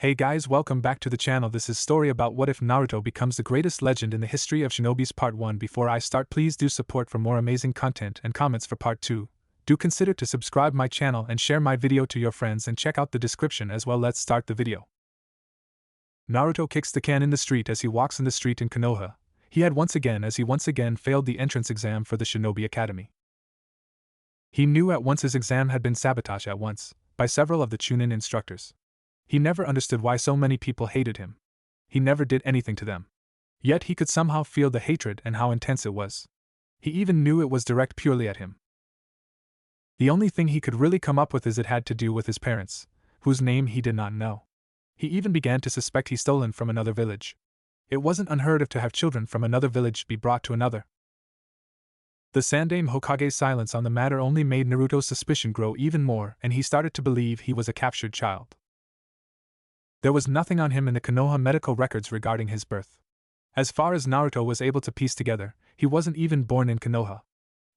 Hey guys, welcome back to the channel. This is story about what if Naruto becomes the greatest legend in the history of Shinobis Part 1. Before I start, please do support for more amazing content and comments for Part 2. Do consider to subscribe my channel and share my video to your friends and check out the description as well. Let's start the video. Naruto kicks the can in the street as he walks in the street in Konoha. He once again failed the entrance exam for the Shinobi Academy. He knew at once his exam had been sabotaged at once by several of the Chunin instructors. He never understood why so many people hated him. He never did anything to them. Yet he could somehow feel the hatred and how intense it was. He even knew it was direct purely at him. The only thing he could really come up with is it had to do with his parents, whose name he did not know. He even began to suspect he stolen from another village. It wasn't unheard of to have children from another village be brought to another. The Sandaime Hokage's silence on the matter only made Naruto's suspicion grow even more, and he started to believe he was a captured child. There was nothing on him in the Konoha medical records regarding his birth. As far as Naruto was able to piece together, he wasn't even born in Konoha.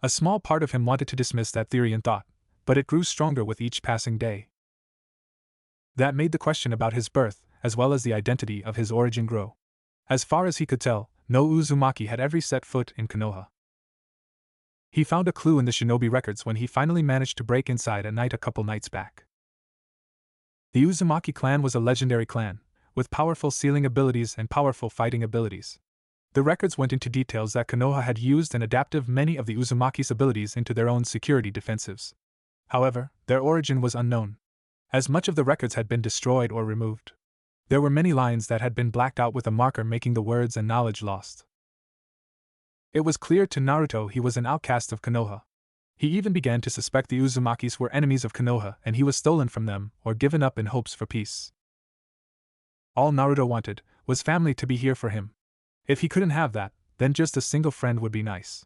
A small part of him wanted to dismiss that theory and thought, but it grew stronger with each passing day. That made the question about his birth, as well as the identity of his origin, grow. As far as he could tell, no Uzumaki had ever set foot in Konoha. He found a clue in the Shinobi records when he finally managed to break inside at night a couple nights back. The Uzumaki clan was a legendary clan, with powerful sealing abilities and powerful fighting abilities. The records went into details that Konoha had used and adapted many of the Uzumaki's abilities into their own security defensives. However, their origin was unknown, as much of the records had been destroyed or removed. There were many lines that had been blacked out with a marker, making the words and knowledge lost. It was clear to Naruto he was an outcast of Konoha. He even began to suspect the Uzumakis were enemies of Konoha and he was stolen from them or given up in hopes for peace. All Naruto wanted was family to be here for him. If he couldn't have that, then just a single friend would be nice.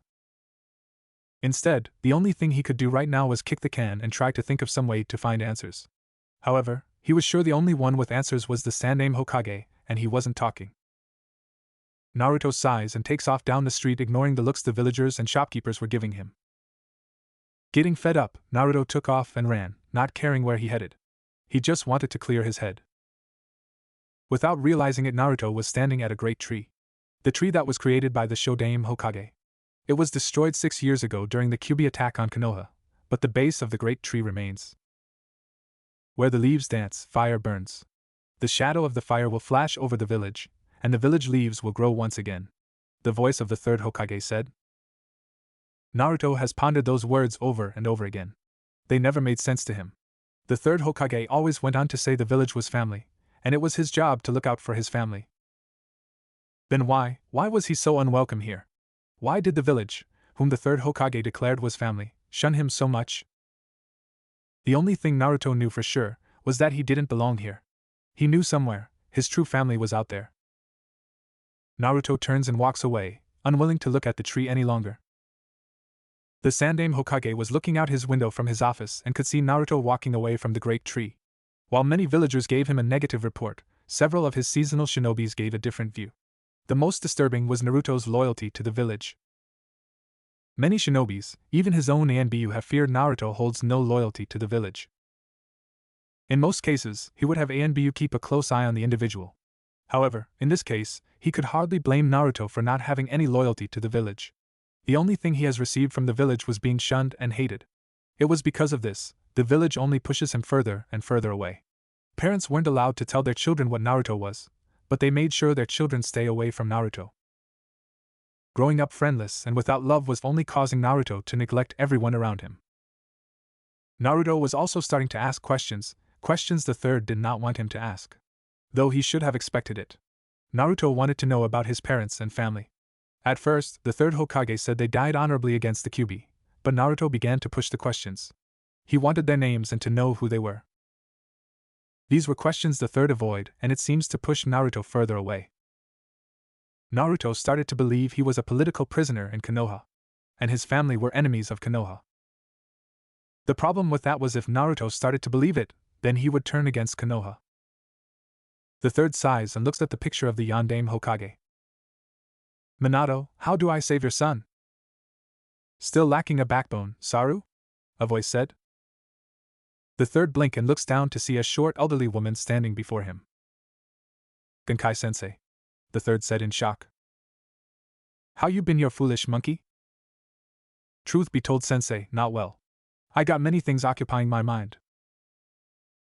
Instead, the only thing he could do right now was kick the can and try to think of some way to find answers. However, he was sure the only one with answers was the Sandaime Hokage, and he wasn't talking. Naruto sighs and takes off down the street, ignoring the looks the villagers and shopkeepers were giving him. Getting fed up, Naruto took off and ran, not caring where he headed. He just wanted to clear his head. Without realizing it, Naruto was standing at a great tree. The tree that was created by the Shinobis Hokage. It was destroyed 6 years ago during the Kyuubi attack on Konoha, but the base of the great tree remains. Where the leaves dance, fire burns. The shadow of the fire will flash over the village, and the village leaves will grow once again. The voice of the third Hokage said. Naruto has pondered those words over and over again. They never made sense to him. The third Hokage always went on to say the village was family, and it was his job to look out for his family. Then why was he so unwelcome here? Why did the village, whom the third Hokage declared was family, shun him so much? The only thing Naruto knew for sure was that he didn't belong here. He knew somewhere his true family was out there. Naruto turns and walks away, unwilling to look at the tree any longer. The Sandaime Hokage was looking out his window from his office and could see Naruto walking away from the great tree. While many villagers gave him a negative report, several of his seasonal shinobis gave a different view. The most disturbing was Naruto's loyalty to the village. Many shinobis, even his own Anbu, have feared Naruto holds no loyalty to the village. In most cases, he would have Anbu keep a close eye on the individual. However, in this case, he could hardly blame Naruto for not having any loyalty to the village. The only thing he has received from the village was being shunned and hated. It was because of this, the village only pushes him further and further away. Parents weren't allowed to tell their children what Naruto was, but they made sure their children stay away from Naruto. Growing up friendless and without love was only causing Naruto to neglect everyone around him. Naruto was also starting to ask questions the third did not want him to ask. Though he should have expected it. Naruto wanted to know about his parents and family. At first, the third Hokage said they died honorably against the Kyuubi, but Naruto began to push the questions. He wanted their names and to know who they were. These were questions the third avoided, and it seems to push Naruto further away. Naruto started to believe he was a political prisoner in Konoha, and his family were enemies of Konoha. The problem with that was if Naruto started to believe it, then he would turn against Konoha. The third sighs and looks at the picture of the Sandaime Hokage. Minato, how do I save your son? Still lacking a backbone, Saru? A voice said. The third blinked and looks down to see a short elderly woman standing before him. Genkai-sensei, the third said in shock. How you been, your foolish monkey? Truth be told, sensei, not well. I got many things occupying my mind.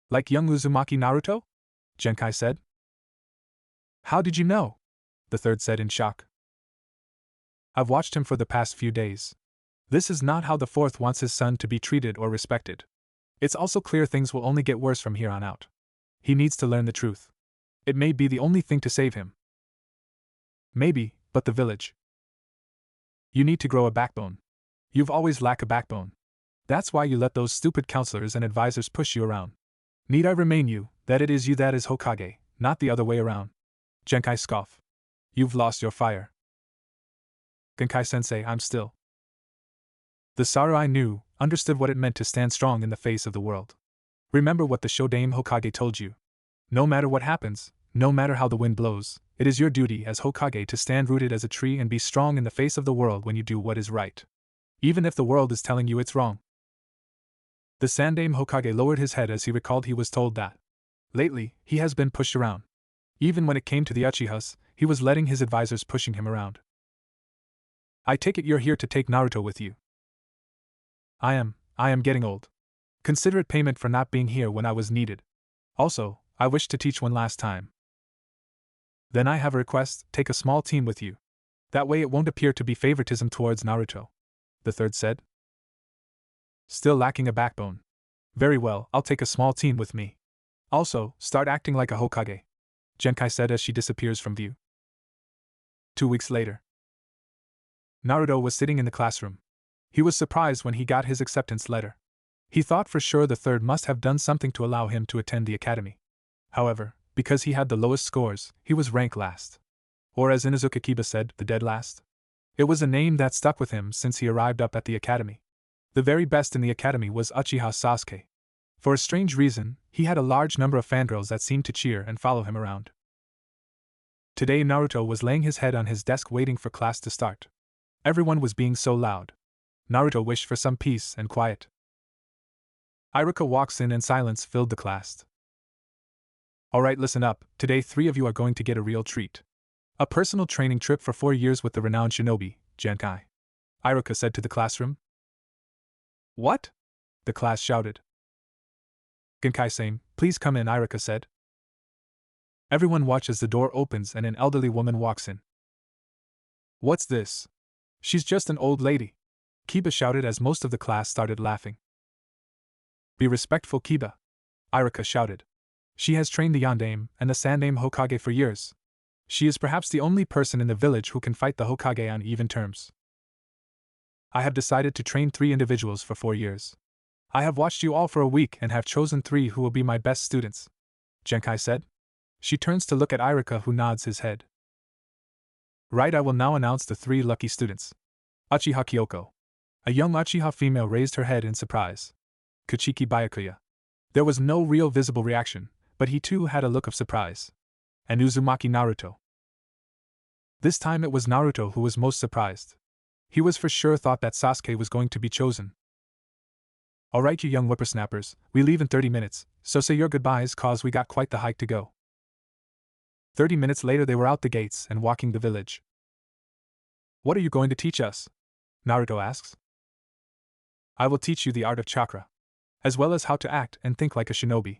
Like young Uzumaki Naruto? Genkai said. How did you know? The third said in shock. I've watched him for the past few days. This is not how the fourth wants his son to be treated or respected. It's also clear things will only get worse from here on out. He needs to learn the truth. It may be the only thing to save him. Maybe, but the village. You need to grow a backbone. You've always lacked a backbone. That's why you let those stupid counselors and advisors push you around. Need I remind you that it is you that is Hokage, not the other way around? Genkai scoffed. You've lost your fire. Genkai-sensei, I'm still. The Samurai knew, understood what it meant to stand strong in the face of the world. Remember what the Shodaime Hokage told you. No matter what happens, no matter how the wind blows, it is your duty as Hokage to stand rooted as a tree and be strong in the face of the world when you do what is right. Even if the world is telling you it's wrong. The Sandaime Hokage lowered his head as he recalled he was told that. Lately, he has been pushed around. Even when it came to the Uchihas, he was letting his advisors pushing him around. I take it you're here to take Naruto with you. I am getting old. Consider it payment for not being here when I was needed. Also, I wish to teach one last time. Then I have a request, take a small team with you. That way it won't appear to be favoritism towards Naruto. The third said. Still lacking a backbone. Very well, I'll take a small team with me. Also, start acting like a Hokage. Genkai said as she disappears from view. 2 weeks later. Naruto was sitting in the classroom. He was surprised when he got his acceptance letter. He thought for sure the third must have done something to allow him to attend the academy. However, because he had the lowest scores, he was ranked last. Or as Inuzuka Kiba said, the dead last. It was a name that stuck with him since he arrived up at the academy. The very best in the academy was Uchiha Sasuke. For a strange reason, he had a large number of fangirls that seemed to cheer and follow him around. Today Naruto was laying his head on his desk waiting for class to start. Everyone was being so loud. Naruto wished for some peace and quiet. Iruka walks in and silence filled the class. Alright, listen up, today 3 of you are going to get a real treat. A personal training trip for 4 years with the renowned shinobi, Genkai. Iruka said to the classroom. What? The class shouted. Genkai-san, please come in, Iruka said. Everyone watches the door opens and an elderly woman walks in. What's this? She's just an old lady. Kiba shouted as most of the class started laughing. Be respectful, Kiba. Iruka shouted. She has trained the Yondaime and the Sandaime Hokage for years. She is perhaps the only person in the village who can fight the Hokage on even terms. I have decided to train 3 individuals for 4 years. I have watched you all for a week and have chosen 3 who will be my best students. Genkai said. She turns to look at Iruka, who nods his head. Right, I will now announce the 3 lucky students. Uchiha Kyoko. A young Uchiha female raised her head in surprise. Kuchiki Byakuya. There was no real visible reaction, but he too had a look of surprise. And Uzumaki Naruto. This time it was Naruto who was most surprised. He was for sure thought that Sasuke was going to be chosen. Alright, you young whippersnappers, we leave in 30 minutes, so say your goodbyes cause we got quite the hike to go. 30 minutes later they were out the gates and walking the village. What are you going to teach us? Naruto asks. I will teach you the art of chakra, as well as how to act and think like a shinobi.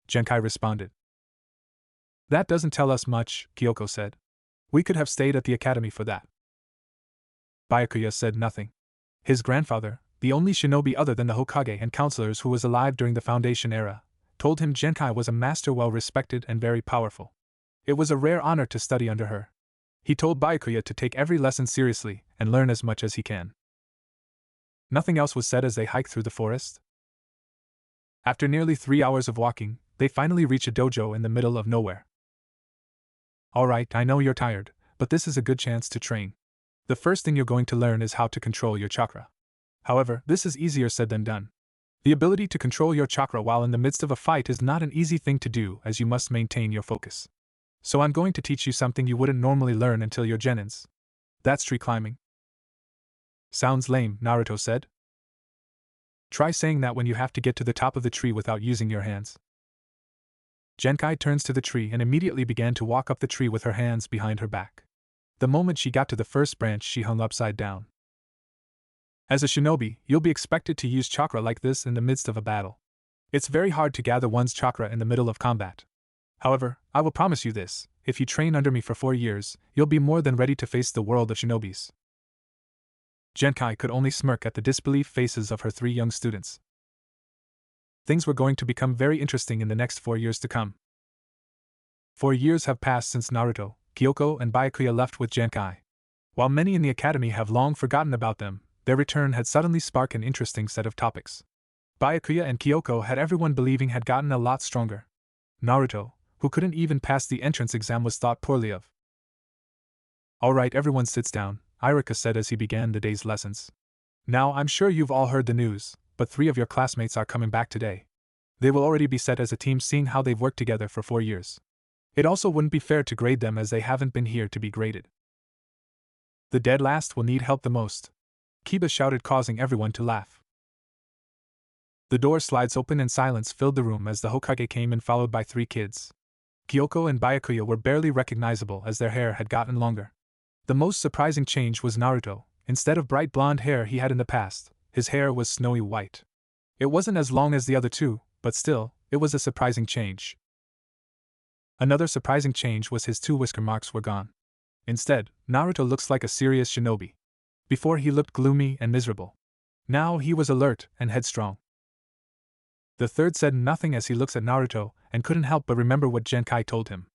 Genkai responded. That doesn't tell us much, Kyoko said. We could have stayed at the academy for that. Byakuya said nothing. His grandfather, the only shinobi other than the Hokage and counselors who was alive during the Foundation era, told him Genkai was a master well respected and very powerful. It was a rare honor to study under her. He told Byakuya to take every lesson seriously and learn as much as he can. Nothing else was said as they hiked through the forest. After nearly 3 hours of walking, they finally reach a dojo in the middle of nowhere. Alright, I know you're tired, but this is a good chance to train. The first thing you're going to learn is how to control your chakra. However, this is easier said than done. The ability to control your chakra while in the midst of a fight is not an easy thing to do, as you must maintain your focus. So I'm going to teach you something you wouldn't normally learn until your genins. That's tree climbing. Sounds lame, Naruto said. Try saying that when you have to get to the top of the tree without using your hands. Genkai turns to the tree and immediately began to walk up the tree with her hands behind her back. The moment she got to the first branch, she hung upside down. As a shinobi, you'll be expected to use chakra like this in the midst of a battle. It's very hard to gather one's chakra in the middle of combat. However, I will promise you this: if you train under me for 4 years, you'll be more than ready to face the world of shinobis. Genkai could only smirk at the disbelief faces of her 3 young students. Things were going to become very interesting in the next 4 years to come. 4 years have passed since Naruto, Kyoko, and Byakuya left with Genkai. While many in the academy have long forgotten about them, their return had suddenly sparked an interesting set of topics. Byakuya and Kyoko had everyone believing had gotten a lot stronger. Naruto, who couldn't even pass the entrance exam, was thought poorly of. "Alright, everyone sits down," Irika said as he began the day's lessons. "Now, I'm sure you've all heard the news, but 3 of your classmates are coming back today. They will already be set as a team seeing how they've worked together for 4 years. It also wouldn't be fair to grade them as they haven't been here to be graded. The dead last will need help the most," Kiba shouted, causing everyone to laugh. The door slides open and silence filled the room as the Hokage came in, followed by 3 kids. Kyoko and Byakuya were barely recognizable as their hair had gotten longer. The most surprising change was Naruto. Instead of bright blonde hair he had in the past, his hair was snowy white. It wasn't as long as the other 2, but still, it was a surprising change. Another surprising change was his 2 whisker marks were gone. Instead, Naruto looks like a serious shinobi. Before he looked gloomy and miserable. Now he was alert and headstrong. The third said nothing as he looks at Naruto and couldn't help but remember what Genkai told him.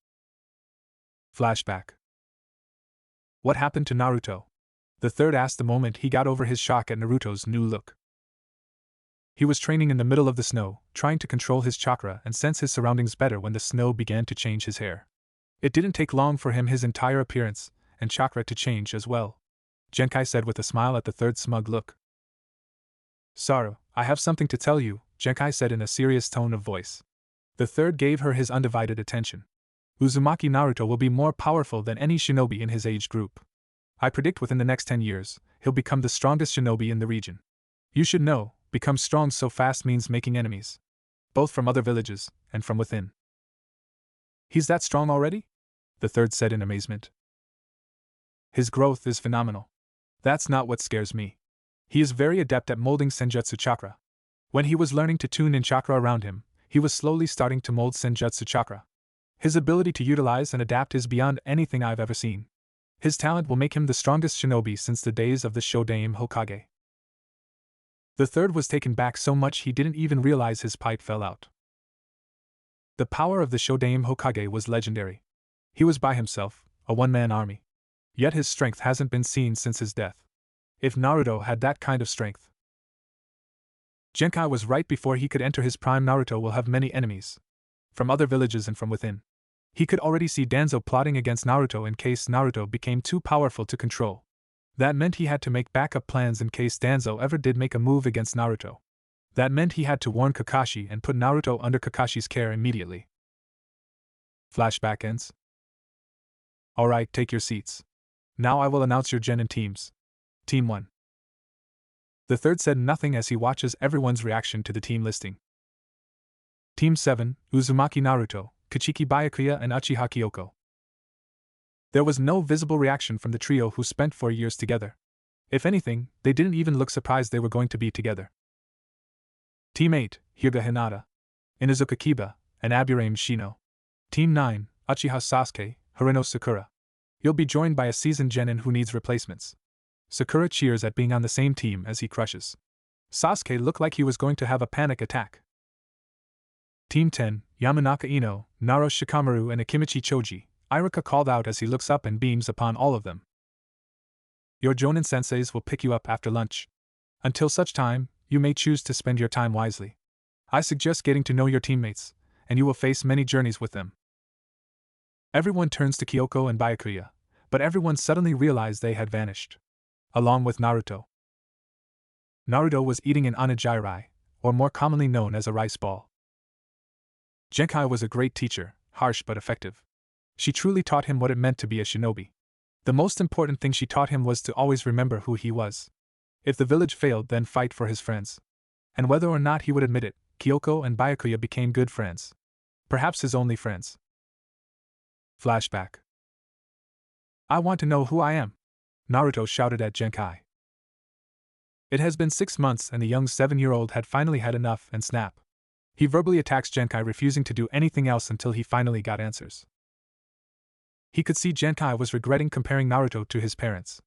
Flashback. What happened to Naruto? The third asked the moment he got over his shock at Naruto's new look. He was training in the middle of the snow, trying to control his chakra and sense his surroundings better when the snow began to change his hair. It didn't take long for his entire appearance and chakra to change as well. Genkai said with a smile at the third's smug look. "Saru, I have something to tell you," Genkai said in a serious tone of voice. The third gave her his undivided attention. "Uzumaki Naruto will be more powerful than any shinobi in his age group. I predict within the next 10 years, he'll become the strongest shinobi in the region. You should know, become strong so fast means making enemies. Both from other villages, and from within." "He's that strong already?" the third said in amazement. "His growth is phenomenal. That's not what scares me. He is very adept at molding Senjutsu chakra. When he was learning to tune in chakra around him, he was slowly starting to mold Senjutsu chakra. His ability to utilize and adapt is beyond anything I've ever seen. His talent will make him the strongest shinobi since the days of the Shodaime Hokage." The third was taken back so much he didn't even realize his pipe fell out. The power of the Shodaime Hokage was legendary. He was by himself, a one-man army. Yet his strength hasn't been seen since his death. If Naruto had that kind of strength. Genkai was right. Before he could enter his prime, Naruto will have many enemies. From other villages and from within. He could already see Danzo plotting against Naruto in case Naruto became too powerful to control. That meant he had to make backup plans in case Danzo ever did make a move against Naruto. That meant he had to warn Kakashi and put Naruto under Kakashi's care immediately. Flashback ends. Alright, take your seats. Now I will announce your genin teams. Team 1. The third said nothing as he watches everyone's reaction to the team listing. Team 7, Uzumaki Naruto, Kichiki Byakuya and Uchiha Kyoko. There was no visible reaction from the trio who spent 4 years together. If anything, they didn't even look surprised they were going to be together. Team 8, Hyuga Hinata, Inuzuka Kiba, and Aburame Shino. Team 9, Uchiha Sasuke, Haruno Sakura. You'll be joined by a seasoned genin who needs replacements. Sakura cheers at being on the same team as he crushes. Sasuke looked like he was going to have a panic attack. Team 10, Yamanaka Ino, Naro Shikamaru and Akimichi Choji, Irika called out as he looks up and beams upon all of them. Your Jonin senseis will pick you up after lunch. Until such time, you may choose to spend your time wisely. I suggest getting to know your teammates, and you will face many journeys with them. Everyone turns to Kyoko and Byakuya, but everyone suddenly realized they had vanished. Along with Naruto. Naruto was eating an onigiri, or more commonly known as a rice ball. Genkai was a great teacher, harsh but effective. She truly taught him what it meant to be a shinobi. The most important thing she taught him was to always remember who he was. If the village failed, then fight for his friends. And whether or not he would admit it, Kyoko and Byakuya became good friends. Perhaps his only friends. Flashback. I want to know who I am, Naruto shouted at Genkai. It has been 6 months and the young 7-year-old had finally had enough and snap. He verbally attacks Genkai, refusing to do anything else until he finally got answers. He could see Genkai was regretting comparing Naruto to his parents.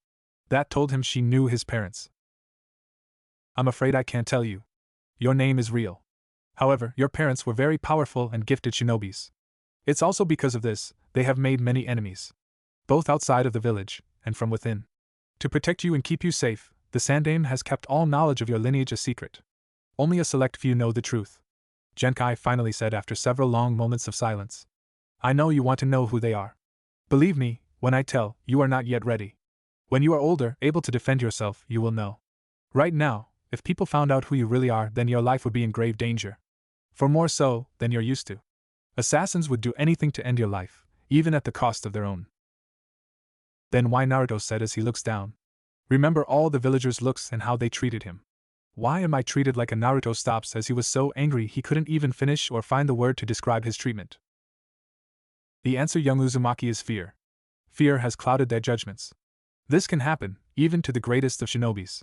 That told him she knew his parents. I'm afraid I can't tell you. Your name is real. However, your parents were very powerful and gifted shinobis. It's also because of this, they have made many enemies. Both outside of the village, and from within. To protect you and keep you safe, the Sandaime has kept all knowledge of your lineage a secret. Only a select few know the truth. Genkai finally said after several long moments of silence. I know you want to know who they are. Believe me, when I tell, you are not yet ready. When you are older, able to defend yourself, you will know. Right now, if people found out who you really are, then your life would be in grave danger. For more so than you're used to. Assassins would do anything to end your life, even at the cost of their own. Then why, Naruto said as he looks down. Remember all the villagers' looks and how they treated him. Why am I treated like a Naruto stops as he was so angry he couldn't even finish or find the word to describe his treatment. The answer, young Uzumaki, is fear. Fear has clouded their judgments. This can happen, even to the greatest of shinobis.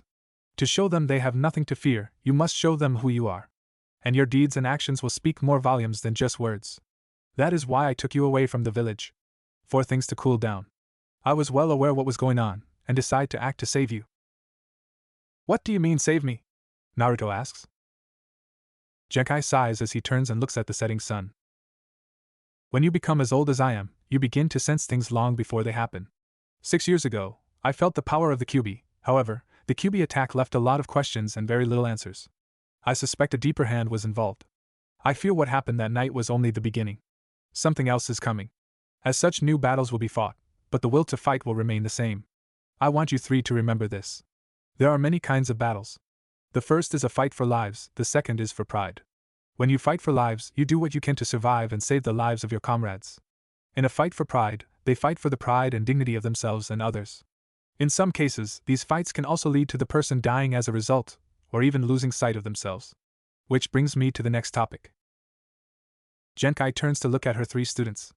To show them they have nothing to fear, you must show them who you are. And your deeds and actions will speak more volumes than just words. That is why I took you away from the village. For things to cool down. I was well aware what was going on, and decided to act to save you. What do you mean save me? Naruto asks. Genkai sighs as he turns and looks at the setting sun. When you become as old as I am, you begin to sense things long before they happen. 6 years ago, I felt the power of the Kyuubi. However, the Kyuubi attack left a lot of questions and very little answers. I suspect a deeper hand was involved. I feel what happened that night was only the beginning. Something else is coming. As such, new battles will be fought, but the will to fight will remain the same. I want you three to remember this. There are many kinds of battles. The first is a fight for lives, the second is for pride. When you fight for lives, you do what you can to survive and save the lives of your comrades. In a fight for pride, they fight for the pride and dignity of themselves and others. In some cases, these fights can also lead to the person dying as a result, or even losing sight of themselves. Which brings me to the next topic. Genkai turns to look at her 3 students.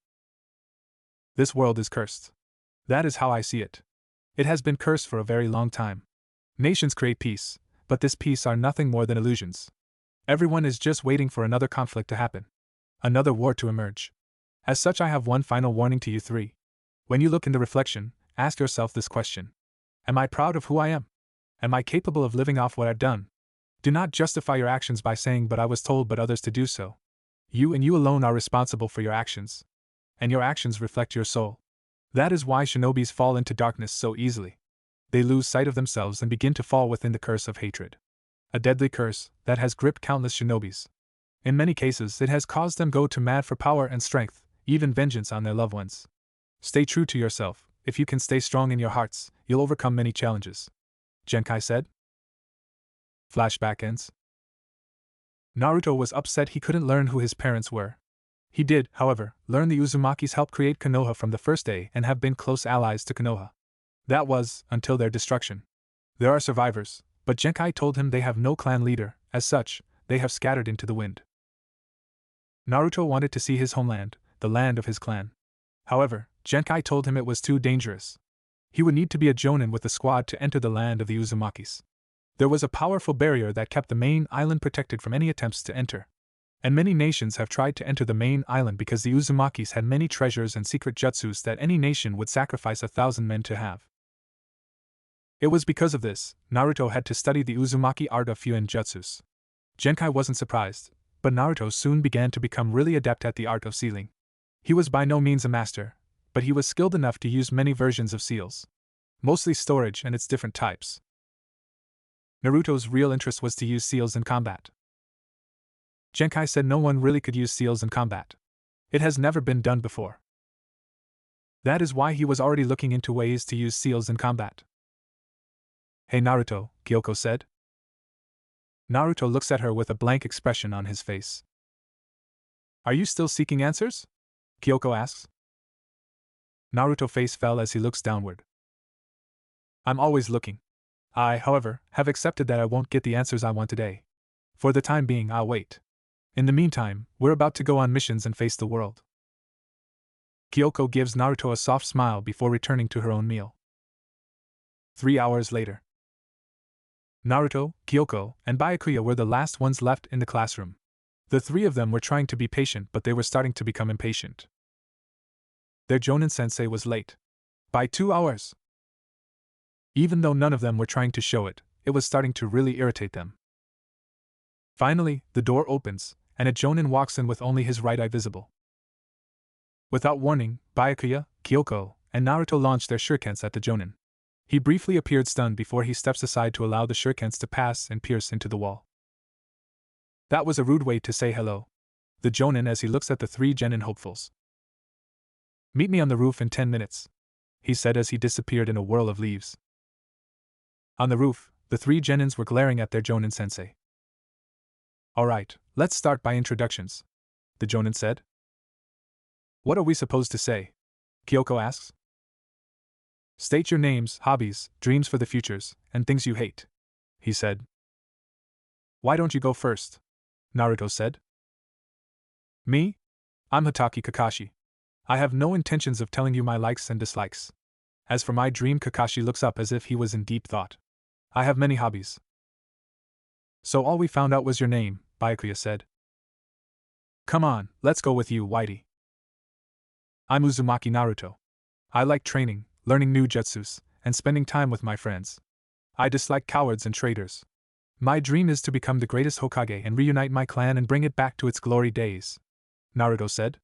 This world is cursed. That is how I see it. It has been cursed for a very long time. Nations create peace, but this peace are nothing more than illusions. Everyone is just waiting for another conflict to happen. Another war to emerge. As such, I have one final warning to you 3. When you look in the reflection, ask yourself this question. Am I proud of who I am? Am I capable of living off what I've done? Do not justify your actions by saying, but I was told but others to do so. You and you alone are responsible for your actions. And your actions reflect your soul. That is why shinobis fall into darkness so easily. They lose sight of themselves and begin to fall within the curse of hatred. A deadly curse that has gripped countless shinobis. In many cases, it has caused them go to mad for power and strength, even vengeance on their loved ones. Stay true to yourself. If you can stay strong in your hearts, you'll overcome many challenges. Genkai said. Flashback ends. Naruto was upset he couldn't learn who his parents were. He did, however, learn the Uzumakis helped create Konoha from the first day and have been close allies to Konoha. That was, until their destruction. There are survivors, but Genkai told him they have no clan leader, as such, they have scattered into the wind. Naruto wanted to see his homeland, the land of his clan. However, Genkai told him it was too dangerous. He would need to be a Jonin with a squad to enter the land of the Uzumakis. There was a powerful barrier that kept the main island protected from any attempts to enter. And many nations have tried to enter the main island because the Uzumakis had many treasures and secret jutsus that any nation would sacrifice 1,000 men to have. It was because of this, Naruto had to study the Uzumaki art of Fuin jutsus. Genkai wasn't surprised, but Naruto soon began to become really adept at the art of sealing. He was by no means a master, but he was skilled enough to use many versions of seals. Mostly storage and its different types. Naruto's real interest was to use seals in combat. Genkai said no one really could use seals in combat. It has never been done before. That is why he was already looking into ways to use seals in combat. Hey Naruto, Kyoko said. Naruto looks at her with a blank expression on his face. Are you still seeking answers? Kyoko asks. Naruto's face fell as he looks downward. I'm always looking. I, however, have accepted that I won't get the answers I want today. For the time being, I'll wait. In the meantime, we're about to go on missions and face the world. Kyoko gives Naruto a soft smile before returning to her own meal. 3 hours later. Naruto, Kyoko, and Byakuya were the last ones left in the classroom. The three of them were trying to be patient, but they were starting to become impatient. Their Jonin sensei was late. By 2 hours. Even though none of them were trying to show it, it was starting to really irritate them. Finally, the door opens, and a Jonin walks in with only his right eye visible. Without warning, Byakuya, Kyoko, and Naruto launched their shurikens at the Jonin. He briefly appeared stunned before he steps aside to allow the shurikens to pass and pierce into the wall. That was a rude way to say hello. The Jonin as he looks at the three genin hopefuls. Meet me on the roof in 10 minutes, he said as he disappeared in a whirl of leaves. On the roof, the three genins were glaring at their Jonin sensei. Alright, let's start by introductions, the Jonin said. What are we supposed to say? Kyoko asks. State your names, hobbies, dreams for the futures, and things you hate, he said. Why don't you go first? Naruto said. Me? I'm Hatake Kakashi. I have no intentions of telling you my likes and dislikes. As for my dream, Kakashi looks up as if he was in deep thought. I have many hobbies. So all we found out was your name, Byakuya said. Come on, let's go with you, Whitey. I'm Uzumaki Naruto. I like training, learning new jutsus, and spending time with my friends. I dislike cowards and traitors. My dream is to become the greatest Hokage and reunite my clan and bring it back to its glory days, Naruto said.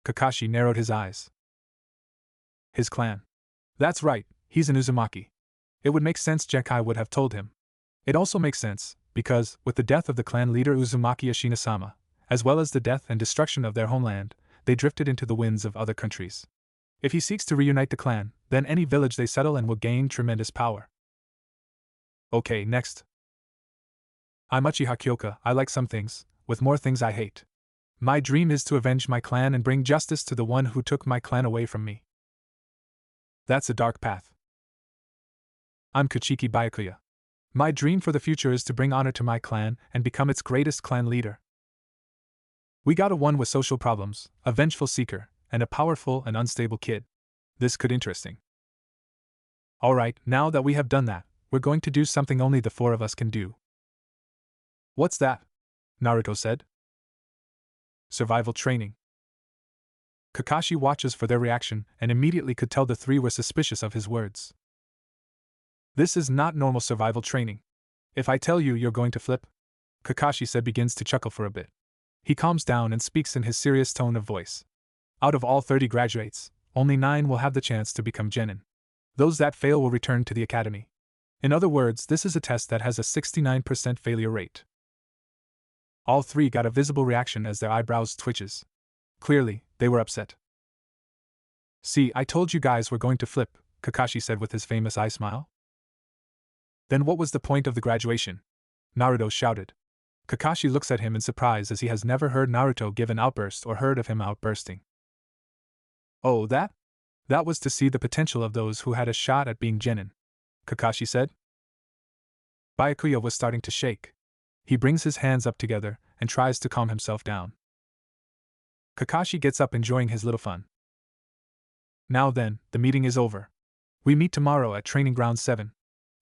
Kakashi narrowed his eyes. His clan. That's right, he's an Uzumaki. It would make sense Genkai would have told him. It also makes sense, because, with the death of the clan leader Uzumaki Ashina-sama, as well as the death and destruction of their homeland, they drifted into the winds of other countries. If he seeks to reunite the clan, then any village they settle in will gain tremendous power. Okay, next. I'm Uchiha Kyoka. I like some things, with more things I hate. My dream is to avenge my clan and bring justice to the one who took my clan away from me. That's a dark path. I'm Kuchiki Byakuya. My dream for the future is to bring honor to my clan and become its greatest clan leader. We got a one with social problems, a vengeful seeker, and a powerful and unstable kid. This could interesting. Alright, now that we have done that, we're going to do something only the four of us can do. What's that? Naruto said. Survival training. Kakashi watches for their reaction and immediately could tell the three were suspicious of his words. This is not normal survival training. If I tell you you're going to flip, Kakashi said begins to chuckle for a bit. He calms down and speaks in his serious tone of voice. Out of all 30 graduates, only 9 will have the chance to become genin. Those that fail will return to the academy. In other words, this is a test that has a 69% failure rate. All 3 got a visible reaction as their eyebrows twitches. Clearly, they were upset. See, I told you guys we're going to flip, Kakashi said with his famous eye smile. Then what was the point of the graduation? Naruto shouted. Kakashi looks at him in surprise as he has never heard Naruto give an outburst or heard of him outbursting. Oh, that? That was to see the potential of those who had a shot at being genin, Kakashi said. Byakuya was starting to shake. He brings his hands up together and tries to calm himself down. Kakashi gets up enjoying his little fun. Now then, the meeting is over. We meet tomorrow at Training Ground 7.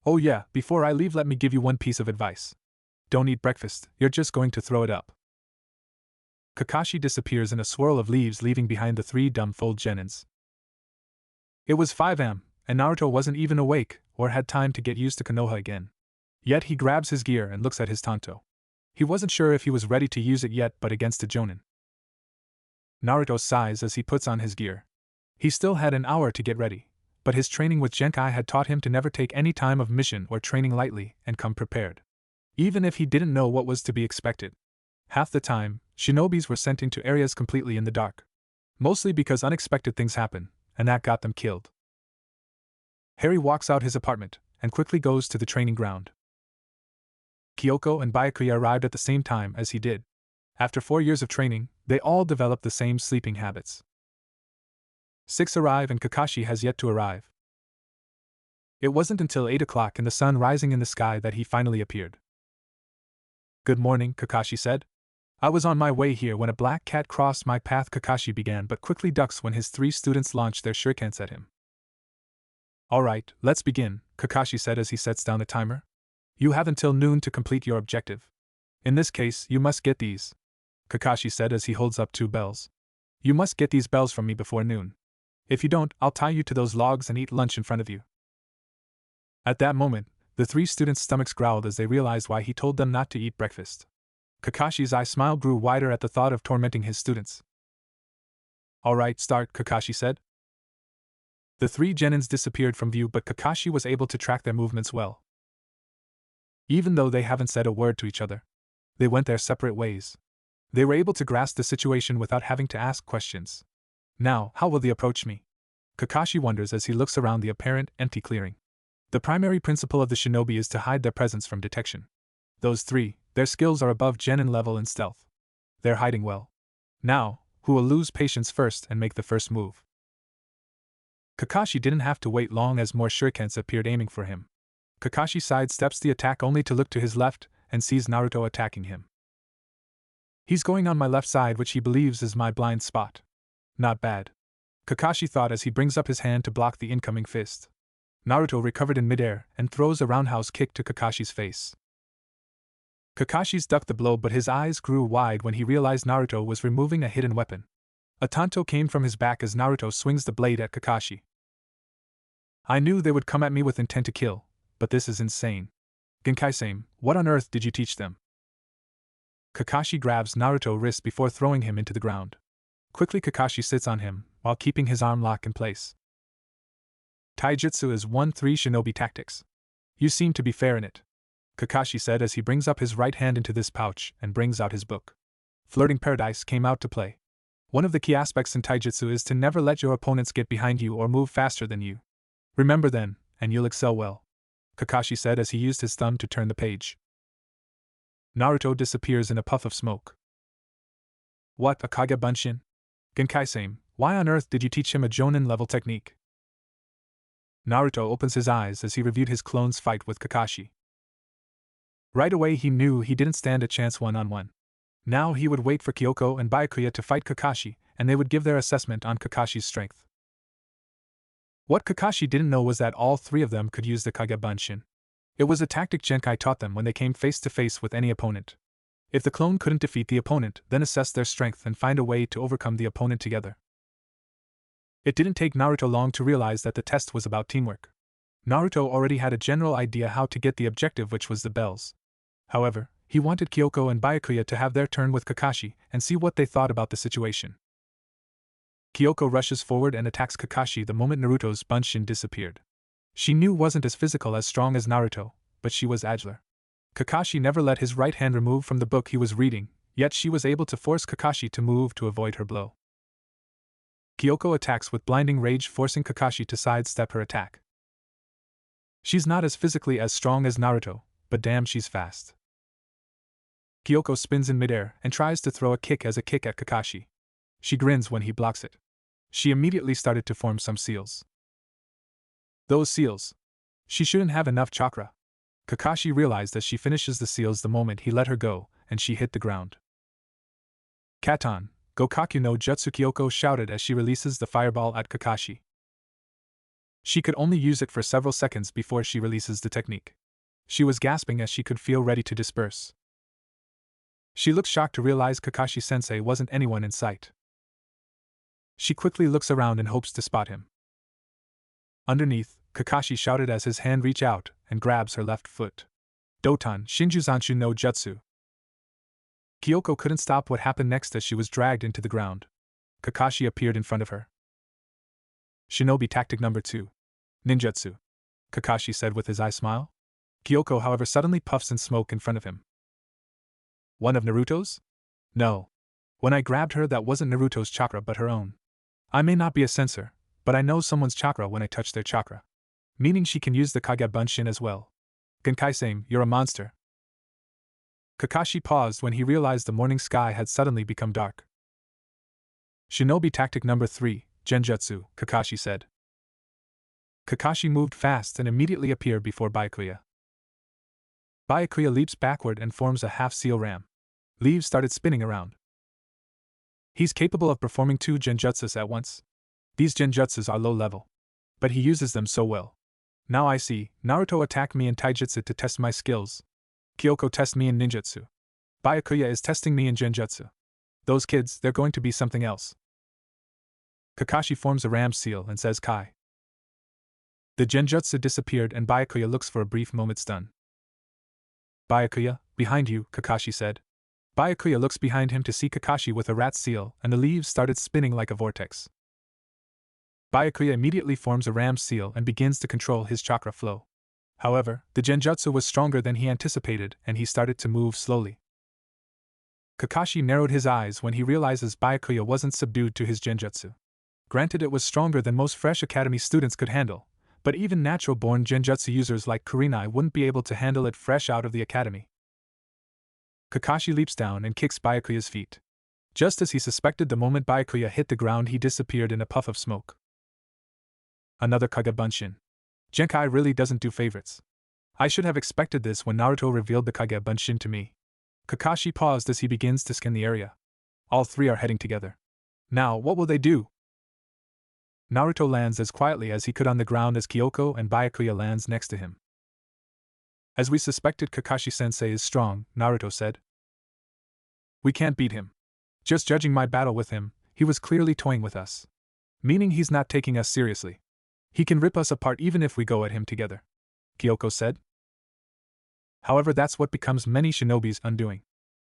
Oh yeah, before I leave let me give you one piece of advice. Don't eat breakfast, you're just going to throw it up. Kakashi disappears in a swirl of leaves leaving behind the 3 dumbfold genins. It was 5 am, and Naruto wasn't even awake or had time to get used to Konoha again. Yet he grabs his gear and looks at his tanto. He wasn't sure if he was ready to use it yet but against a jonin. Naruto sighs as he puts on his gear. He still had an hour to get ready, but his training with Genkai had taught him to never take any time of mission or training lightly and come prepared. Even if he didn't know what was to be expected. Half the time, Shinobis were sent into areas completely in the dark. Mostly because unexpected things happen, and that got them killed. Harry walks out his apartment, and quickly goes to the training ground. Kyoko and Byakuya arrived at the same time as he did. After 4 years of training, they all developed the same sleeping habits. 6 arrive and Kakashi has yet to arrive. It wasn't until 8 o'clock and the sun rising in the sky that he finally appeared. Good morning, Kakashi said. I was on my way here when a black cat crossed my path, Kakashi began, but quickly ducks when his 3 students launched their shurikens at him. Alright, let's begin, Kakashi said as he sets down the timer. You have until noon to complete your objective. In this case, you must get these, Kakashi said as he holds up 2 bells. You must get these bells from me before noon. If you don't, I'll tie you to those logs and eat lunch in front of you. At that moment, the 3 students' stomachs growled as they realized why he told them not to eat breakfast. Kakashi's eye smile grew wider at the thought of tormenting his students. Alright, start, Kakashi said. The 3 genins disappeared from view, but Kakashi was able to track their movements well. Even though they haven't said a word to each other, they went their separate ways. They were able to grasp the situation without having to ask questions. Now, how will they approach me? Kakashi wonders as he looks around the apparent empty clearing. The primary principle of the shinobi is to hide their presence from detection. Those 3, their skills are above genin level in stealth. They're hiding well. Now, who will lose patience first and make the first move? Kakashi didn't have to wait long as more shurikens appeared aiming for him. Kakashi sidesteps the attack only to look to his left and sees Naruto attacking him. He's going on my left side, which he believes is my blind spot. Not bad, Kakashi thought as he brings up his hand to block the incoming fist. Naruto recovered in midair and throws a roundhouse kick to Kakashi's face. Kakashi's ducked the blow, but his eyes grew wide when he realized Naruto was removing a hidden weapon. A tanto came from his back as Naruto swings the blade at Kakashi. I knew they would come at me with intent to kill, but this is insane. Genkai-same, what on earth did you teach them? Kakashi grabs Naruto's wrist before throwing him into the ground. Quickly Kakashi sits on him, while keeping his arm locked in place. Taijutsu is 1-3 shinobi tactics. You seem to be fair in it, Kakashi said as he brings up his right hand into this pouch and brings out his book. Flirting Paradise came out to play. One of the key aspects in taijutsu is to never let your opponents get behind you or move faster than you. Remember then, and you'll excel well, Kakashi said as he used his thumb to turn the page. Naruto disappears in a puff of smoke. What, a Kage Bunshin? Genkai-same, why on earth did you teach him a Jonin level technique? Naruto opens his eyes as he reviewed his clone's fight with Kakashi. Right away he knew he didn't stand a chance one-on-one. Now he would wait for Kyoko and Byakuya to fight Kakashi, and they would give their assessment on Kakashi's strength. What Kakashi didn't know was that all 3 of them could use the Kage Bunshin. It was a tactic Genkai taught them when they came face to face with any opponent. If the clone couldn't defeat the opponent, then assess their strength and find a way to overcome the opponent together. It didn't take Naruto long to realize that the test was about teamwork. Naruto already had a general idea how to get the objective, which was the bells. However, he wanted Kyoko and Byakuya to have their turn with Kakashi and see what they thought about the situation. Kyoko rushes forward and attacks Kakashi the moment Naruto's Bunshin disappeared. She knew wasn't as physical as strong as Naruto, but she was agiler. Kakashi never let his right hand remove from the book he was reading, yet she was able to force Kakashi to move to avoid her blow. Kyoko attacks with blinding rage, forcing Kakashi to sidestep her attack. She's not as physically as strong as Naruto, but damn, she's fast. Kyoko spins in midair and tries to throw a kick as a kick at Kakashi. She grins when he blocks it. She immediately started to form some seals. Those seals. She shouldn't have enough chakra. Kakashi realized as she finishes the seals the moment he let her go, and she hit the ground. Katon, Gokaku no Jutsu, Kyoko shouted as she releases the fireball at Kakashi. She could only use it for several seconds before she releases the technique. She was gasping as she could feel ready to disperse. She looks shocked to realize Kakashi-sensei wasn't anyone in sight. She quickly looks around and hopes to spot him. Underneath, Kakashi shouted as his hand reaches out and grabs her left foot. Doton Shinjuzanshu no Jutsu. Kyoko couldn't stop what happened next as she was dragged into the ground. Kakashi appeared in front of her. Shinobi tactic number 2. Ninjutsu, Kakashi said with his eye smile. Kyoko, however, suddenly puffs in smoke in front of him. One of Naruto's? No. When I grabbed her, that wasn't Naruto's chakra but her own. I may not be a sensor, but I know someone's chakra when I touch their chakra. Meaning she can use the Kage Bunshin as well. Genkai-same, you're a monster. Kakashi paused when he realized the morning sky had suddenly become dark. Shinobi tactic number 3, Genjutsu, Kakashi said. Kakashi moved fast and immediately appeared before Byakuya. Byakuya leaps backward and forms a half-seal ram. Leaves started spinning around. He's capable of performing 2 genjutsus at once. These genjutsus are low level, but he uses them so well. Now I see, Naruto attacked me in taijutsu to test my skills. Kyoko tests me in ninjutsu. Byakuya is testing me in genjutsu. Those kids, they're going to be something else. Kakashi forms a ram seal and says Kai. The genjutsu disappeared and Byakuya looks for a brief moment stunned. Byakuya, behind you, Kakashi said. Byakuya looks behind him to see Kakashi with a rat seal, and the leaves started spinning like a vortex. Byakuya immediately forms a ram seal and begins to control his chakra flow. However, the genjutsu was stronger than he anticipated and he started to move slowly. Kakashi narrowed his eyes when he realizes Byakuya wasn't subdued to his genjutsu. Granted, it was stronger than most fresh academy students could handle, but even natural-born genjutsu users like Kurenai wouldn't be able to handle it fresh out of the academy. Kakashi leaps down and kicks Byakuya's feet. Just as he suspected, the moment Byakuya hit the ground, he disappeared in a puff of smoke. Another Kage Bunshin. Genkai really doesn't do favorites. I should have expected this when Naruto revealed the Kage Bunshin to me. Kakashi paused as he begins to scan the area. All three are heading together. Now, what will they do? Naruto lands as quietly as he could on the ground as Kyoko and Byakuya lands next to him. As we suspected, Kakashi-sensei is strong, Naruto said. We can't beat him. Just judging my battle with him, he was clearly toying with us. Meaning he's not taking us seriously. He can rip us apart even if we go at him together, Kyoko said. However, that's what becomes many shinobis' undoing.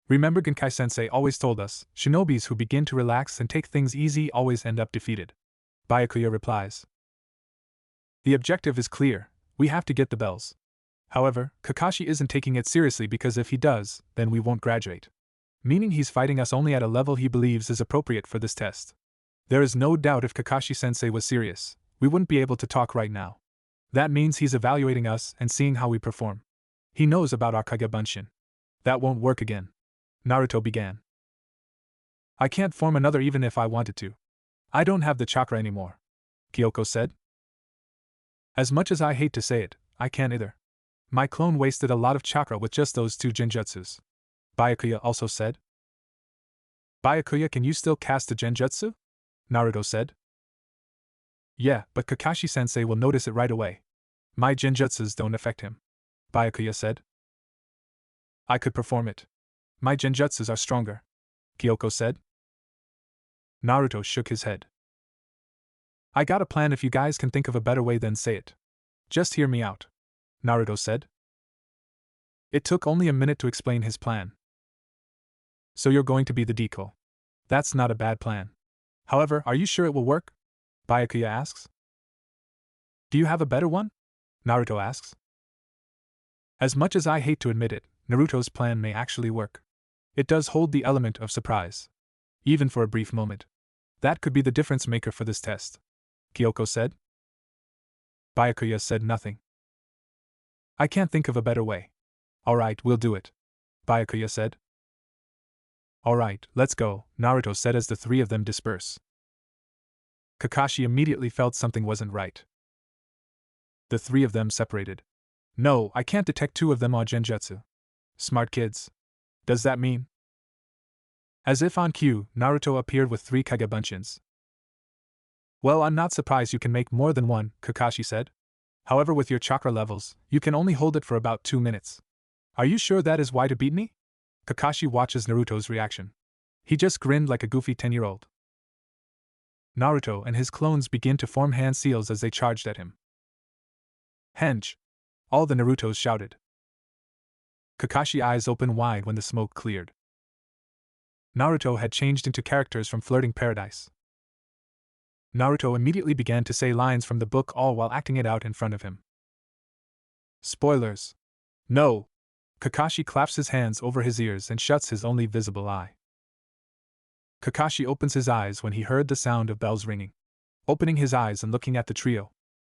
Remember, Genkai-sensei always told us, shinobis who begin to relax and take things easy always end up defeated. Byakuya replies. The objective is clear, we have to get the bells. However, Kakashi isn't taking it seriously because if he does, then we won't graduate. Meaning he's fighting us only at a level he believes is appropriate for this test. There is no doubt if Kakashi-sensei was serious, we wouldn't be able to talk right now. That means he's evaluating us and seeing how we perform. He knows about our Kage Bunshin. That won't work again. Naruto began. I can't form another even if I wanted to. I don't have the chakra anymore, Kyoko said. As much as I hate to say it, I can't either. My clone wasted a lot of chakra with just those 2 genjutsus, Byakuya also said. Byakuya, can you still cast a genjutsu? Naruto said. Yeah, but Kakashi-sensei will notice it right away. My genjutsus don't affect him, Byakuya said. I could perform it. My genjutsus are stronger, Kyoko said. Naruto shook his head. I got a plan. If you guys can think of a better way, then say it. Just hear me out, Naruto said. It took only a minute to explain his plan. So you're going to be the decoy. That's not a bad plan. However, are you sure it will work? Byakuya asks. Do you have a better one? Naruto asks. As much as I hate to admit it, Naruto's plan may actually work. It does hold the element of surprise. Even for a brief moment. That could be the difference maker for this test, Kyoko said. Byakuya said nothing. I can't think of a better way. Alright, we'll do it, Byakuya said. Alright, let's go, Naruto said as the 3 of them disperse. Kakashi immediately felt something wasn't right. The 3 of them separated. No, I can't detect 2 of them on genjutsu. Smart kids. Does that mean? As if on cue, Naruto appeared with 3 Kage Bunshins. Well, I'm not surprised you can make more than one, Kakashi said. However, with your chakra levels, you can only hold it for about 2 minutes. Are you sure that is why to beat me? Kakashi watches Naruto's reaction. He just grinned like a goofy 10-year-old. Naruto and his clones begin to form hand seals as they charged at him. Henge! All the Narutos shouted. Kakashi eyes open wide when the smoke cleared. Naruto had changed into characters from Flirting Paradise. Naruto immediately began to say lines from the book, all while acting it out in front of him. Spoilers. No! Kakashi claps his hands over his ears and shuts his only visible eye. Kakashi opens his eyes when he heard the sound of bells ringing. Opening his eyes and looking at the trio,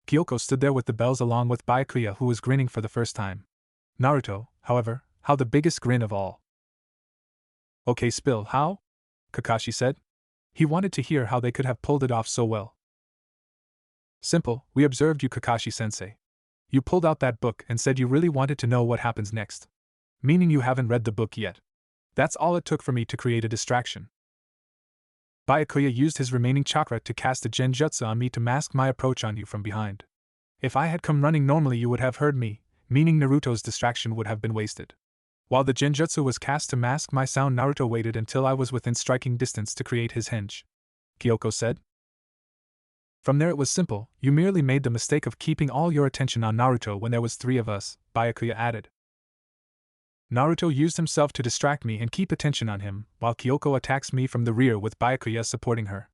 Kyoko stood there with the bells along with Byakuya, who was grinning for the first time. Naruto, however, how the biggest grin of all. Okay, spill, how? Kakashi said. He wanted to hear how they could have pulled it off so well. Simple, we observed you, Kakashi-sensei. You pulled out that book and said you really wanted to know what happens next. Meaning you haven't read the book yet. That's all it took for me to create a distraction. Byakuya used his remaining chakra to cast a genjutsu on me to mask my approach on you from behind. If I had come running normally, you would have heard me, meaning Naruto's distraction would have been wasted. While the genjutsu was cast to mask my sound, Naruto waited until I was within striking distance to create his henge. Kyoko said. From there it was simple, you merely made the mistake of keeping all your attention on Naruto when there was 3 of us, Byakuya added. Naruto used himself to distract me and keep attention on him, while Kyoko attacks me from the rear with Byakuya supporting her.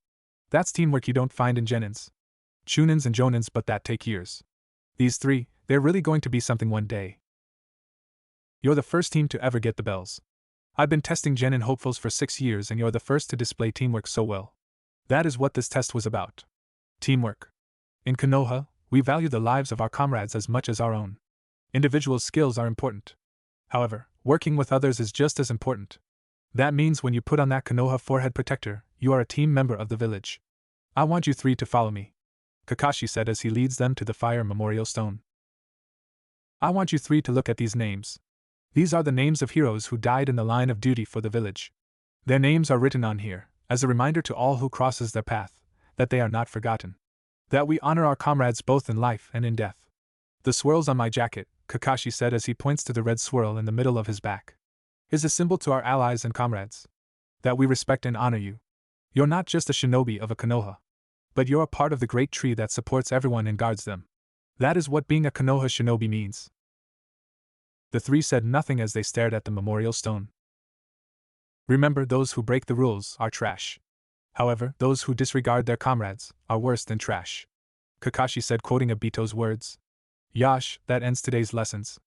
That's teamwork you don't find in genins. Chunins and jonins, but that take years. These 3, they're really going to be something one day. You're the first team to ever get the bells. I've been testing genin hopefuls for 6 years and you're the first to display teamwork so well. That is what this test was about. Teamwork. In Konoha, we value the lives of our comrades as much as our own. Individual skills are important. However, working with others is just as important. That means when you put on that Konoha forehead protector, you are a team member of the village. I want you 3 to follow me, Kakashi said as he leads them to the fire memorial stone. I want you 3 to look at these names. These are the names of heroes who died in the line of duty for the village. Their names are written on here, as a reminder to all who crosses their path, that they are not forgotten. That we honor our comrades both in life and in death. The swirls on my jacket, Kakashi said as he points to the red swirl in the middle of his back, is a symbol to our allies and comrades. That we respect and honor you. You're not just a shinobi of a Konoha, but you're a part of the great tree that supports everyone and guards them. That is what being a Konoha shinobi means. The 3 said nothing as they stared at the memorial stone. Remember, those who break the rules are trash. However, those who disregard their comrades are worse than trash. Kakashi said, quoting Obito's words. Yash, that ends today's lessons.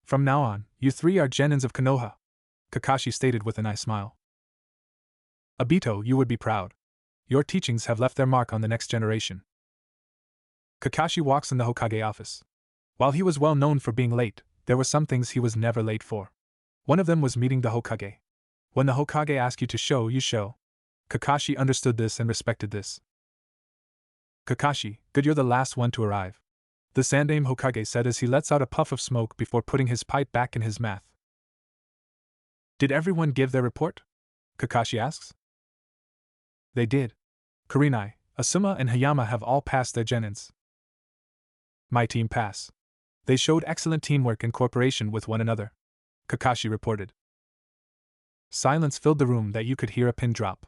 From now on, you 3 are genins of Konoha, Kakashi stated with a nice smile. Obito, you would be proud. Your teachings have left their mark on the next generation. Kakashi walks in the Hokage office. While he was well known for being late, there were some things he was never late for. One of them was meeting the Hokage. When the Hokage asks you to show, you show. Kakashi understood this and respected this. Kakashi, good, you're the last one to arrive, the Sandaime Hokage said as he lets out a puff of smoke before putting his pipe back in his mouth. Did everyone give their report? Kakashi asks. They did. Kurenai, Asuma and Hayama have all passed their genins. My team pass. They showed excellent teamwork and cooperation with one another, Kakashi reported. Silence filled the room that you could hear a pin drop.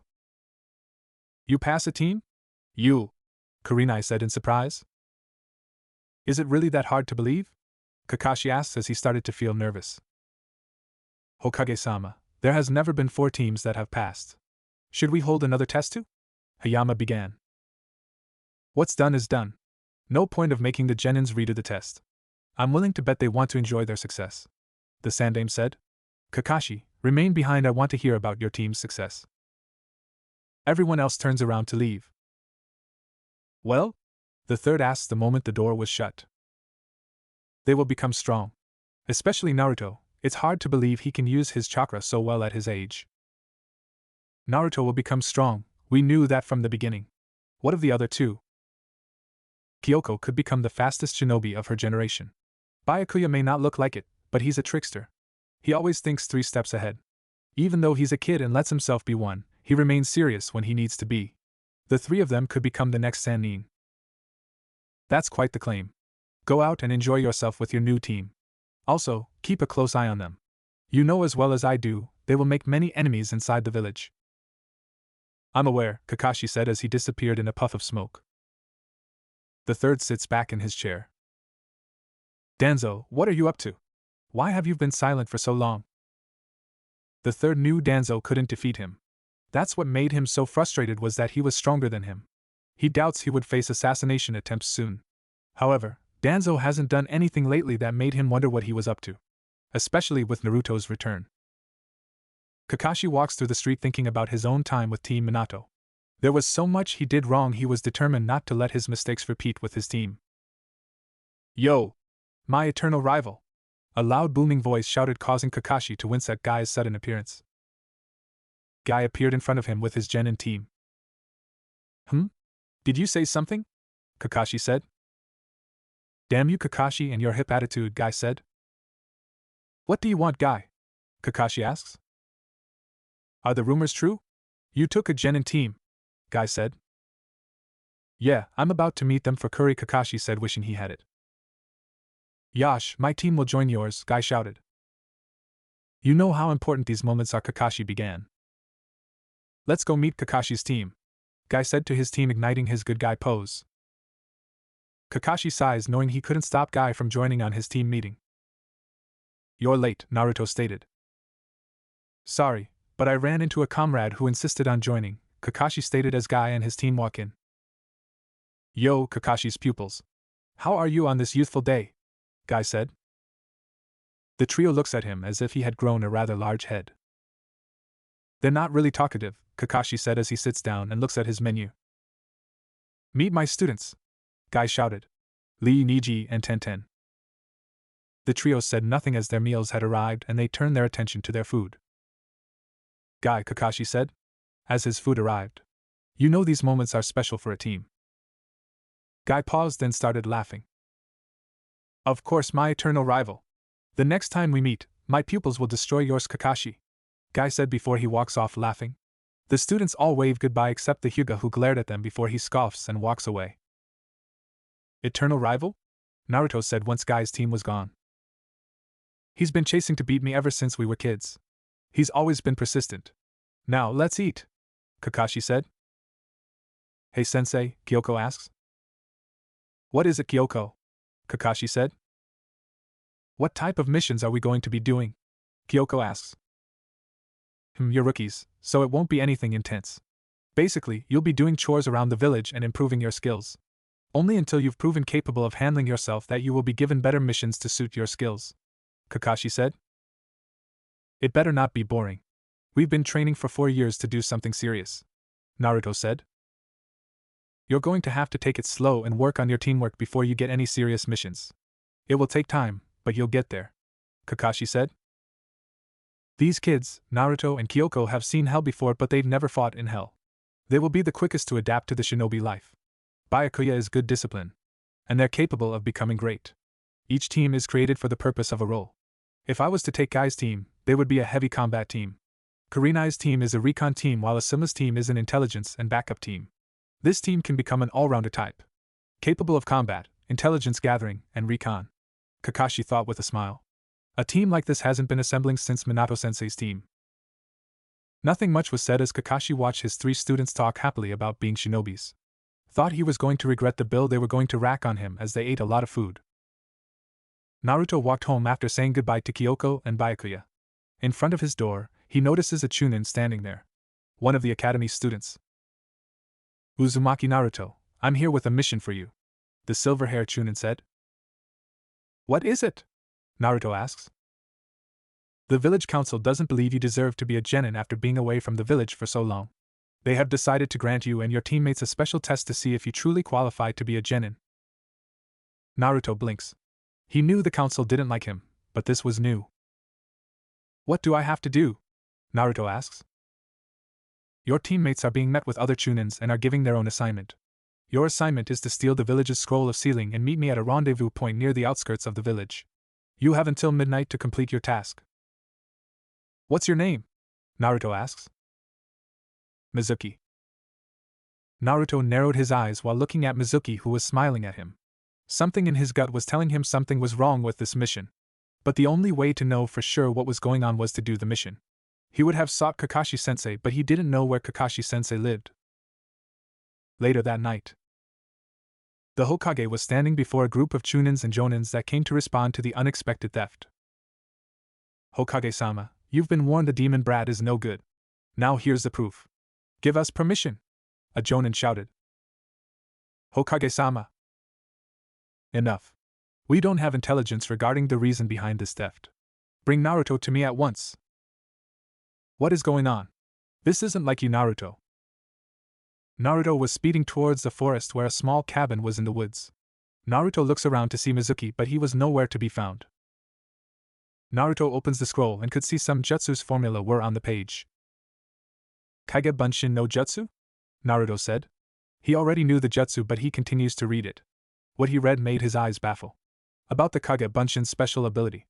You pass a team? You, Kurenai said in surprise. Is it really that hard to believe? Kakashi asked as he started to feel nervous. Hokage-sama, there has never been 4 teams that have passed. Should we hold another test too? Hayama began. What's done is done. No point of making the genins redo the test. I'm willing to bet they want to enjoy their success, the Sandaime said. Kakashi, remain behind, I want to hear about your team's success. Everyone else turns around to leave. Well? The third asked the moment the door was shut. They will become strong. Especially Naruto, it's hard to believe he can use his chakra so well at his age. Naruto will become strong, we knew that from the beginning. What of the other 2? Kyoko could become the fastest shinobi of her generation. Byakuya may not look like it, but he's a trickster. He always thinks 3 steps ahead. Even though he's a kid and lets himself be one, he remains serious when he needs to be. The 3 of them could become the next Sannin. That's quite the claim. Go out and enjoy yourself with your new team. Also, keep a close eye on them. You know as well as I do, they will make many enemies inside the village. I'm aware, Kakashi said as he disappeared in a puff of smoke. The third sits back in his chair. Danzo, what are you up to? Why have you been silent for so long? The third knew Danzo couldn't defeat him. That's what made him so frustrated, was that he was stronger than him. He doubts he would face assassination attempts soon. However, Danzo hasn't done anything lately that made him wonder what he was up to. Especially with Naruto's return. Kakashi walks through the street thinking about his own time with Team Minato. There was so much he did wrong, he was determined not to let his mistakes repeat with his team. Yo! My eternal rival! A loud booming voice shouted, causing Kakashi to wince at Guy's sudden appearance. Guy appeared in front of him with his genin team. Did you say something? Kakashi said. Damn you, Kakashi, and your hip attitude, Guy said. What do you want, Guy? Kakashi asks. Are the rumors true? You took a genin team, Guy said. Yeah, I'm about to meet them for curry, Kakashi said, wishing he had it. Yash, my team will join yours, Guy shouted. You know how important these moments are, Kakashi began. Let's go meet Kakashi's team, Guy said to his team, igniting his good guy pose. Kakashi sighs, knowing he couldn't stop Guy from joining on his team meeting. You're late, Naruto stated. Sorry, but I ran into a comrade who insisted on joining, Kakashi stated as Guy and his team walk in. Yo, Kakashi's pupils. How are you on this youthful day? Guy said. The trio looks at him as if he had grown a rather large head. They're not really talkative, Kakashi said as he sits down and looks at his menu. Meet my students, Guy shouted. Lee, Niji, and Tenten. The trio said nothing as their meals had arrived and they turned their attention to their food. Guy, Kakashi said, as his food arrived. You know these moments are special for a team. Guy paused then started laughing. Of course, my eternal rival. The next time we meet, my pupils will destroy yours, Kakashi, Guy said before he walks off laughing. The students all wave goodbye except the Hyuga, who glared at them before he scoffs and walks away. Eternal rival? Naruto said once Guy's team was gone. He's been chasing to beat me ever since we were kids. He's always been persistent. Now let's eat, Kakashi said. Hey sensei, Kyoko asks. What is it, Kyoko? Kakashi said. What type of missions are we going to be doing? Kyoko asks. You're rookies, so it won't be anything intense. Basically, you'll be doing chores around the village and improving your skills. Only until you've proven capable of handling yourself that you will be given better missions to suit your skills, Kakashi said. It better not be boring. We've been training for 4 years to do something serious, Naruto said. You're going to have to take it slow and work on your teamwork before you get any serious missions. It will take time, but you'll get there, Kakashi said. These kids, Naruto and Kyoko, have seen hell before, but they've never fought in hell. They will be the quickest to adapt to the shinobi life. Byakuya is good discipline, and they're capable of becoming great. Each team is created for the purpose of a role. If I was to take Guy's team, they would be a heavy combat team. Kurenai's team is a recon team, while Asuma's team is an intelligence and backup team. This team can become an all-rounder type, capable of combat, intelligence gathering, and recon, Kakashi thought with a smile. A team like this hasn't been assembling since Minato-sensei's team. Nothing much was said as Kakashi watched his 3 students talk happily about being shinobis. Thought he was going to regret the bill they were going to rack on him as they ate a lot of food. Naruto walked home after saying goodbye to Kyoko and Byakuya. In front of his door, he notices a Chunin standing there. One of the academy's students. Uzumaki Naruto, I'm here with a mission for you, the silver-haired Chunin said. What is it? Naruto asks. The village council doesn't believe you deserve to be a genin after being away from the village for so long. They have decided to grant you and your teammates a special test to see if you truly qualify to be a genin. Naruto blinks. He knew the council didn't like him, but this was new. What do I have to do? Naruto asks. Your teammates are being met with other Chunins and are giving their own assignment. Your assignment is to steal the village's scroll of sealing and meet me at a rendezvous point near the outskirts of the village. You have until midnight to complete your task. What's your name? Naruto asks. Mizuki. Naruto narrowed his eyes while looking at Mizuki, who was smiling at him. Something in his gut was telling him something was wrong with this mission. But the only way to know for sure what was going on was to do the mission. He would have sought Kakashi-sensei, but he didn't know where Kakashi-sensei lived. Later that night, the Hokage was standing before a group of Chunins and Jonins that came to respond to the unexpected theft. Hokage-sama, you've been warned the demon brat is no good. Now here's the proof. Give us permission, a Jonin shouted. Hokage-sama. Enough. We don't have intelligence regarding the reason behind this theft. Bring Naruto to me at once. What is going on? This isn't like you, Naruto. Naruto was speeding towards the forest where a small cabin was in the woods. Naruto looks around to see Mizuki, but he was nowhere to be found. Naruto opens the scroll and could see some jutsu's formula were on the page. Kage Bunshin no Jutsu? Naruto said. He already knew the jutsu, but he continues to read it. What he read made his eyes baffle. About the Kage Bunshin's special ability.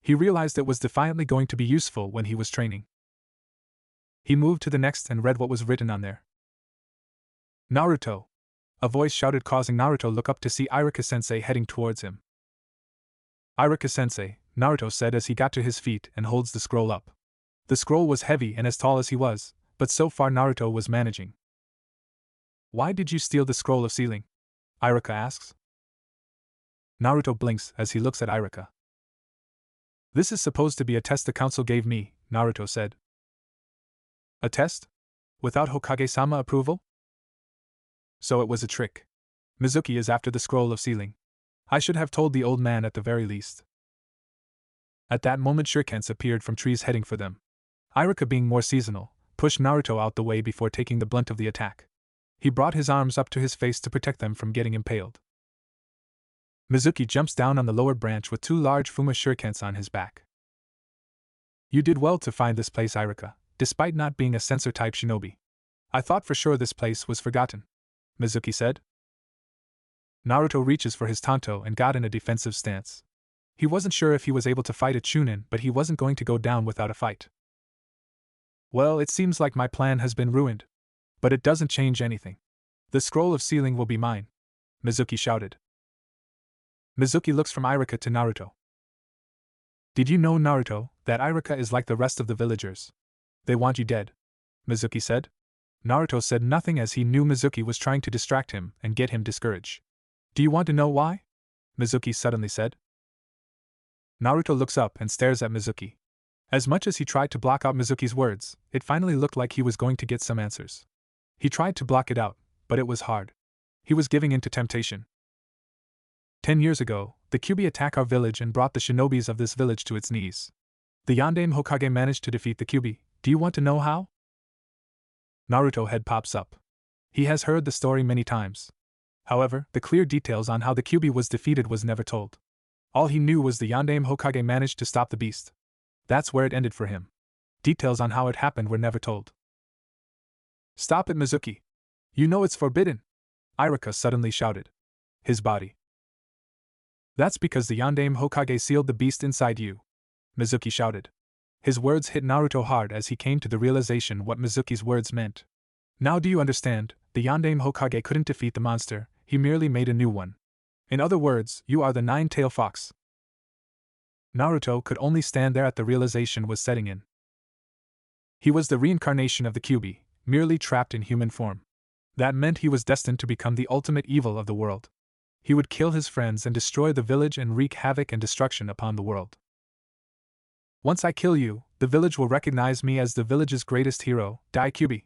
He realized it was defiantly going to be useful when he was training. He moved to the next and read what was written on there. Naruto! A voice shouted, causing Naruto look up to see Iruka-sensei heading towards him. Iruka-sensei, Naruto said as he got to his feet and holds the scroll up. The scroll was heavy and as tall as he was, but so far Naruto was managing. Why did you steal the scroll of sealing? Iruka asks. Naruto blinks as he looks at Iruka. This is supposed to be a test the council gave me, Naruto said. A test? Without Hokage-sama approval? So it was a trick. Mizuki is after the scroll of sealing. I should have told the old man at the very least. At that moment shurikens appeared from trees heading for them. Iruka, being more seasonal, pushed Naruto out the way before taking the blunt of the attack. He brought his arms up to his face to protect them from getting impaled. Mizuki jumps down on the lower branch with two large Fuma shurikens on his back. You did well to find this place, Iruka, despite not being a censor-type shinobi. I thought for sure this place was forgotten, Mizuki said. Naruto reaches for his tanto and got in a defensive stance. He wasn't sure if he was able to fight a Chunin, but he wasn't going to go down without a fight. Well, it seems like my plan has been ruined. But it doesn't change anything. The scroll of sealing will be mine, Mizuki shouted. Mizuki looks from Iruka to Naruto. Did you know, Naruto, that Iruka is like the rest of the villagers? They want you dead, Mizuki said. Naruto said nothing as he knew Mizuki was trying to distract him and get him discouraged. Do you want to know why? Mizuki suddenly said. Naruto looks up and stares at Mizuki. As much as he tried to block out Mizuki's words, it finally looked like he was going to get some answers. He tried to block it out, but it was hard. He was giving in to temptation. 10 years ago, the Kyuubi attacked our village and brought the shinobis of this village to its knees. The Yondaime Hokage managed to defeat the Kyuubi. Do you want to know how? Naruto head pops up. He has heard the story many times. However, the clear details on how the Kyuubi was defeated was never told. All he knew was the Yondaime Hokage managed to stop the beast. That's where it ended for him. Details on how it happened were never told. Stop it, Mizuki. You know it's forbidden, Iruka suddenly shouted. His body. That's because the Yondaime Hokage sealed the beast inside you, Mizuki shouted. His words hit Naruto hard as he came to the realization what Mizuki's words meant. Now do you understand? The Yondaime Hokage couldn't defeat the monster, he merely made a new one. In other words, you are the nine-tailed fox. Naruto could only stand there as the realization was setting in. He was the reincarnation of the Kyuubi, merely trapped in human form. That meant he was destined to become the ultimate evil of the world. He would kill his friends and destroy the village and wreak havoc and destruction upon the world. Once I kill you, the village will recognize me as the village's greatest hero, Dai Kyuubi,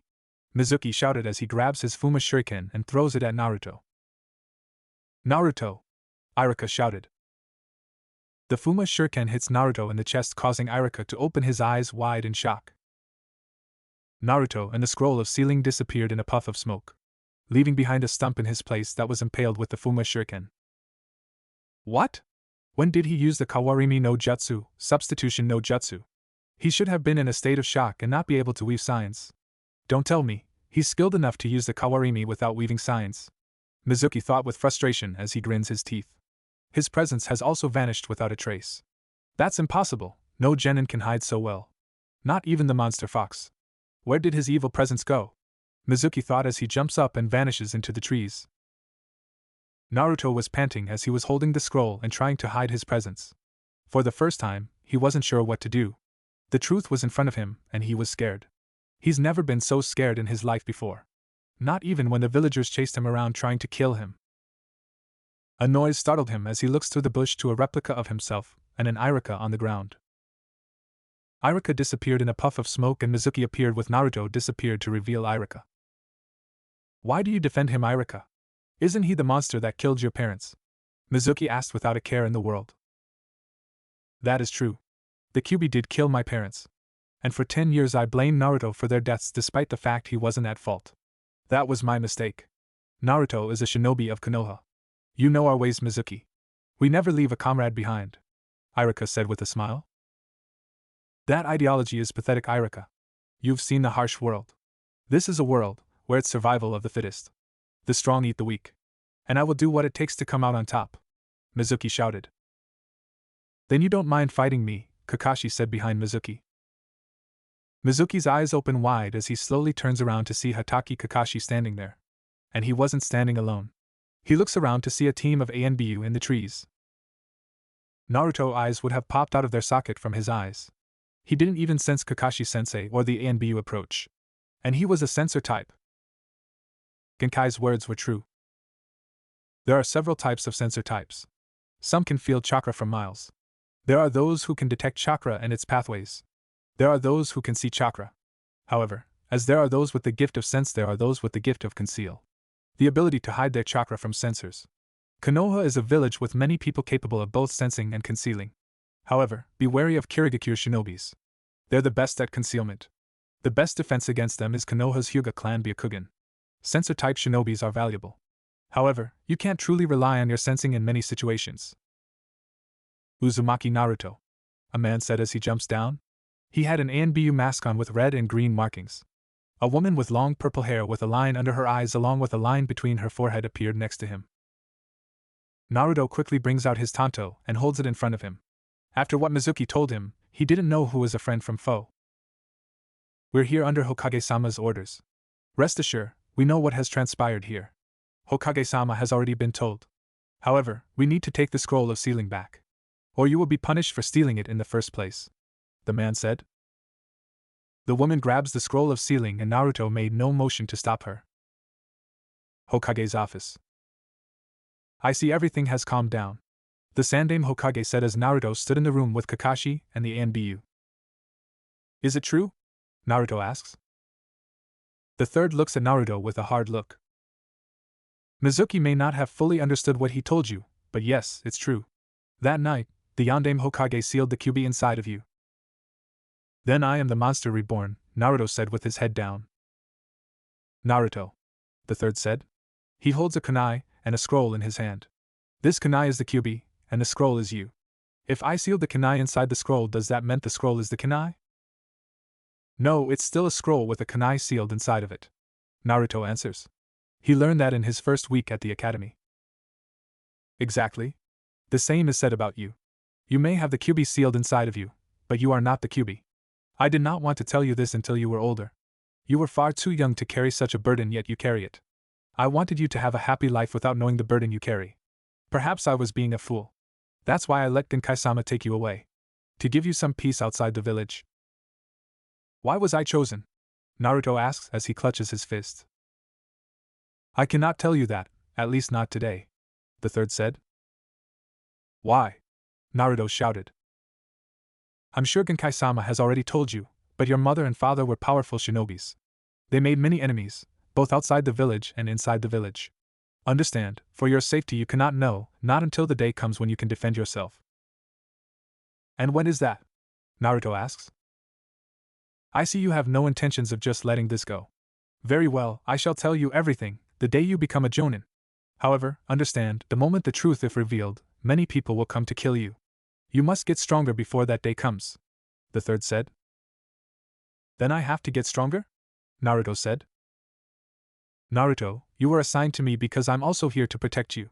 Mizuki shouted as he grabs his Fuma shuriken and throws it at Naruto. Naruto! Iruka shouted. The Fuma shuriken hits Naruto in the chest, causing Iruka to open his eyes wide in shock. Naruto and the scroll of sealing disappeared in a puff of smoke, leaving behind a stump in his place that was impaled with the Fuma shuriken. What? When did he use the Kawarimi no Jutsu, substitution no Jutsu? He should have been in a state of shock and not be able to weave signs. Don't tell me, he's skilled enough to use the Kawarimi without weaving signs, Mizuki thought with frustration as he grins his teeth. His presence has also vanished without a trace. That's impossible, no genin can hide so well. Not even the monster fox. Where did his evil presence go? Mizuki thought as he jumps up and vanishes into the trees. Naruto was panting as he was holding the scroll and trying to hide his presence. For the first time, he wasn't sure what to do. The truth was in front of him, and he was scared. He's never been so scared in his life before. Not even when the villagers chased him around trying to kill him. A noise startled him as he looks through the bush to a replica of himself, and an Iruka on the ground. Iruka disappeared in a puff of smoke and Mizuki appeared with Naruto disappeared to reveal Iruka. Why do you defend him, Iruka? Isn't he the monster that killed your parents? Mizuki asked without a care in the world. That is true. The Kyuubi did kill my parents. And for 10 years I blamed Naruto for their deaths despite the fact he wasn't at fault. That was my mistake. Naruto is a shinobi of Konoha. You know our ways, Mizuki. We never leave a comrade behind, Iruka said with a smile. That ideology is pathetic, Iruka. You've seen the harsh world. This is a world where it's survival of the fittest. The strong eat the weak. And I will do what it takes to come out on top, Mizuki shouted. Then you don't mind fighting me, Kakashi said behind Mizuki. Mizuki's eyes open wide as he slowly turns around to see Hatake Kakashi standing there. And he wasn't standing alone. He looks around to see a team of ANBU in the trees. Naruto's eyes would have popped out of their socket from his eyes. He didn't even sense Kakashi-sensei or the ANBU approach. And he was a sensor type. Genkai's words were true. There are several types of sensor types. Some can feel chakra from miles. There are those who can detect chakra and its pathways. There are those who can see chakra. However, as there are those with the gift of sense, there are those with the gift of conceal. The ability to hide their chakra from sensors. Konoha is a village with many people capable of both sensing and concealing. However, be wary of Kirigakure Shinobis. They're the best at concealment. The best defense against them is Konoha's Hyuga clan Byakugan. Sensor-type Shinobis are valuable. However, you can't truly rely on your sensing in many situations. Uzumaki Naruto, a man said as he jumps down. He had an ANBU mask on with red and green markings. A woman with long purple hair with a line under her eyes along with a line between her forehead appeared next to him. Naruto quickly brings out his tanto and holds it in front of him. After what Mizuki told him, he didn't know who was a friend from foe. We're here under Hokage-sama's orders. Rest assured, we know what has transpired here. Hokage-sama has already been told. However, we need to take the scroll of sealing back. Or you will be punished for stealing it in the first place, the man said. The woman grabs the scroll of sealing and Naruto made no motion to stop her. Hokage's office. I see everything has calmed down, the Sandaime Hokage said as Naruto stood in the room with Kakashi and the ANBU. Is it true? Naruto asks. The third looks at Naruto with a hard look. Mizuki may not have fully understood what he told you, but yes, it's true. That night, the Yondaime Hokage sealed the Kyuubi inside of you. Then I am the monster reborn, Naruto said with his head down. Naruto, the third said. He holds a kunai and a scroll in his hand. This kunai is the Kyuubi, and the scroll is you. If I sealed the kunai inside the scroll, does that mean the scroll is the kunai? No, it's still a scroll with a kunai sealed inside of it, Naruto answers. He learned that in his first week at the academy. Exactly. The same is said about you. You may have the Kyuubi sealed inside of you, but you are not the Kyuubi. I did not want to tell you this until you were older. You were far too young to carry such a burden, yet you carry it. I wanted you to have a happy life without knowing the burden you carry. Perhaps I was being a fool. That's why I let Genkai-sama take you away. To give you some peace outside the village. Why was I chosen? Naruto asks as he clutches his fist. I cannot tell you that, at least not today, the third said. Why? Naruto shouted. I'm sure Genkai-sama has already told you, but your mother and father were powerful shinobis. They made many enemies, both outside the village and inside the village. Understand, for your safety you cannot know, not until the day comes when you can defend yourself. And when is that? Naruto asks. I see you have no intentions of just letting this go. Very well, I shall tell you everything, the day you become a jonin. However, understand, the moment the truth is revealed, many people will come to kill you. You must get stronger before that day comes, the third said. Then I have to get stronger? Naruto said. Naruto, you were assigned to me because I'm also here to protect you.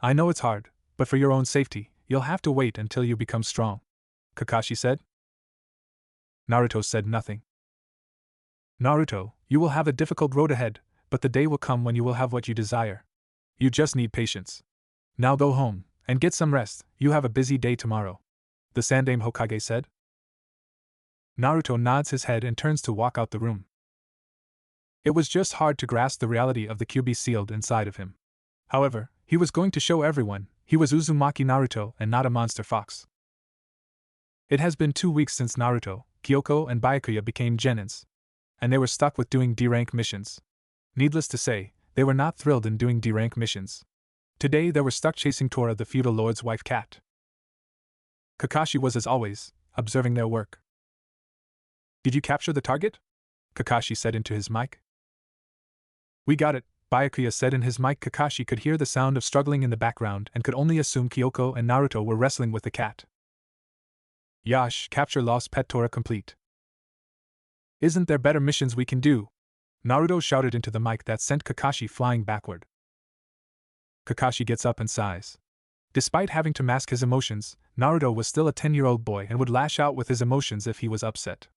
I know it's hard, but for your own safety, you'll have to wait until you become strong, Kakashi said. Naruto said nothing. Naruto, you will have a difficult road ahead, but the day will come when you will have what you desire. You just need patience. Now go home, and get some rest, you have a busy day tomorrow, the Sandaime Hokage said. Naruto nods his head and turns to walk out the room. It was just hard to grasp the reality of the Kyuubi sealed inside of him. However, he was going to show everyone, he was Uzumaki Naruto and not a monster fox. It has been 2 weeks since Naruto, Kyoko and Byakuya became genins. And they were stuck with doing D-rank missions. Needless to say, they were not thrilled in doing D-rank missions. Today they were stuck chasing Tora, the feudal lord's wife cat. Kakashi was as always, observing their work. Did you capture the target? Kakashi said into his mic. We got it, Byakuya said in his mic. Kakashi could hear the sound of struggling in the background and could only assume Kyoko and Naruto were wrestling with the cat. Yash, capture lost pet Tora complete. Isn't there better missions we can do? Naruto shouted into the mic that sent Kakashi flying backward. Kakashi gets up and sighs. Despite having to mask his emotions, Naruto was still a 10-year-old boy and would lash out with his emotions if he was upset.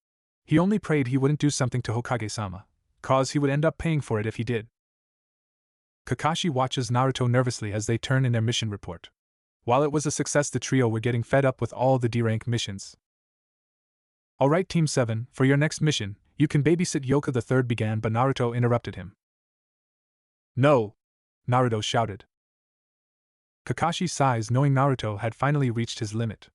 He only prayed he wouldn't do something to Hokage-sama, cause he would end up paying for it if he did. Kakashi watches Naruto nervously as they turn in their mission report. While it was a success, the trio were getting fed up with all the D-rank missions. Alright Team 7, for your next mission, you can babysit Yoka the third began, but Naruto interrupted him. No! Naruto shouted. Kakashi sighs knowing Naruto had finally reached his limit.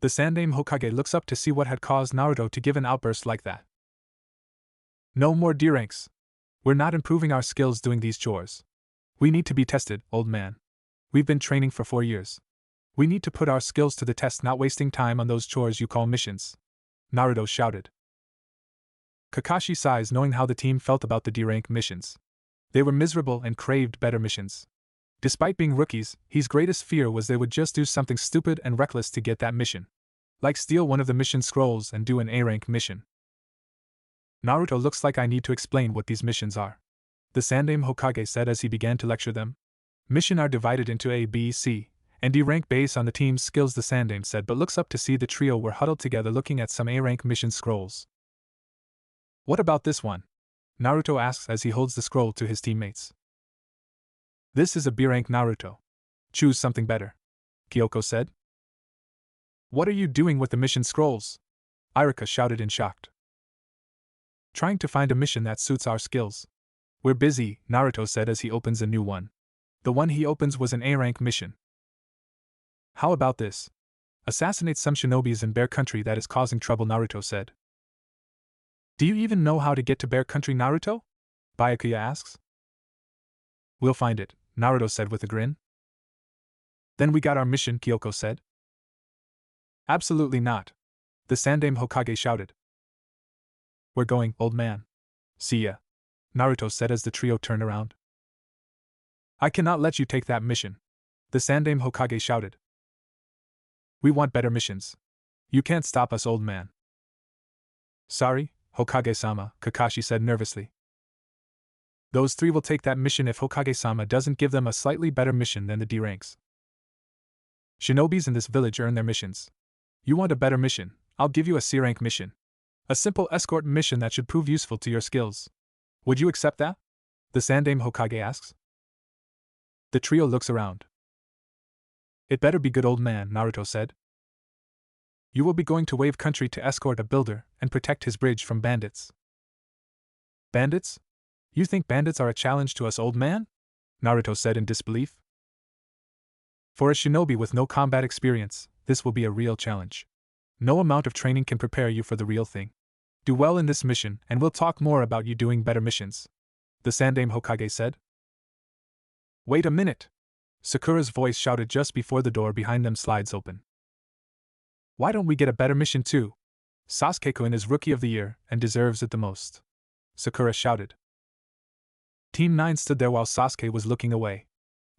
The Sandaime Hokage looks up to see what had caused Naruto to give an outburst like that. No more D-ranks. We're not improving our skills doing these chores. We need to be tested, old man. We've been training for 4 years. We need to put our skills to the test, not wasting time on those chores you call missions. Naruto shouted. Kakashi sighs knowing how the team felt about the D-rank missions. They were miserable and craved better missions. Despite being rookies, his greatest fear was they would just do something stupid and reckless to get that mission. Like steal one of the mission scrolls and do an A-rank mission. Naruto, looks like I need to explain what these missions are. The Sandaime Hokage said as he began to lecture them. Missions are divided into A, B, C, and D rank based on the team's skills, the Sandaime said, but looks up to see the trio were huddled together looking at some A-rank mission scrolls. What about this one? Naruto asks as he holds the scroll to his teammates. This is a B-rank, Naruto. Choose something better, Kyoko said. What are you doing with the mission scrolls? Irika shouted in shock. Trying to find a mission that suits our skills. We're busy, Naruto said as he opens a new one. The one he opens was an A-rank mission. How about this? Assassinate some Shinobis in Bear Country that is causing trouble, Naruto said. Do you even know how to get to Bear Country, Naruto? Byakuya asks. We'll find it, Naruto said with a grin. Then we got our mission, Kyoko said. Absolutely not. The Sandaime Hokage shouted. We're going, old man. See ya, Naruto said as the trio turned around. I cannot let you take that mission, the Sandaime Hokage shouted. We want better missions. You can't stop us, old man. Sorry, Hokage-sama, Kakashi said nervously. Those three will take that mission if Hokage-sama doesn't give them a slightly better mission than the D ranks. Shinobis in this village earn their missions. You want a better mission, I'll give you a C rank mission. A simple escort mission that should prove useful to your skills. Would you accept that? The Sandaime Hokage asks. The trio looks around. It better be good, old man, Naruto said. You will be going to Wave Country to escort a builder and protect his bridge from bandits. Bandits? You think bandits are a challenge to us, old man? Naruto said in disbelief. For a shinobi with no combat experience, this will be a real challenge. No amount of training can prepare you for the real thing. Do well in this mission, and we'll talk more about you doing better missions, the Sandaime Hokage said. Wait a minute! Sakura's voice shouted just before the door behind them slides open. Why don't we get a better mission too? Sasuke-kun is Rookie of the Year and deserves it the most, Sakura shouted. Team 9 stood there while Sasuke was looking away.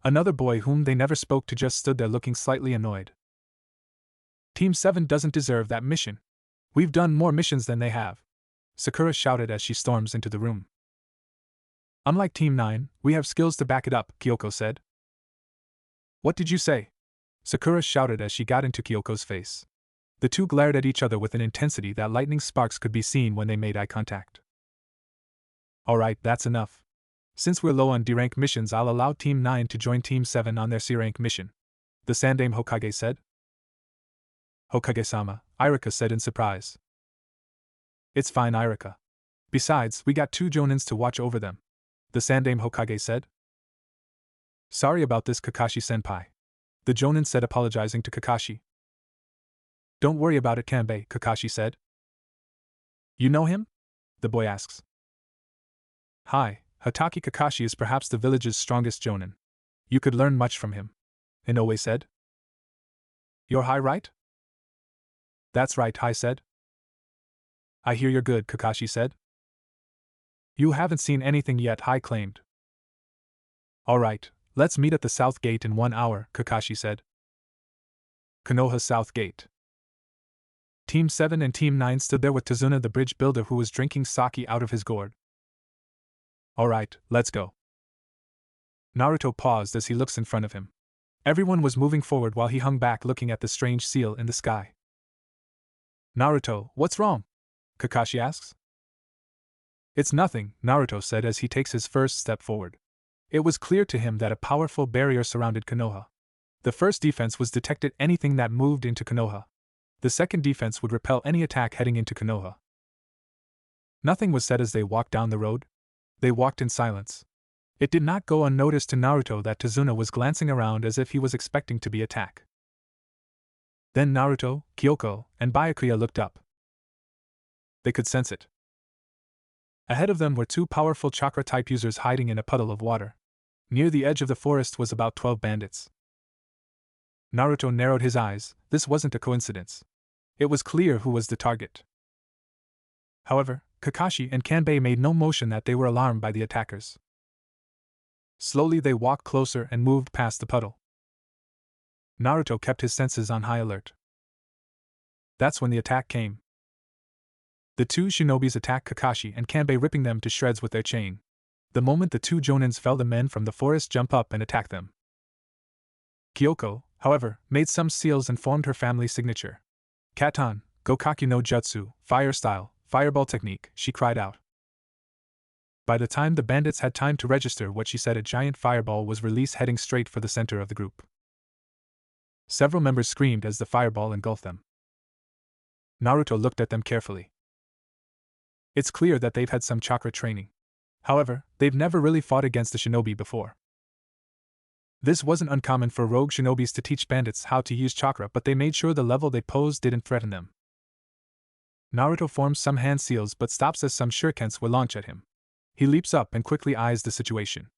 Another boy whom they never spoke to just stood there looking slightly annoyed. Team 7 doesn't deserve that mission. We've done more missions than they have, Sakura shouted as she storms into the room. Unlike Team 9, we have skills to back it up, Kyoko said. What did you say? Sakura shouted as she got into Kyoko's face. The two glared at each other with an intensity that lightning sparks could be seen when they made eye contact. Alright, that's enough. Since we're low on D-rank missions, I'll allow Team 9 to join Team 7 on their C-rank mission, the Sandaime Hokage said. Hokage-sama, Irika said in surprise. It's fine, Irika. Besides, we got 2 Jonins to watch over them, the Sandaime Hokage said. Sorry about this, Kakashi-senpai, the Jonin said, apologizing to Kakashi. Don't worry about it, Kanbei, Kakashi said. You know him? The boy asks. Hi, Hatake Kakashi is perhaps the village's strongest Jonin. You could learn much from him, Inoue said. You're Hai, right? That's right, Hai said. I hear you're good, Kakashi said. You haven't seen anything yet, Hai claimed. Alright, let's meet at the South Gate in 1 hour, Kakashi said. Konoha South Gate. Team 7 and Team 9 stood there with Tazuna the bridge builder who was drinking sake out of his gourd. Alright, let's go. Naruto paused as he looks in front of him. Everyone was moving forward while he hung back looking at the strange seal in the sky. Naruto, what's wrong? Kakashi asks. It's nothing, Naruto said as he takes his first step forward. It was clear to him that a powerful barrier surrounded Konoha. The first defense was detected anything that moved into Konoha. The second defense would repel any attack heading into Konoha. Nothing was said as they walked down the road. They walked in silence. It did not go unnoticed to Naruto that Tazuna was glancing around as if he was expecting to be attacked. Then Naruto, Kyoko, and Byakuya looked up. They could sense it. Ahead of them were two powerful chakra-type users hiding in a puddle of water. Near the edge of the forest was about 12 bandits. Naruto narrowed his eyes. This wasn't a coincidence. It was clear who was the target. However, Kakashi and Kanbei made no motion that they were alarmed by the attackers. Slowly they walked closer and moved past the puddle. Naruto kept his senses on high alert. That's when the attack came. The two shinobis attacked Kakashi and Kanbei, ripping them to shreds with their chain. The moment the two jonins fell, the men from the forest jumped up and attacked them. Kyoko, however, made some seals and formed her family signature. Katan, Gokaki no Jutsu, fire style, fireball technique, she cried out. By the time the bandits had time to register what she said, a giant fireball was released heading straight for the center of the group. Several members screamed as the fireball engulfed them. Naruto looked at them carefully. It's clear that they've had some chakra training. However, they've never really fought against a shinobi before. This wasn't uncommon for rogue shinobis to teach bandits how to use chakra, but they made sure the level they posed didn't threaten them. Naruto forms some hand seals but stops as some shurikens were launched at him. He leaps up and quickly eyes the situation.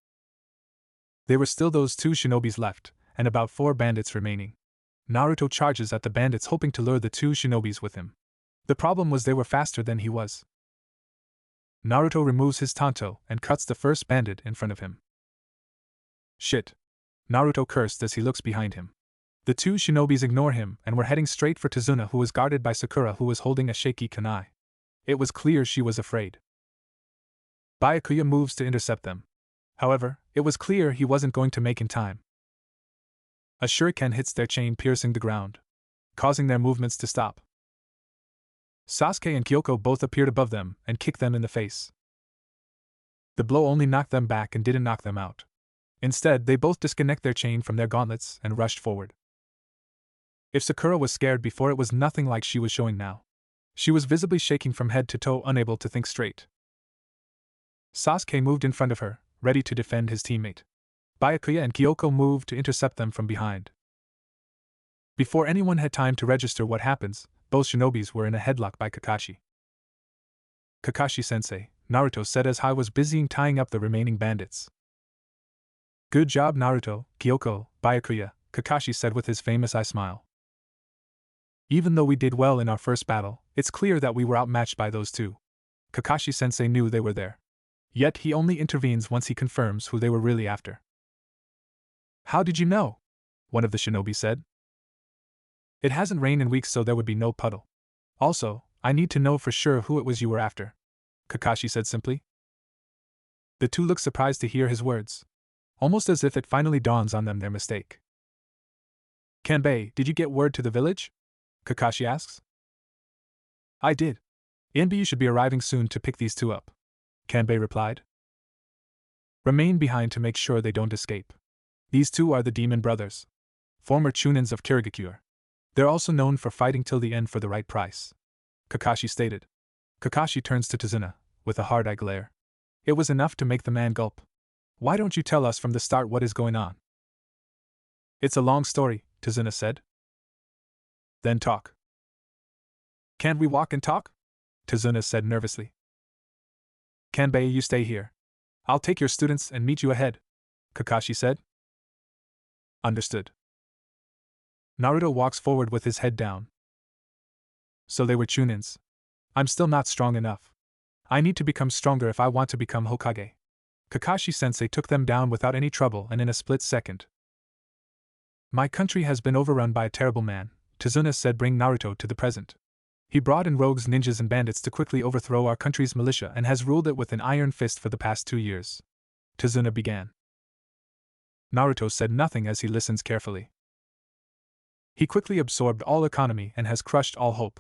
There were still those two shinobis left, and about 4 bandits remaining. Naruto charges at the bandits, hoping to lure the two shinobis with him. The problem was they were faster than he was. Naruto removes his tanto and cuts the first bandit in front of him. Shit! Naruto cursed as he looks behind him. The two shinobis ignore him and were heading straight for Tazuna, who was guarded by Sakura, who was holding a shaky kunai. It was clear she was afraid. Byakuya moves to intercept them. However, it was clear he wasn't going to make in time. A shuriken hits their chain, piercing the ground, causing their movements to stop. Sasuke and Kyoko both appeared above them and kicked them in the face. The blow only knocked them back and didn't knock them out. Instead, they both disconnect their chain from their gauntlets and rushed forward. If Sakura was scared before, it was nothing like she was showing now. She was visibly shaking from head to toe, unable to think straight. Sasuke moved in front of her, ready to defend his teammate. Byakuya and Kyoko moved to intercept them from behind. Before anyone had time to register what happens, both shinobis were in a headlock by Kakashi. Kakashi-sensei, Naruto said as I was busy tying up the remaining bandits. Good job, Naruto, Kyoko, Byakuya, Kakashi said with his famous eye smile. Even though we did well in our first battle, it's clear that we were outmatched by those two. Kakashi-sensei knew they were there. Yet he only intervenes once he confirms who they were really after. How did you know? One of the shinobi said. It hasn't rained in weeks, so there would be no puddle. Also, I need to know for sure who it was you were after, Kakashi said simply. The two looked surprised to hear his words, almost as if it finally dawns on them their mistake. Kanbei, did you get word to the village? Kakashi asks. I did. Inbyu should be arriving soon to pick these two up, Kanbei replied. Remain behind to make sure they don't escape. These two are the Demon Brothers, former Chunins of Kirigakure. They're also known for fighting till the end for the right price, Kakashi stated. Kakashi turns to Tazuna, with a hard-eye glare. It was enough to make the man gulp. Why don't you tell us from the start what is going on? It's a long story, Tazuna said. Then talk. Can't we walk and talk? Tazuna said nervously. Kanbei, you stay here. I'll take your students and meet you ahead, Kakashi said. Understood. Naruto walks forward with his head down. So they were Chunins. I'm still not strong enough. I need to become stronger if I want to become Hokage. Kakashi-sensei took them down without any trouble and in a split second. My country has been overrun by a terrible man, Tazuna said, bring Naruto to the present. He brought in rogues, ninjas and bandits to quickly overthrow our country's militia and has ruled it with an iron fist for the past 2 years. Tazuna began. Naruto said nothing as he listens carefully. He quickly absorbed all economy and has crushed all hope.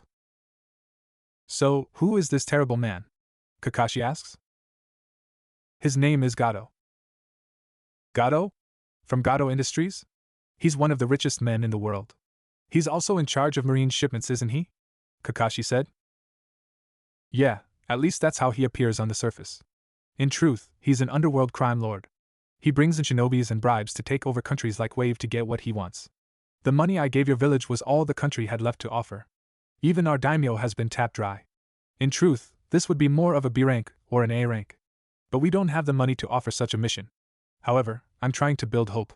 So, who is this terrible man? Kakashi asks. His name is Gato. Gato? From Gato Industries? He's one of the richest men in the world. He's also in charge of marine shipments, isn't he? Kakashi said. Yeah, at least that's how he appears on the surface. In truth, he's an underworld crime lord. He brings in shinobis and bribes to take over countries like Wave to get what he wants. The money I gave your village was all the country had left to offer. Even our daimyo has been tapped dry. In truth, this would be more of a B rank or an A rank. But we don't have the money to offer such a mission. However, I'm trying to build hope.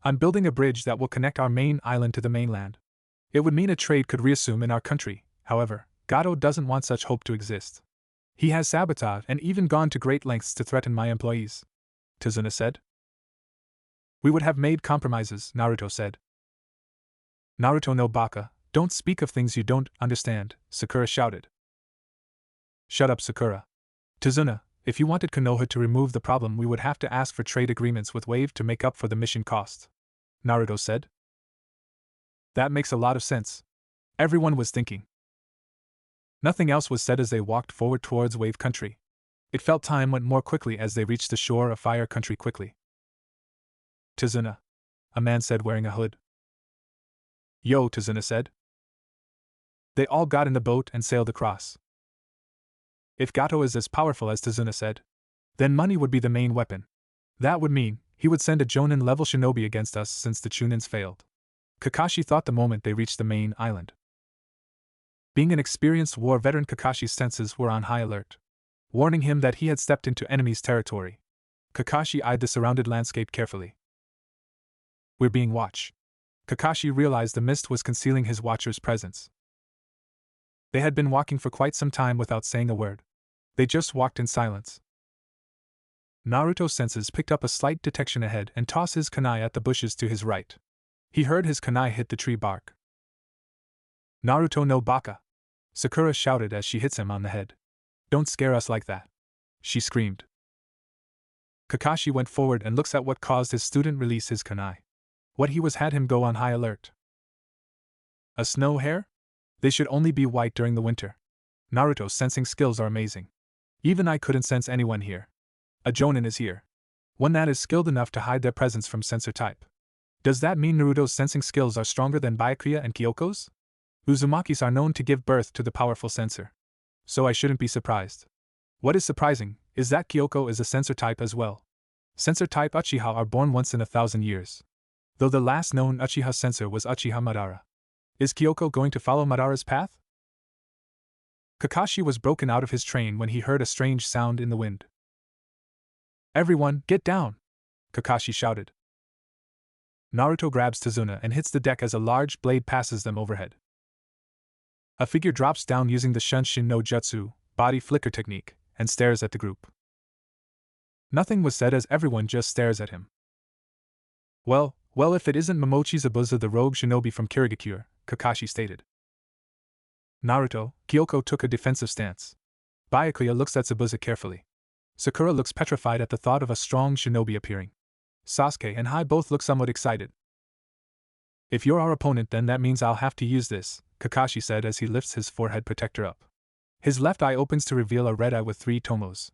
I'm building a bridge that will connect our main island to the mainland. It would mean a trade could reassume in our country. However, Gato doesn't want such hope to exist. He has sabotaged and even gone to great lengths to threaten my employees, Tazuna said. We would have made compromises, Naruto said. Naruto no baka, don't speak of things you don't understand, Sakura shouted. Shut up, Sakura. Tazuna, if you wanted Konoha to remove the problem, we would have to ask for trade agreements with Wave to make up for the mission cost, Naruto said. That makes a lot of sense. Everyone was thinking. Nothing else was said as they walked forward towards Wave Country. It felt time went more quickly as they reached the shore of Fire Country quickly. Tazuna, a man said wearing a hood. Yo, Tazuna said. They all got in the boat and sailed across. If Gato is as powerful as Tazuna said, then money would be the main weapon. That would mean he would send a Jonin-level shinobi against us since the Chunins failed. Kakashi thought the moment they reached the main island. Being an experienced war veteran, Kakashi's senses were on high alert, warning him that he had stepped into enemy's territory. Kakashi eyed the surrounded landscape carefully. We're being watched. Kakashi realized the mist was concealing his watcher's presence. They had been walking for quite some time without saying a word. They just walked in silence. Naruto's senses picked up a slight detection ahead and tossed his kunai at the bushes to his right. He heard his kunai hit the tree bark. Naruto no baka! Sakura shouted as she hits him on the head. Don't scare us like that, she screamed. Kakashi went forward and looks at what caused his student release his kunai. What he was had him go on high alert. A snow hare? They should only be white during the winter. Naruto's sensing skills are amazing. Even I couldn't sense anyone here. A Jonin is here. One that is skilled enough to hide their presence from sensor type. Does that mean Naruto's sensing skills are stronger than Byakuya and Kyoko's? Uzumaki's are known to give birth to the powerful sensor. So I shouldn't be surprised. What is surprising is that Kyoko is a sensor type as well. Sensor type Uchiha are born once in 1,000 years. Though the last known Uchiha sensor was Uchiha Madara. Is Kyoko going to follow Madara's path? Kakashi was broken out of his train when he heard a strange sound in the wind. Everyone, get down! Kakashi shouted. Naruto grabs Tazuna and hits the deck as a large blade passes them overhead. A figure drops down using the Shunshin no Jutsu, body flicker technique, and stares at the group. Nothing was said as everyone just stares at him. Well, if it isn't Momochi Zabuza, the rogue shinobi from Kirigakure, Kakashi stated. Naruto, Kyoko took a defensive stance. Byakuya looks at Zabuza carefully. Sakura looks petrified at the thought of a strong shinobi appearing. Sasuke and Hai both look somewhat excited. If you're our opponent, then that means I'll have to use this, Kakashi said as he lifts his forehead protector up. His left eye opens to reveal a red eye with 3 tomos.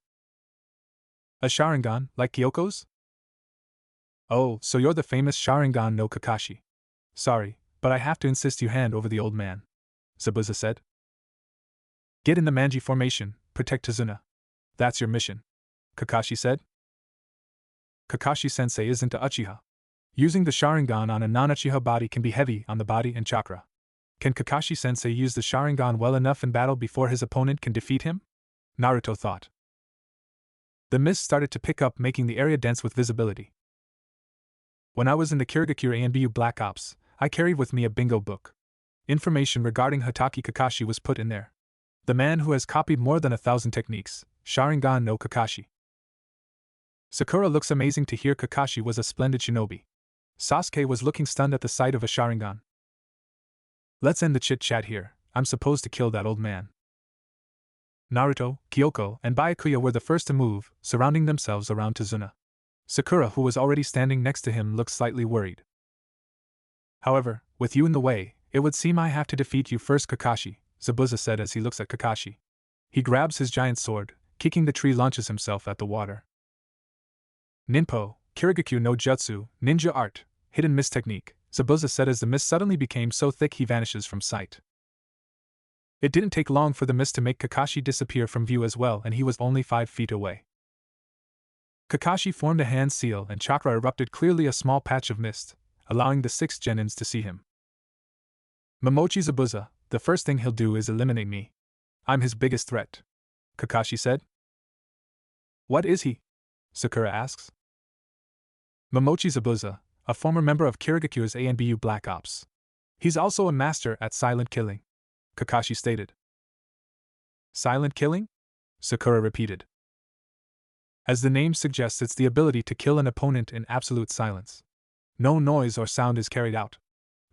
A Sharingan, like Kyoko's? Oh, so you're the famous Sharingan no Kakashi. Sorry, but I have to insist you hand over the old man, Zabuza said. Get in the Manji formation, protect Tazuna. That's your mission, Kakashi said. Kakashi-sensei isn't a Uchiha. Using the Sharingan on a non-Uchiha body can be heavy on the body and chakra. Can Kakashi-sensei use the Sharingan well enough in battle before his opponent can defeat him? Naruto thought. The mist started to pick up, making the area dense with visibility. When I was in the Kirigakure ANBU Black Ops, I carried with me a bingo book. Information regarding Hatake Kakashi was put in there. The man who has copied more than 1,000 techniques, Sharingan no Kakashi. Sakura looks amazing to hear Kakashi was a splendid shinobi. Sasuke was looking stunned at the sight of a Sharingan. Let's end the chit-chat here, I'm supposed to kill that old man. Naruto, Kyoko, and Byakuya were the first to move, surrounding themselves around Tazuna. Sakura, who was already standing next to him, looked slightly worried. However, with you in the way, it would seem I have to defeat you first, Kakashi, Zabuza said as he looks at Kakashi. He grabs his giant sword, kicking the tree, launches himself at the water. Ninpo, Kirigakyu no Jutsu, ninja art, hidden mist technique, Zabuza said as the mist suddenly became so thick he vanishes from sight. It didn't take long for the mist to make Kakashi disappear from view as well, and he was only 5 feet away. Kakashi formed a hand seal and chakra erupted, clearly a small patch of mist, allowing the 6 genins to see him. Momochi Zabuza, the first thing he'll do is eliminate me. I'm his biggest threat, Kakashi said. What is he? Sakura asks. Momochi Zabuza, a former member of Kirigakyu's ANBU Black Ops. He's also a master at silent killing, Kakashi stated. Silent killing? Sakura repeated. As the name suggests, it's the ability to kill an opponent in absolute silence. No noise or sound is carried out.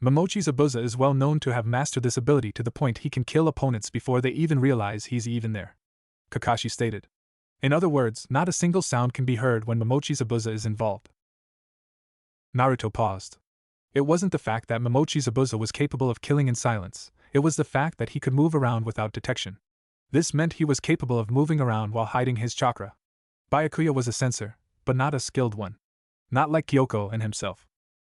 Momochi Zabuza is well known to have mastered this ability to the point he can kill opponents before they even realize he's even there, Kakashi stated. In other words, not a single sound can be heard when Momochi Zabuza is involved. Naruto paused. It wasn't the fact that Momochi Zabuza was capable of killing in silence, it was the fact that he could move around without detection. This meant he was capable of moving around while hiding his chakra. Byakuya was a sensor, but not a skilled one. Not like Kyoko and himself.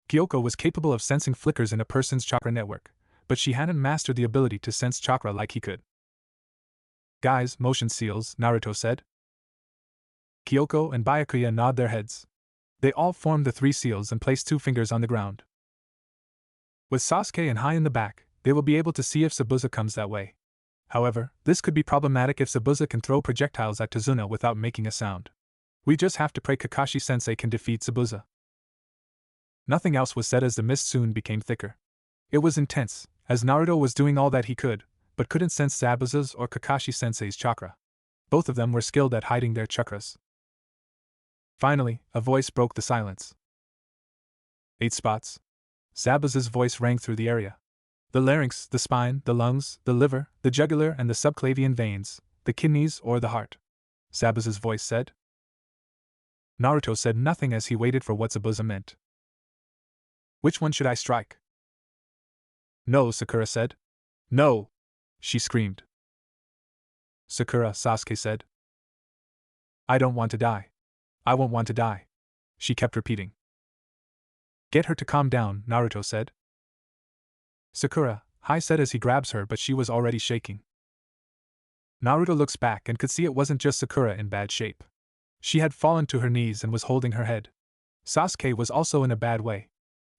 Kyoko was capable of sensing flickers in a person's chakra network, but she hadn't mastered the ability to sense chakra like he could. Guys, motion seals, Naruto said. Kyoko and Byakuya nod their heads. They all formed the 3 seals and placed 2 fingers on the ground. With Sasuke and Hai in the back, they will be able to see if Zabuza comes that way. However, this could be problematic if Zabuza can throw projectiles at Tazuna without making a sound. We just have to pray Kakashi-sensei can defeat Zabuza. Nothing else was said as the mist soon became thicker. It was intense, as Naruto was doing all that he could, but couldn't sense Zabuza's or Kakashi-sensei's chakra. Both of them were skilled at hiding their chakras. Finally, a voice broke the silence. 8 spots. Zabuza's voice rang through the area. The larynx, the spine, the lungs, the liver, the jugular and the subclavian veins, the kidneys or the heart, Zabuza's voice said. Naruto said nothing as he waited for what Zabuza meant. Which one should I strike? No, Sakura said. No! She screamed. Sakura, Sasuke said. I don't want to die. I won't want to die. She kept repeating. Get her to calm down, Naruto said. Sakura, Hai said as he grabs her, but she was already shaking. Naruto looks back and could see it wasn't just Sakura in bad shape. She had fallen to her knees and was holding her head. Sasuke was also in a bad way.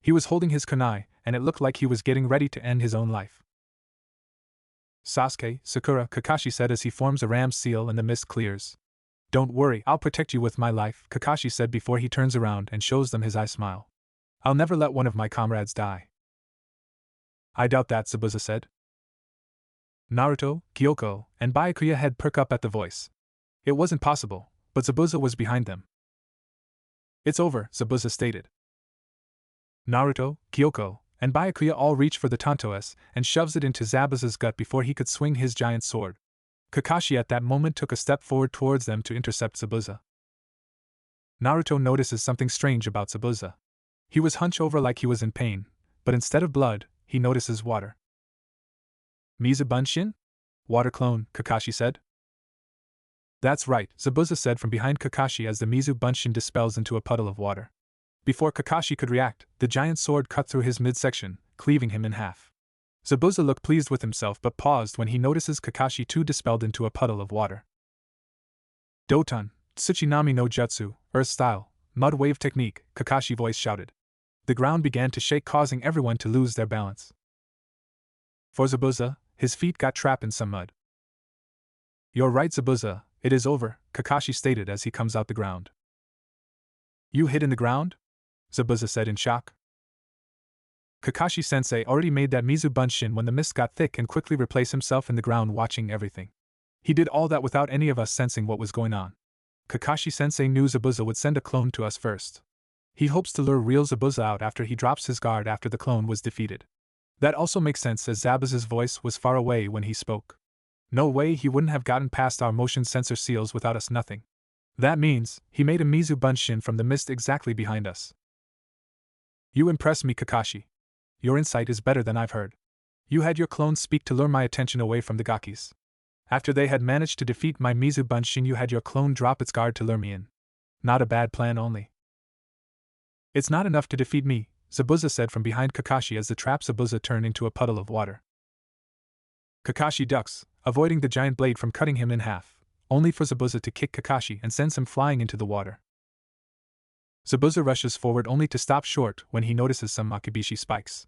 He was holding his kunai, and it looked like he was getting ready to end his own life. Sasuke, Sakura, Kakashi said as he forms a ram's seal and the mist clears. Don't worry, I'll protect you with my life, Kakashi said before he turns around and shows them his eye smile. I'll never let one of my comrades die. I doubt that, Zabuza said. Naruto, Kyoko, and Byakuya had perk up at the voice. It wasn't possible, but Zabuza was behind them. It's over, Zabuza stated. Naruto, Kyoko, and Byakuya all reach for the Tantoes and shoves it into Zabuza's gut before he could swing his giant sword. Kakashi at that moment took a step forward towards them to intercept Zabuza. Naruto notices something strange about Zabuza. He was hunched over like he was in pain, but instead of blood, he notices water. Mizu Bunshin? Water clone, Kakashi said. That's right, Zabuza said from behind Kakashi as the Mizu Bunshin dispels into a puddle of water. Before Kakashi could react, the giant sword cut through his midsection, cleaving him in half. Zabuza looked pleased with himself but paused when he notices Kakashi too dispelled into a puddle of water. Doton, Tsuchinami no Jutsu, Earth Style, Mud Wave Technique, Kakashi voice shouted. The ground began to shake, causing everyone to lose their balance. For Zabuza, his feet got trapped in some mud. You're right, Zabuza, it is over, Kakashi stated as he comes out the ground. You hid in the ground? Zabuza said in shock. Kakashi-sensei already made that Mizu Bunshin when the mist got thick and quickly replaced himself in the ground watching everything. He did all that without any of us sensing what was going on. Kakashi-sensei knew Zabuza would send a clone to us first. He hopes to lure real Zabuza out after he drops his guard after the clone was defeated. That also makes sense as Zabuza's voice was far away when he spoke. No way he wouldn't have gotten past our motion sensor seals without us nothing. That means, he made a Mizu Bunshin from the mist exactly behind us. You impress me, Kakashi. Your insight is better than I've heard. You had your clones speak to lure my attention away from the Gakis. After they had managed to defeat my Mizu Bunshin, you had your clone drop its guard to lure me in. Not a bad plan only. It's not enough to defeat me, Zabuza said from behind Kakashi as the trap Zabuza turned into a puddle of water. Kakashi ducks, avoiding the giant blade from cutting him in half, only for Zabuza to kick Kakashi and sends him flying into the water. Zabuza rushes forward only to stop short when he notices some Makibishi spikes.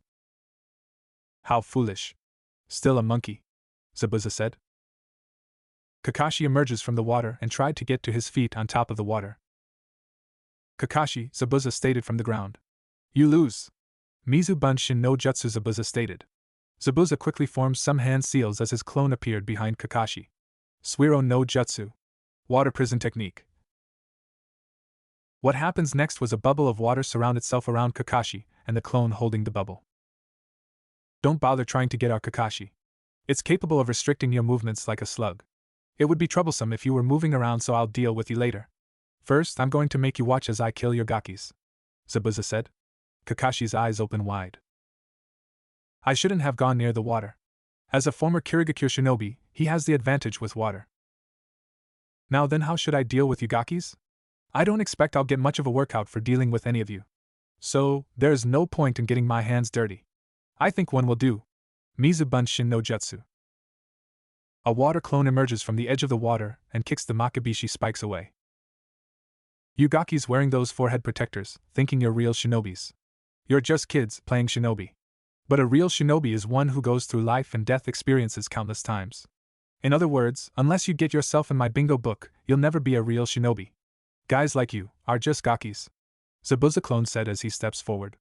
How foolish. Still a monkey, Zabuza said. Kakashi emerges from the water and tried to get to his feet on top of the water. Kakashi, Zabuza stated from the ground. You lose. Mizu Bunshin no Jutsu, Zabuza stated. Zabuza quickly formed some hand seals as his clone appeared behind Kakashi. Suiro no Jutsu. Water prison technique. What happens next was a bubble of water surround itself around Kakashi, and the clone holding the bubble. Don't bother trying to get our Kakashi. It's capable of restricting your movements like a slug. It would be troublesome if you were moving around, so I'll deal with you later. First, I'm going to make you watch as I kill your Gakis, Zabuza said. Kakashi's eyes open wide. I shouldn't have gone near the water. As a former Kirigakure shinobi, he has the advantage with water. Now then, how should I deal with you Gakis? I don't expect I'll get much of a workout for dealing with any of you. So, there's no point in getting my hands dirty. I think one will do. Mizu Bunshin no Jutsu. A water clone emerges from the edge of the water and kicks the Makibishi spikes away. You Gakis wearing those forehead protectors, thinking you're real shinobis. You're just kids playing shinobi. But a real shinobi is one who goes through life and death experiences countless times. In other words, unless you get yourself in my bingo book, you'll never be a real shinobi. Guys like you are just Gakis, Zabuza clone said as he steps forward.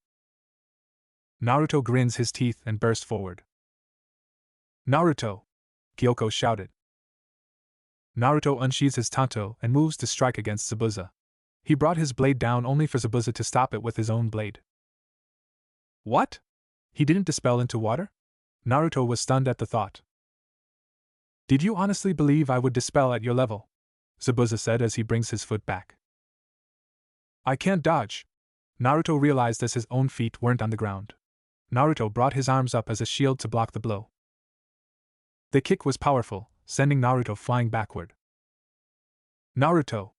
Naruto grins his teeth and bursts forward. Naruto! Kyoko shouted. Naruto unsheathes his tanto and moves to strike against Zabuza. He brought his blade down only for Zabuza to stop it with his own blade. What? He didn't dispel into water? Naruto was stunned at the thought. Did you honestly believe I would dispel at your level? Zabuza said as he brings his foot back. I can't dodge. Naruto realized as his own feet weren't on the ground. Naruto brought his arms up as a shield to block the blow. The kick was powerful, sending Naruto flying backward. Naruto!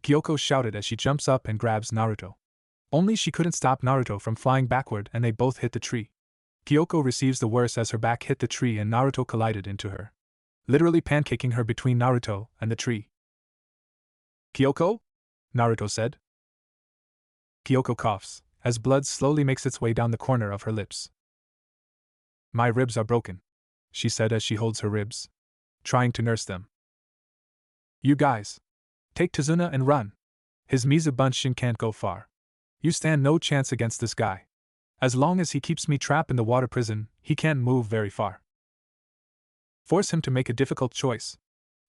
Kyoko shouted as she jumps up and grabs Naruto. Only she couldn't stop Naruto from flying backward and they both hit the tree. Kyoko receives the worst as her back hit the tree and Naruto collided into her, literally pancaking her between Naruto and the tree. Kyoko? Naruto said. Kyoko coughs, as blood slowly makes its way down the corner of her lips. My ribs are broken, she said as she holds her ribs, trying to nurse them. You guys. Take Tazuna and run. His Mizu Bunshin can't go far. You stand no chance against this guy. As long as he keeps me trapped in the water prison, he can't move very far. Force him to make a difficult choice.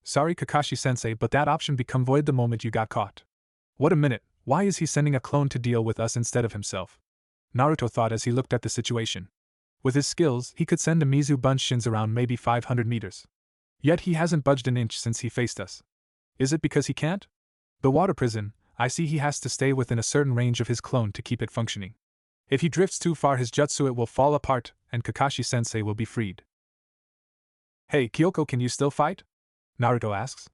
Sorry Kakashi-sensei, but that option become void the moment you got caught. What a minute, why is he sending a clone to deal with us instead of himself? Naruto thought as he looked at the situation. With his skills, he could send the Mizu Bunshins around maybe 500 meters. Yet he hasn't budged an inch since he faced us. Is it because he can't? The water prison, I see he has to stay within a certain range of his clone to keep it functioning. If he drifts too far his jutsu it will fall apart, and Kakashi-sensei will be freed. Hey Kyoko, can you still fight? Naruto asks.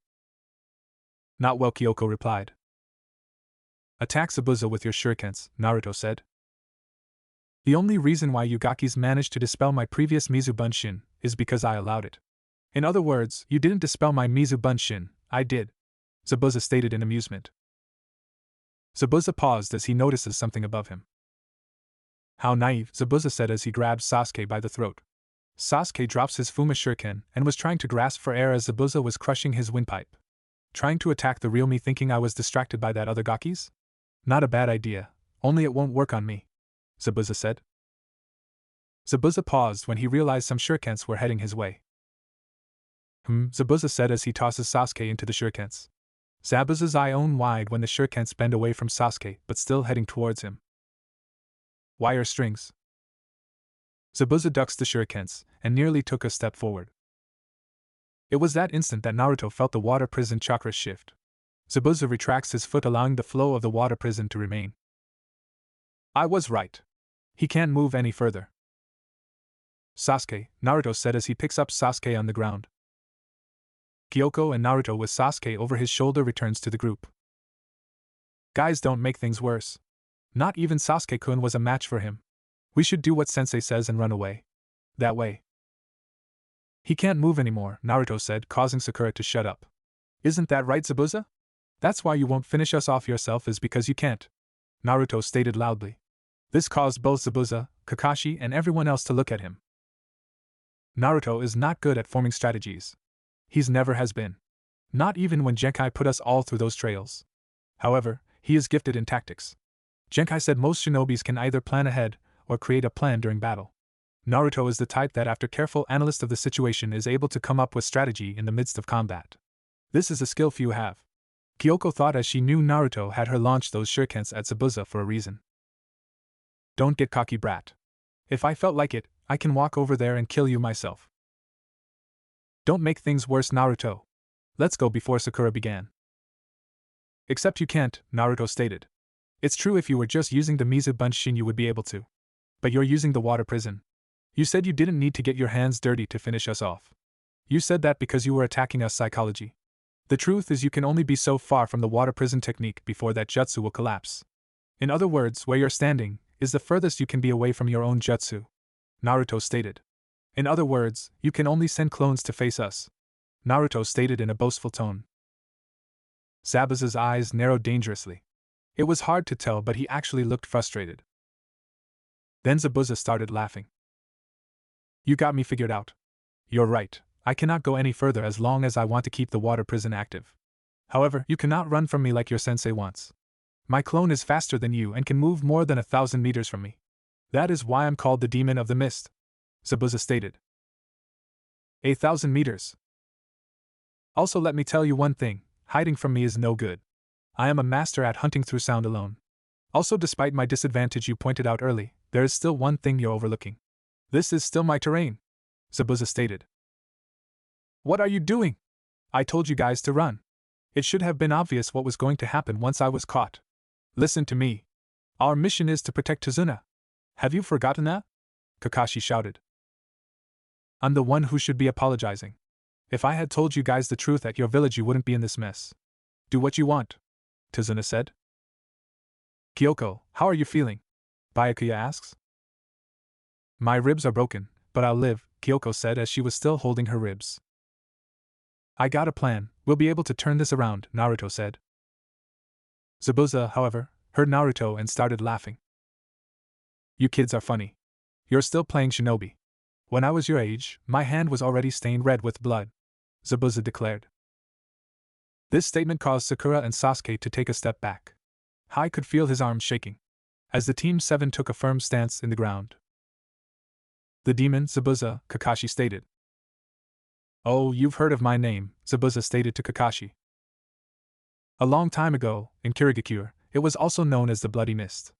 Not well, Kyoko replied. Attack Zabuza with your shurikens, Naruto said. The only reason why you Gakis managed to dispel my previous Mizu Bunshin is because I allowed it. In other words, you didn't dispel my Mizu Bunshin, I did, Zabuza stated in amusement. Zabuza paused as he notices something above him. How naive, Zabuza said as he grabs Sasuke by the throat. Sasuke drops his Fuma shuriken and was trying to grasp for air as Zabuza was crushing his windpipe. Trying to attack the real me thinking I was distracted by that other Gakis? Not a bad idea, only it won't work on me, Zabuza said. Zabuza paused when he realized some shurikens were heading his way. Zabuza said as he tosses Sasuke into the shurikens. Zabuza's eye open wide when the shurikens bend away from Sasuke but still heading towards him. Wire strings. Zabuza ducks the shurikens and nearly took a step forward. It was that instant that Naruto felt the water prison chakra shift. Zabuza retracts his foot allowing the flow of the water prison to remain. I was right. He can't move any further. Sasuke, Naruto said as he picks up Sasuke on the ground. Kyoko and Naruto with Sasuke over his shoulder returns to the group. Guys, don't make things worse. Not even Sasuke-kun was a match for him. We should do what Sensei says and run away. That way. He can't move anymore, Naruto said, causing Sakura to shut up. Isn't that right, Zabuza? That's why you won't finish us off yourself, is because you can't, Naruto stated loudly. This caused both Zabuza, Kakashi, and everyone else to look at him. Naruto is not good at forming strategies. He's never has been. Not even when Genkai put us all through those trails. However, he is gifted in tactics. Genkai said most shinobis can either plan ahead or create a plan during battle. Naruto is the type that, after careful analysis of the situation, is able to come up with strategy in the midst of combat. This is a skill few have. Kyoko thought as she knew Naruto had her launch those shurikens at Zabuza for a reason. Don't get cocky, brat. If I felt like it, I can walk over there and kill you myself. Don't make things worse, Naruto. Let's go, before Sakura began. Except you can't, Naruto stated. It's true, if you were just using the Mizu Bunshin you would be able to. But you're using the water prison. You said you didn't need to get your hands dirty to finish us off. You said that because you were attacking us psychology. The truth is, you can only be so far from the water prison technique before that jutsu will collapse. In other words, where you're standing is the furthest you can be away from your own jutsu, Naruto stated. In other words, you can only send clones to face us, Naruto stated in a boastful tone. Zabuza's eyes narrowed dangerously. It was hard to tell, but he actually looked frustrated. Then Zabuza started laughing. You got me figured out. You're right, I cannot go any further as long as I want to keep the water prison active. However, you cannot run from me like your sensei wants. My clone is faster than you and can move more than 1,000 meters from me. That is why I'm called the Demon of the Mist, Zabuza stated. 1,000 meters. Also, let me tell you one thing, hiding from me is no good. I am a master at hunting through sound alone. Also, despite my disadvantage you pointed out early, there is still one thing you're overlooking. This is still my terrain, Zabuza stated. What are you doing? I told you guys to run. It should have been obvious what was going to happen once I was caught. Listen to me. Our mission is to protect Tazuna. Have you forgotten that? Kakashi shouted. I'm the one who should be apologizing. If I had told you guys the truth at your village, you wouldn't be in this mess. Do what you want, Tazuna said. Kyoko, how are you feeling? Byakuya asks. My ribs are broken, but I'll live, Kyoko said as she was still holding her ribs. I got a plan, we'll be able to turn this around, Naruto said. Zabuza, however, heard Naruto and started laughing. You kids are funny. You're still playing shinobi. When I was your age, my hand was already stained red with blood, Zabuza declared. This statement caused Sakura and Sasuke to take a step back. Hai could feel his arms shaking as the Team 7 took a firm stance in the ground. The demon, Zabuza, Kakashi stated. Oh, you've heard of my name, Zabuza stated to Kakashi. A long time ago, in Kirigakure, it was also known as the Bloody Mist.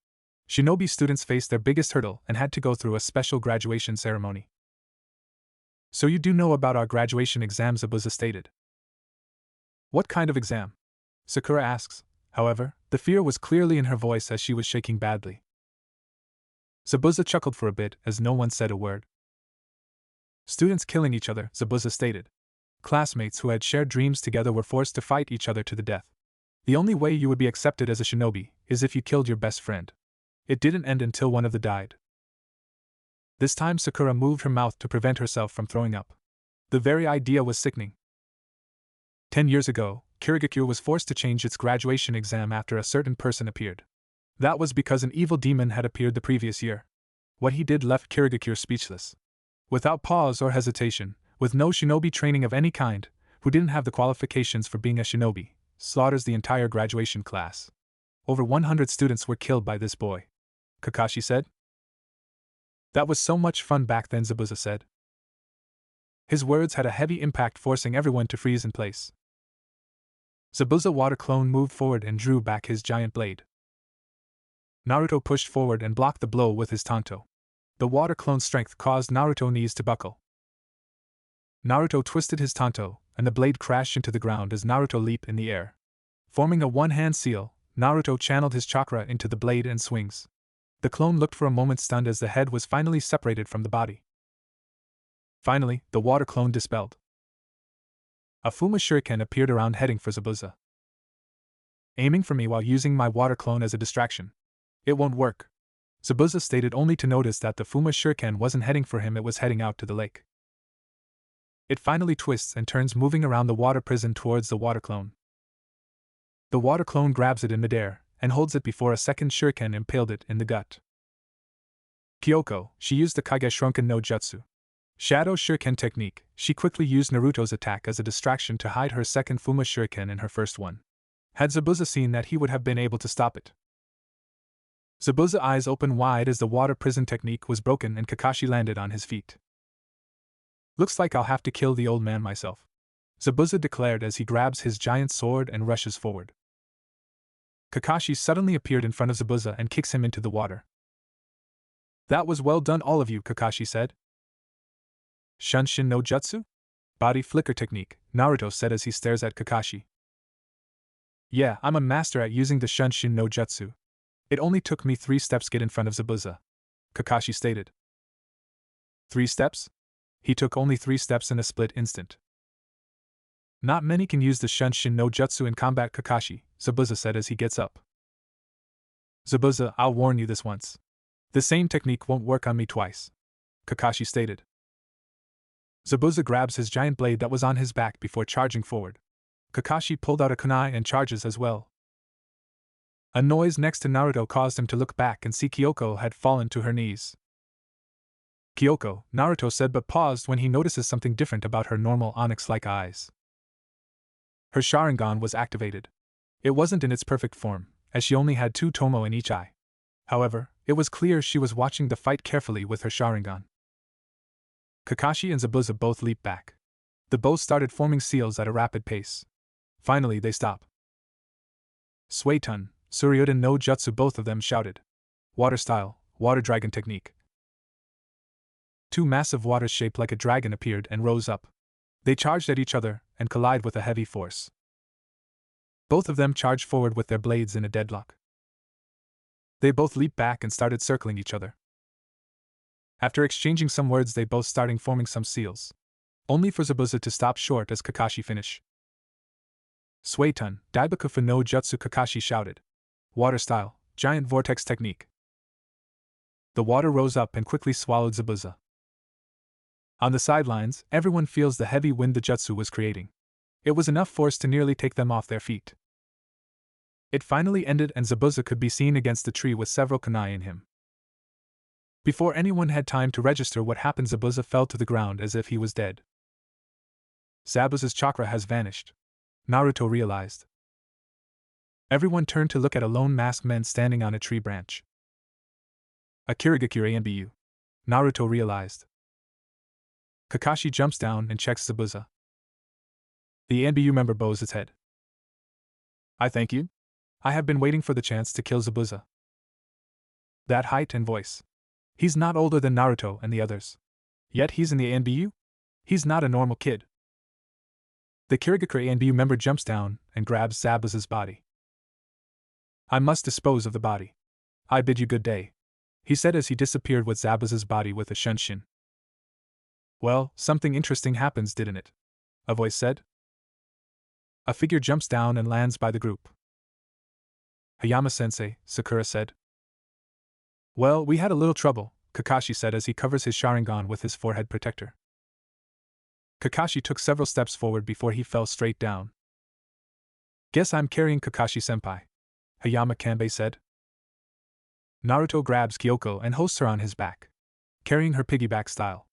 Shinobi students faced their biggest hurdle and had to go through a special graduation ceremony. So you do know about our graduation exam, Zabuza stated. What kind of exam? Sakura asks. However, the fear was clearly in her voice as she was shaking badly. Zabuza chuckled for a bit as no one said a word. Students killing each other, Zabuza stated. Classmates who had shared dreams together were forced to fight each other to the death. The only way you would be accepted as a shinobi is if you killed your best friend. It didn't end until one of them died. This time Sakura moved her mouth to prevent herself from throwing up. The very idea was sickening. 10 years ago, Kirigakure was forced to change its graduation exam after a certain person appeared. That was because an evil demon had appeared the previous year. What he did left Kirigakure speechless. Without pause or hesitation, with no shinobi training of any kind, who didn't have the qualifications for being a shinobi, slaughters the entire graduation class. Over 100 students were killed by this boy, Kakashi said. That was so much fun back then, Zabuza said. His words had a heavy impact, forcing everyone to freeze in place. Zabuza water clone moved forward and drew back his giant blade. Naruto pushed forward and blocked the blow with his tanto. The water clone's strength caused Naruto's knees to buckle. Naruto twisted his tanto, and the blade crashed into the ground as Naruto leaped in the air. Forming a one-hand seal, Naruto channeled his chakra into the blade and swings. The clone looked for a moment stunned as the head was finally separated from the body. Finally, the water clone dispelled. A Fuma shuriken appeared around heading for Zabuza, aiming for me while using my water clone as a distraction. It won't work, Zabuza stated, only to notice that the Fuma shuriken wasn't heading for him, it was heading out to the lake. It finally twists and turns, moving around the water prison towards the water clone. The water clone grabs it in midair and holds it before a second shuriken impaled it in the gut. Kyoko, she used the Kage Shrunken no Jutsu Shadow Shuriken technique. She quickly used Naruto's attack as a distraction to hide her second Fuma shuriken in her first one. Had Zabuza seen that, he would have been able to stop it. Zabuza's eyes opened wide as the water prison technique was broken and Kakashi landed on his feet. Looks like I'll have to kill the old man myself, Zabuza declared as he grabs his giant sword and rushes forward. Kakashi suddenly appeared in front of Zabuza and kicks him into the water. That was well done, all of you, Kakashi said. Shunshin no Jutsu? Body flicker technique, Naruto said as he stares at Kakashi. Yeah, I'm a master at using the Shunshin no Jutsu. It only took me 3 steps to get in front of Zabuza, Kakashi stated. 3 steps? He took only 3 steps in a split instant. Not many can use the Shunshin no Jutsu in combat, Kakashi, Zabuza said as he gets up. Zabuza, I'll warn you this once. The same technique won't work on me twice, Kakashi stated. Zabuza grabs his giant blade that was on his back before charging forward. Kakashi pulled out a kunai and charges as well. A noise next to Naruto caused him to look back and see Kyoko had fallen to her knees. Kyoko, Naruto said, but paused when he notices something different about her normal onyx-like eyes. Her Sharingan was activated. It wasn't in its perfect form, as she only had 2 tomo in each eye. However, it was clear she was watching the fight carefully with her Sharingan. Kakashi and Zabuza both leaped back. The both started forming seals at a rapid pace. Finally, they stop. Suiton, Suryudan no Jutsu, both of them shouted. Water style, water dragon technique. 2 massive waters shaped like a dragon appeared and rose up. They charged at each other and collide with a heavy force. Both of them charged forward with their blades in a deadlock. They both leaped back and started circling each other. After exchanging some words, they both started forming some seals, only for Zabuza to stop short as Kakashi finished. Suiton, Daibakufu no Jutsu, Kakashi shouted. Water style, giant vortex technique. The water rose up and quickly swallowed Zabuza. On the sidelines, everyone feels the heavy wind the jutsu was creating. It was enough force to nearly take them off their feet. It finally ended and Zabuza could be seen against the tree with several kunai in him. Before anyone had time to register what happened, Zabuza fell to the ground as if he was dead. Zabuza's chakra has vanished, Naruto realized. Everyone turned to look at a lone masked man standing on a tree branch. A Kirigakure NBU, Naruto realized. Kakashi jumps down and checks Zabuza. The NBU member bows its head. I thank you. I have been waiting for the chance to kill Zabuza. That height and voice. He's not older than Naruto and the others. Yet he's in the NBU? He's not a normal kid. The Kirigakure NBU member jumps down and grabs Zabuza's body. I must dispose of the body. I bid you good day, he said as he disappeared with Zabuza's body with a shunshin. Well, something interesting happens, didn't it? A voice said. A figure jumps down and lands by the group. Hayama-sensei, Sakura said. Well, we had a little trouble, Kakashi said as he covers his Sharingan with his forehead protector. Kakashi took several steps forward before he fell straight down. Guess I'm carrying Kakashi-senpai, Hayama-kanbei said. Naruto grabs Kyoko and hoists her on his back, carrying her piggyback style.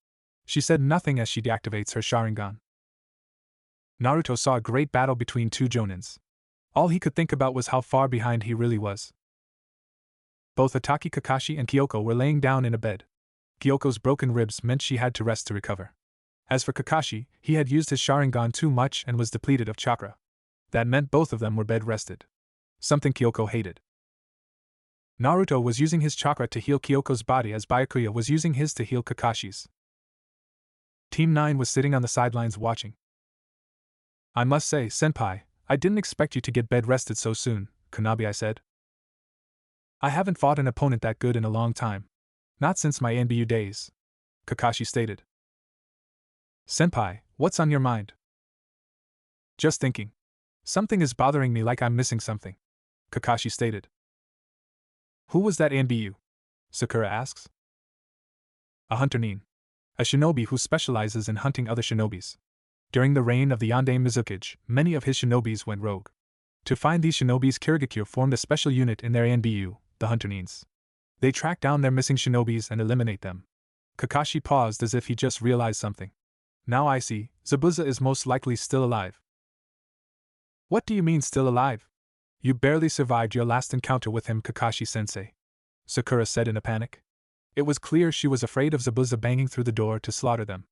She said nothing as she deactivates her Sharingan. Naruto saw a great battle between 2 jonins. All he could think about was how far behind he really was. Both Ataki Kakashi and Kyoko were laying down in a bed. Kyoko's broken ribs meant she had to rest to recover. As for Kakashi, he had used his Sharingan too much and was depleted of chakra. That meant both of them were bed rested. Something Kyoko hated. Naruto was using his chakra to heal Kyoko's body as Byakuya was using his to heal Kakashi's. Team 9 was sitting on the sidelines watching. I must say, senpai, I didn't expect you to get bed rested so soon, Kunabi said. I haven't fought an opponent that good in a long time. Not since my NBU days, Kakashi stated. Senpai, what's on your mind? Just thinking. Something is bothering me like I'm missing something, Kakashi stated. Who was that ANBU? Sakura asks. A hunter nin. A shinobi who specializes in hunting other shinobis. During the reign of the Yandere Mizukage, many of his shinobis went rogue. To find these shinobis, Kirigakure formed a special unit in their ANBU, the hunter nins. They track down their missing shinobis and eliminate them. Kakashi paused as if he just realized something. Now I see, Zabuza is most likely still alive. What do you mean still alive? You barely survived your last encounter with him, Kakashi-sensei, Sakura said in a panic. It was clear she was afraid of Zabuza banging through the door to slaughter them.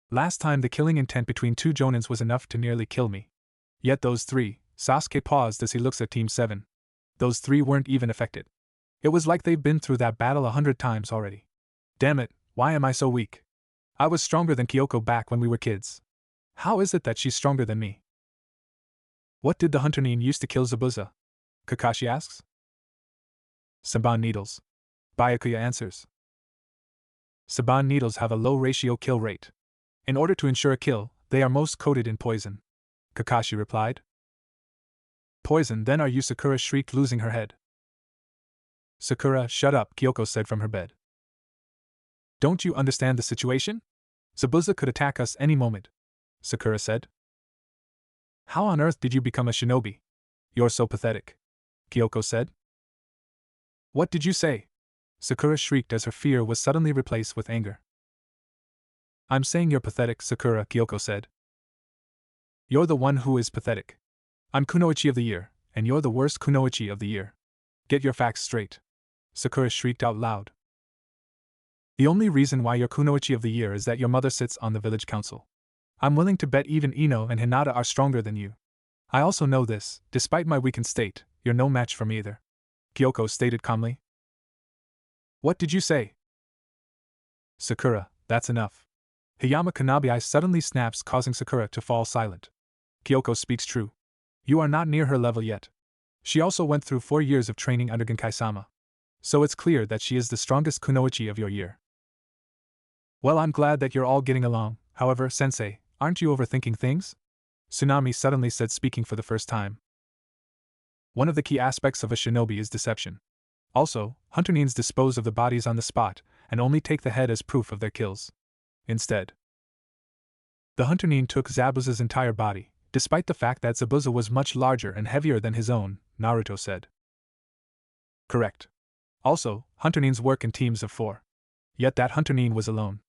Last time the killing intent between two Jonins was enough to nearly kill me. Yet those three, Sasuke paused as he looks at Team 7. Those three weren't even affected. It was like they've been through that battle 100 times already. Damn it, why am I so weak? I was stronger than Kyoko back when we were kids. How is it that she's stronger than me? What did the hunter nin use to kill Zabuza? Kakashi asks. Saban needles. Byakuya answers. Saban needles have a low ratio kill rate. In order to ensure a kill, they are most coated in poison, Kakashi replied. Poison, then are you? Sakura shrieked, losing her head. Sakura, shut up, Kyoko said from her bed. Don't you understand the situation? Zabuza could attack us any moment, Sakura said. How on earth did you become a shinobi? You're so pathetic, Kyoko said. What did you say? Sakura shrieked as her fear was suddenly replaced with anger. I'm saying you're pathetic, Sakura, Kyoko said. You're the one who is pathetic. I'm Kunoichi of the Year, and you're the worst Kunoichi of the Year. Get your facts straight, Sakura shrieked out loud. The only reason why you're Kunoichi of the Year is that your mother sits on the village council. I'm willing to bet even Ino and Hinata are stronger than you. I also know this, despite my weakened state, you're no match for me either, Kyoko stated calmly. What did you say? Sakura, that's enough. Hayama Kanabi suddenly snaps, causing Sakura to fall silent. Kyoko speaks true. You are not near her level yet. She also went through 4 years of training under Genkai-sama. So it's clear that she is the strongest kunoichi of your year. Well, I'm glad that you're all getting along. However, sensei, aren't you overthinking things? Tsunami suddenly said, speaking for the first time. One of the key aspects of a shinobi is deception. Also, hunter nins dispose of the bodies on the spot, and only take the head as proof of their kills. Instead, the hunter nin took Zabuza's entire body, despite the fact that Zabuza was much larger and heavier than his own, Naruto said. Correct. Also, hunter nins work in teams of 4. Yet that hunter nin was alone.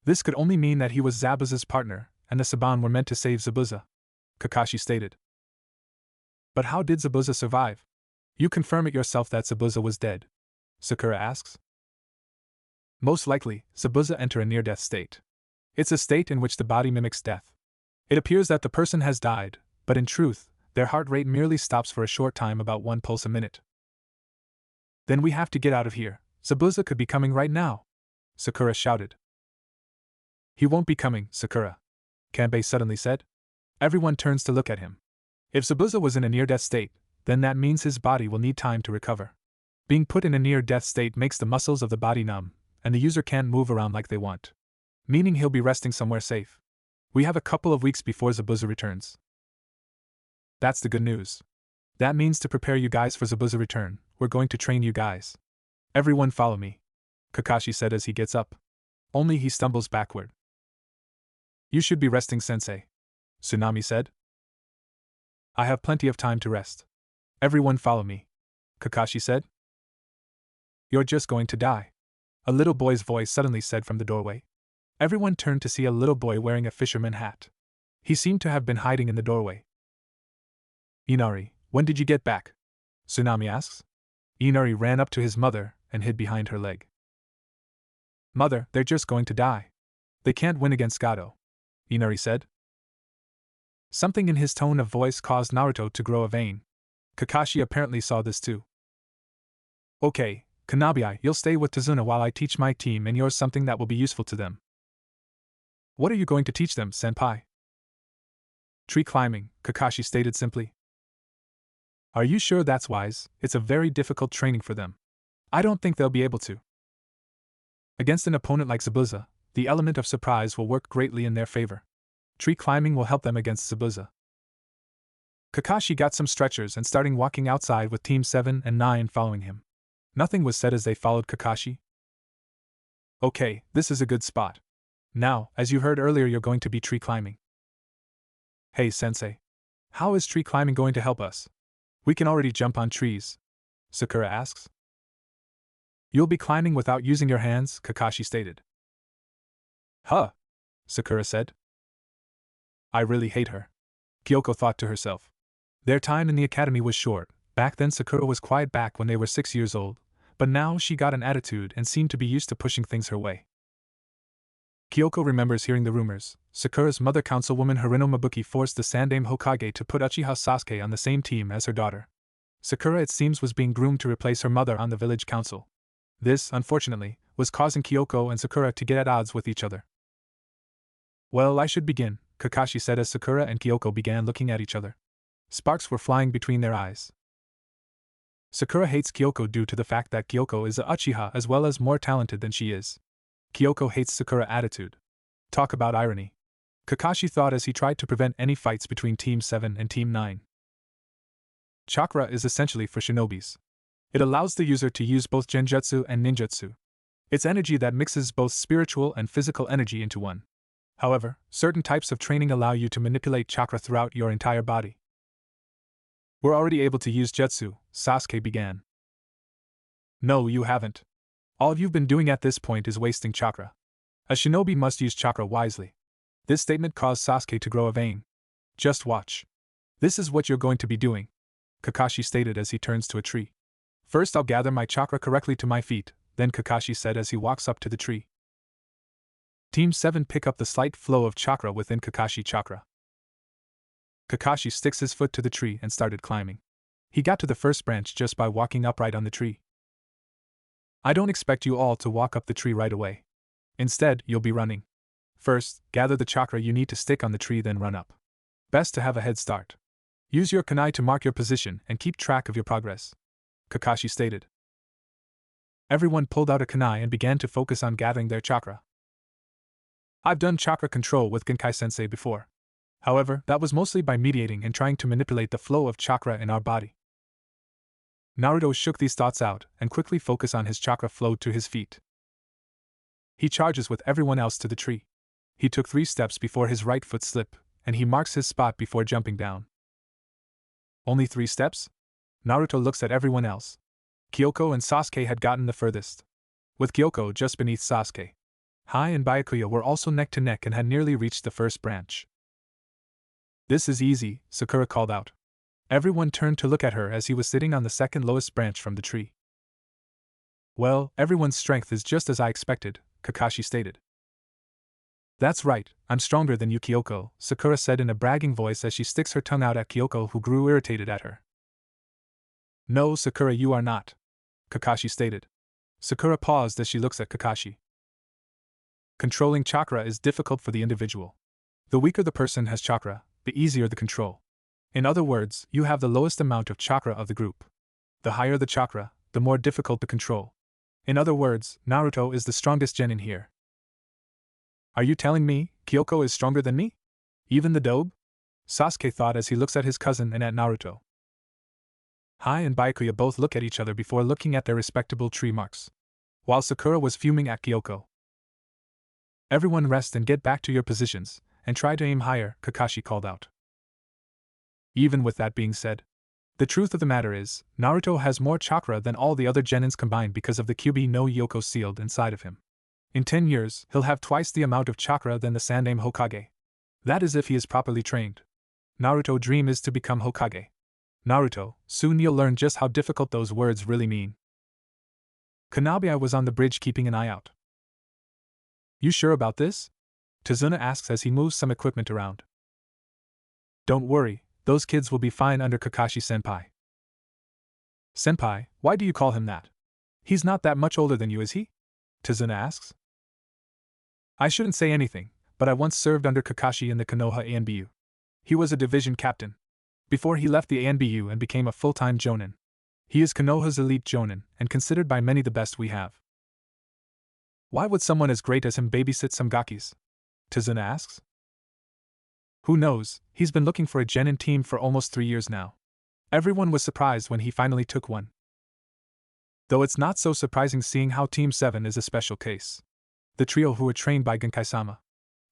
This could only mean that he was Zabuza's partner, and the Saban were meant to save Zabuza, Kakashi stated. But how did Zabuza survive? You confirm it yourself that Zabuza was dead, Sakura asks. Most likely, Zabuza enter a near-death state. It's a state in which the body mimics death. It appears that the person has died, but in truth, their heart rate merely stops for a short time, about 1 pulse a minute. Then we have to get out of here. Zabuza could be coming right now, Sakura shouted. He won't be coming, Sakura, Kanbei suddenly said. Everyone turns to look at him. If Zabuza was in a near-death state, then that means his body will need time to recover. Being put in a near-death state makes the muscles of the body numb, and the user can't move around like they want. Meaning he'll be resting somewhere safe. We have a couple of weeks before Zabuza returns. That's the good news. That means to prepare you guys for Zabuza return, we're going to train you guys. Everyone follow me, Kakashi said as he gets up. Only he stumbles backward. You should be resting, sensei, Tsunami said. I have plenty of time to rest. Everyone follow me, Kakashi said. You're just going to die, a little boy's voice suddenly said from the doorway. Everyone turned to see a little boy wearing a fisherman hat. He seemed to have been hiding in the doorway. Inari, when did you get back? Tsunami asks. Inari ran up to his mother and hid behind her leg. Mother, they're just going to die. They can't win against Gato, Inari said. Something in his tone of voice caused Naruto to grow a vein. Kakashi apparently saw this too. Okay, Kanabi, you'll stay with Tazuna while I teach my team and yours something that will be useful to them. What are you going to teach them, senpai? Tree climbing, Kakashi stated simply. Are you sure that's wise? It's a very difficult training for them. I don't think they'll be able to. Against an opponent like Zabuza, the element of surprise will work greatly in their favor. Tree climbing will help them against Zabuza. Kakashi got some stretchers and started walking outside with Team 7 and 9 following him. Nothing was said as they followed Kakashi. Okay, this is a good spot. Now, as you heard earlier, you're going to be tree climbing. Hey, Sensei. How is tree climbing going to help us? We can already jump on trees, Sakura asks. You'll be climbing without using your hands, Kakashi stated. Huh, Sakura said. I really hate her, Kyoko thought to herself. Their time in the academy was short. Back then Sakura was quiet back when they were 6 years old, but now she got an attitude and seemed to be used to pushing things her way. Kyoko remembers hearing the rumors. Sakura's mother, councilwoman Harino Mabuki, forced the Sandaime Hokage to put Uchiha Sasuke on the same team as her daughter. Sakura, it seems, was being groomed to replace her mother on the village council. This, unfortunately, was causing Kyoko and Sakura to get at odds with each other. Well, I should begin, Kakashi said as Sakura and Kyoko began looking at each other. Sparks were flying between their eyes. Sakura hates Kyoko due to the fact that Kyoko is a Uchiha as well as more talented than she is. Kyoko hates Sakura's attitude. Talk about irony. Kakashi thought as he tried to prevent any fights between Team 7 and Team 9. Chakra is essentially for shinobis. It allows the user to use both genjutsu and ninjutsu. It's energy that mixes both spiritual and physical energy into one. However, certain types of training allow you to manipulate chakra throughout your entire body. We're already able to use jutsu, Sasuke began. No, you haven't. All you've been doing at this point is wasting chakra. A shinobi must use chakra wisely. This statement caused Sasuke to grow a vein. Just watch. This is what you're going to be doing, Kakashi stated as he turns to a tree. First I'll gather my chakra correctly to my feet, then Kakashi said as he walks up to the tree. Team 7 pick up the slight flow of chakra within Kakashi chakra. Kakashi sticks his foot to the tree and started climbing. He got to the first branch just by walking upright on the tree. I don't expect you all to walk up the tree right away. Instead, you'll be running. First, gather the chakra you need to stick on the tree, then run up. Best to have a head start. Use your kunai to mark your position and keep track of your progress, Kakashi stated. Everyone pulled out a kunai and began to focus on gathering their chakra. I've done chakra control with Genkai-sensei before. However, that was mostly by mediating and trying to manipulate the flow of chakra in our body. Naruto shook these thoughts out and quickly focused on his chakra flow to his feet. He charges with everyone else to the tree. He took 3 steps before his right foot slipped, and he marks his spot before jumping down. Only 3 steps? Naruto looks at everyone else. Kyoko and Sasuke had gotten the furthest, with Kyoko just beneath Sasuke. Hai and Byakuya were also neck to neck and had nearly reached the first branch. This is easy, Sakura called out. Everyone turned to look at her as he was sitting on the second lowest branch from the tree. Well, everyone's strength is just as I expected, Kakashi stated. That's right, I'm stronger than you, Kyoko, Sakura said in a bragging voice as she sticks her tongue out at Kyoko, who grew irritated at her. No, Sakura, you are not, Kakashi stated. Sakura paused as she looks at Kakashi. Controlling chakra is difficult for the individual. The weaker the person has chakra, the easier the control. In other words, you have the lowest amount of chakra of the group. The higher the chakra, the more difficult to control. In other words, Naruto is the strongest genin here. Are you telling me Kyoko is stronger than me? Even the Dobe? Sasuke thought as he looks at his cousin and at Naruto. Hai and Byakuya both look at each other before looking at their respectable tree marks, while Sakura was fuming at Kyoko. Everyone rest and get back to your positions, and try to aim higher, Kakashi called out. Even with that being said, the truth of the matter is, Naruto has more chakra than all the other genins combined because of the Kyubi no Yoko sealed inside of him. In 10 years, he'll have twice the amount of chakra than the Sandaime Hokage. That is if he is properly trained. Naruto's dream is to become Hokage. Naruto, soon you'll learn just how difficult those words really mean. Kanabi was on the bridge keeping an eye out. You sure about this? Tazuna asks as he moves some equipment around. Don't worry, those kids will be fine under Kakashi-senpai. Senpai, why do you call him that? He's not that much older than you, is he? Tazuna asks. I shouldn't say anything, but I once served under Kakashi in the Konoha ANBU. He was a division captain before he left the ANBU and became a full-time jonin. He is Konoha's elite jonin and considered by many the best we have. Why would someone as great as him babysit some gakis? Tizun asks. Who knows, he's been looking for a genin team for almost 3 years now. Everyone was surprised when he finally took one. Though it's not so surprising seeing how Team 7 is a special case. The trio who were trained by Genkai-sama.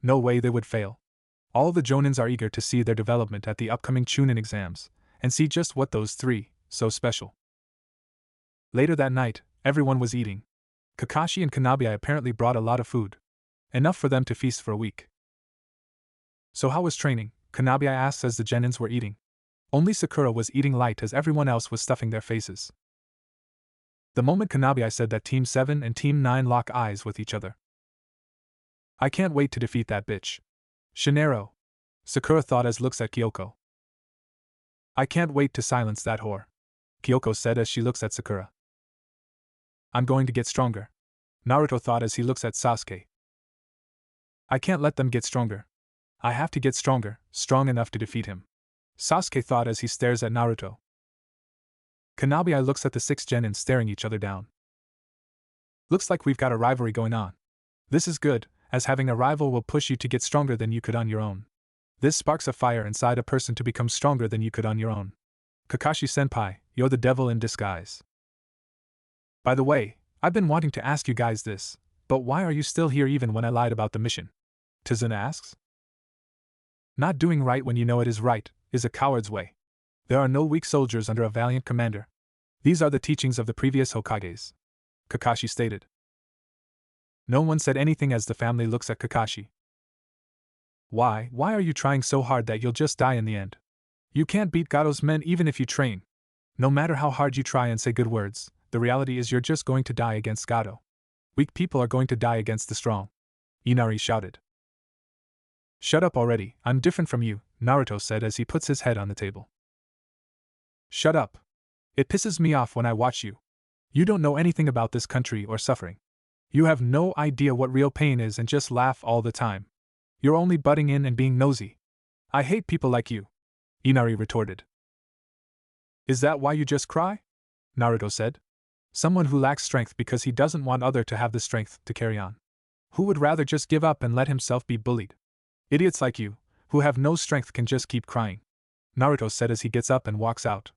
No way they would fail. All the Jonins are eager to see their development at the upcoming Chunin exams, and see just what those three, so special. Later that night, everyone was eating. Kakashi and Kanabi apparently brought a lot of food. Enough for them to feast for a week. So how was training? Kanabi asked as the Genins were eating. Only Sakura was eating light as everyone else was stuffing their faces. The moment Kanabi said that Team 7 and Team 9 lock eyes with each other. I can't wait to defeat that bitch. Shinero. Sakura thought as looks at Kyoko. I can't wait to silence that whore. Kyoko said as she looks at Sakura. I'm going to get stronger. Naruto thought as he looks at Sasuke. I can't let them get stronger. I have to get stronger, strong enough to defeat him. Sasuke thought as he stares at Naruto. Kanabi looks at the 6 Genins staring each other down. Looks like we've got a rivalry going on. This is good, as having a rival will push you to get stronger than you could on your own. This sparks a fire inside a person to become stronger than you could on your own. Kakashi-senpai, you're the devil in disguise. By the way, I've been wanting to ask you guys this, but why are you still here even when I lied about the mission? Tizun asks. Not doing right when you know it is right, is a coward's way. There are no weak soldiers under a valiant commander. These are the teachings of the previous Hokages. Kakashi stated. No one said anything as the family looks at Kakashi. Why are you trying so hard that you'll just die in the end? You can't beat Gado's men even if you train. No matter how hard you try and say good words, the reality is you're just going to die against Gado. Weak people are going to die against the strong. Inari shouted. Shut up already, I'm different from you, Naruto said as he puts his head on the table. Shut up. It pisses me off when I watch you. You don't know anything about this country or suffering. You have no idea what real pain is and just laugh all the time. You're only butting in and being nosy. I hate people like you. Inari retorted. Is that why you just cry? Naruto said. Someone who lacks strength because he doesn't want other to have the strength to carry on. Who would rather just give up and let himself be bullied? Idiots like you, who have no strength, can just keep crying. Naruto said as he gets up and walks out.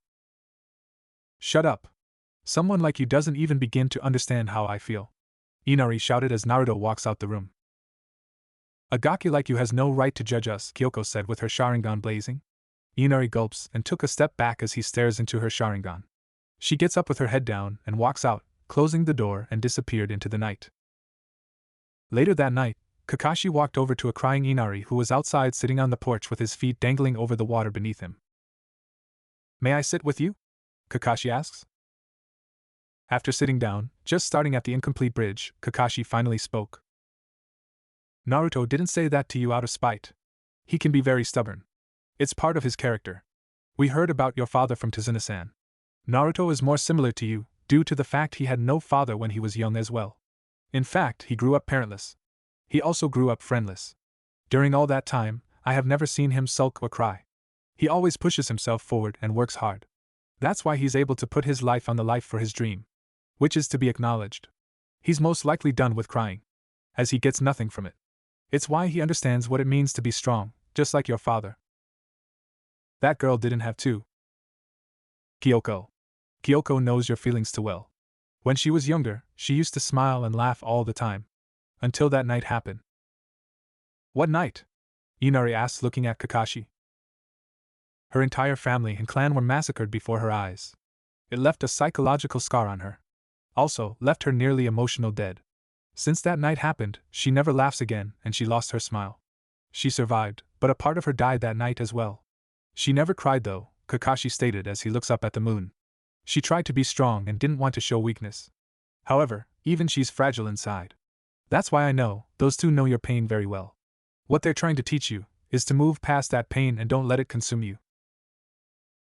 Shut up. Someone like you doesn't even begin to understand how I feel. Inari shouted as Naruto walks out the room. A gaki like you has no right to judge us, Kyoko said with her Sharingan blazing. Inari gulps and took a step back as he stares into her Sharingan. She gets up with her head down and walks out, closing the door, and disappeared into the night. Later that night, Kakashi walked over to a crying Inari who was outside sitting on the porch with his feet dangling over the water beneath him. May I sit with you? Kakashi asks. After sitting down, just starting at the incomplete bridge, Kakashi finally spoke. Naruto didn't say that to you out of spite. He can be very stubborn. It's part of his character. We heard about your father from Tizuna-san. Naruto is more similar to you, due to the fact he had no father when he was young as well. In fact, he grew up parentless. He also grew up friendless. During all that time, I have never seen him sulk or cry. He always pushes himself forward and works hard. That's why he's able to put his life on the life for his dream. Which is to be acknowledged. He's most likely done with crying, as he gets nothing from it. It's why he understands what it means to be strong, just like your father. That girl didn't have to. Kyoko. Kyoko knows your feelings too well. When she was younger, she used to smile and laugh all the time. Until that night happened. What night? Inari asked looking at Kakashi. Her entire family and clan were massacred before her eyes. It left a psychological scar on her. Also, left her nearly emotional dead. Since that night happened, she never laughs again and she lost her smile. She survived, but a part of her died that night as well. She never cried though, Kakashi stated as he looks up at the moon. She tried to be strong and didn't want to show weakness. However, even she's fragile inside. That's why I know, those two know your pain very well. What they're trying to teach you is to move past that pain and don't let it consume you.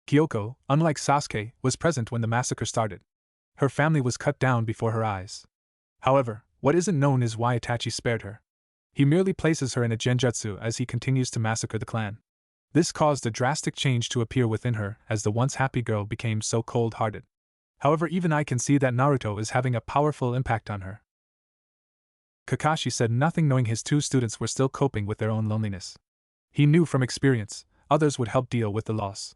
Kyoko, unlike Sasuke, was present when the massacre started. Her family was cut down before her eyes. However, what isn't known is why Itachi spared her. He merely places her in a genjutsu as he continues to massacre the clan. This caused a drastic change to appear within her as the once happy girl became so cold-hearted. However, even I can see that Naruto is having a powerful impact on her. Kakashi said nothing, knowing his two students were still coping with their own loneliness. He knew from experience, others would help deal with the loss.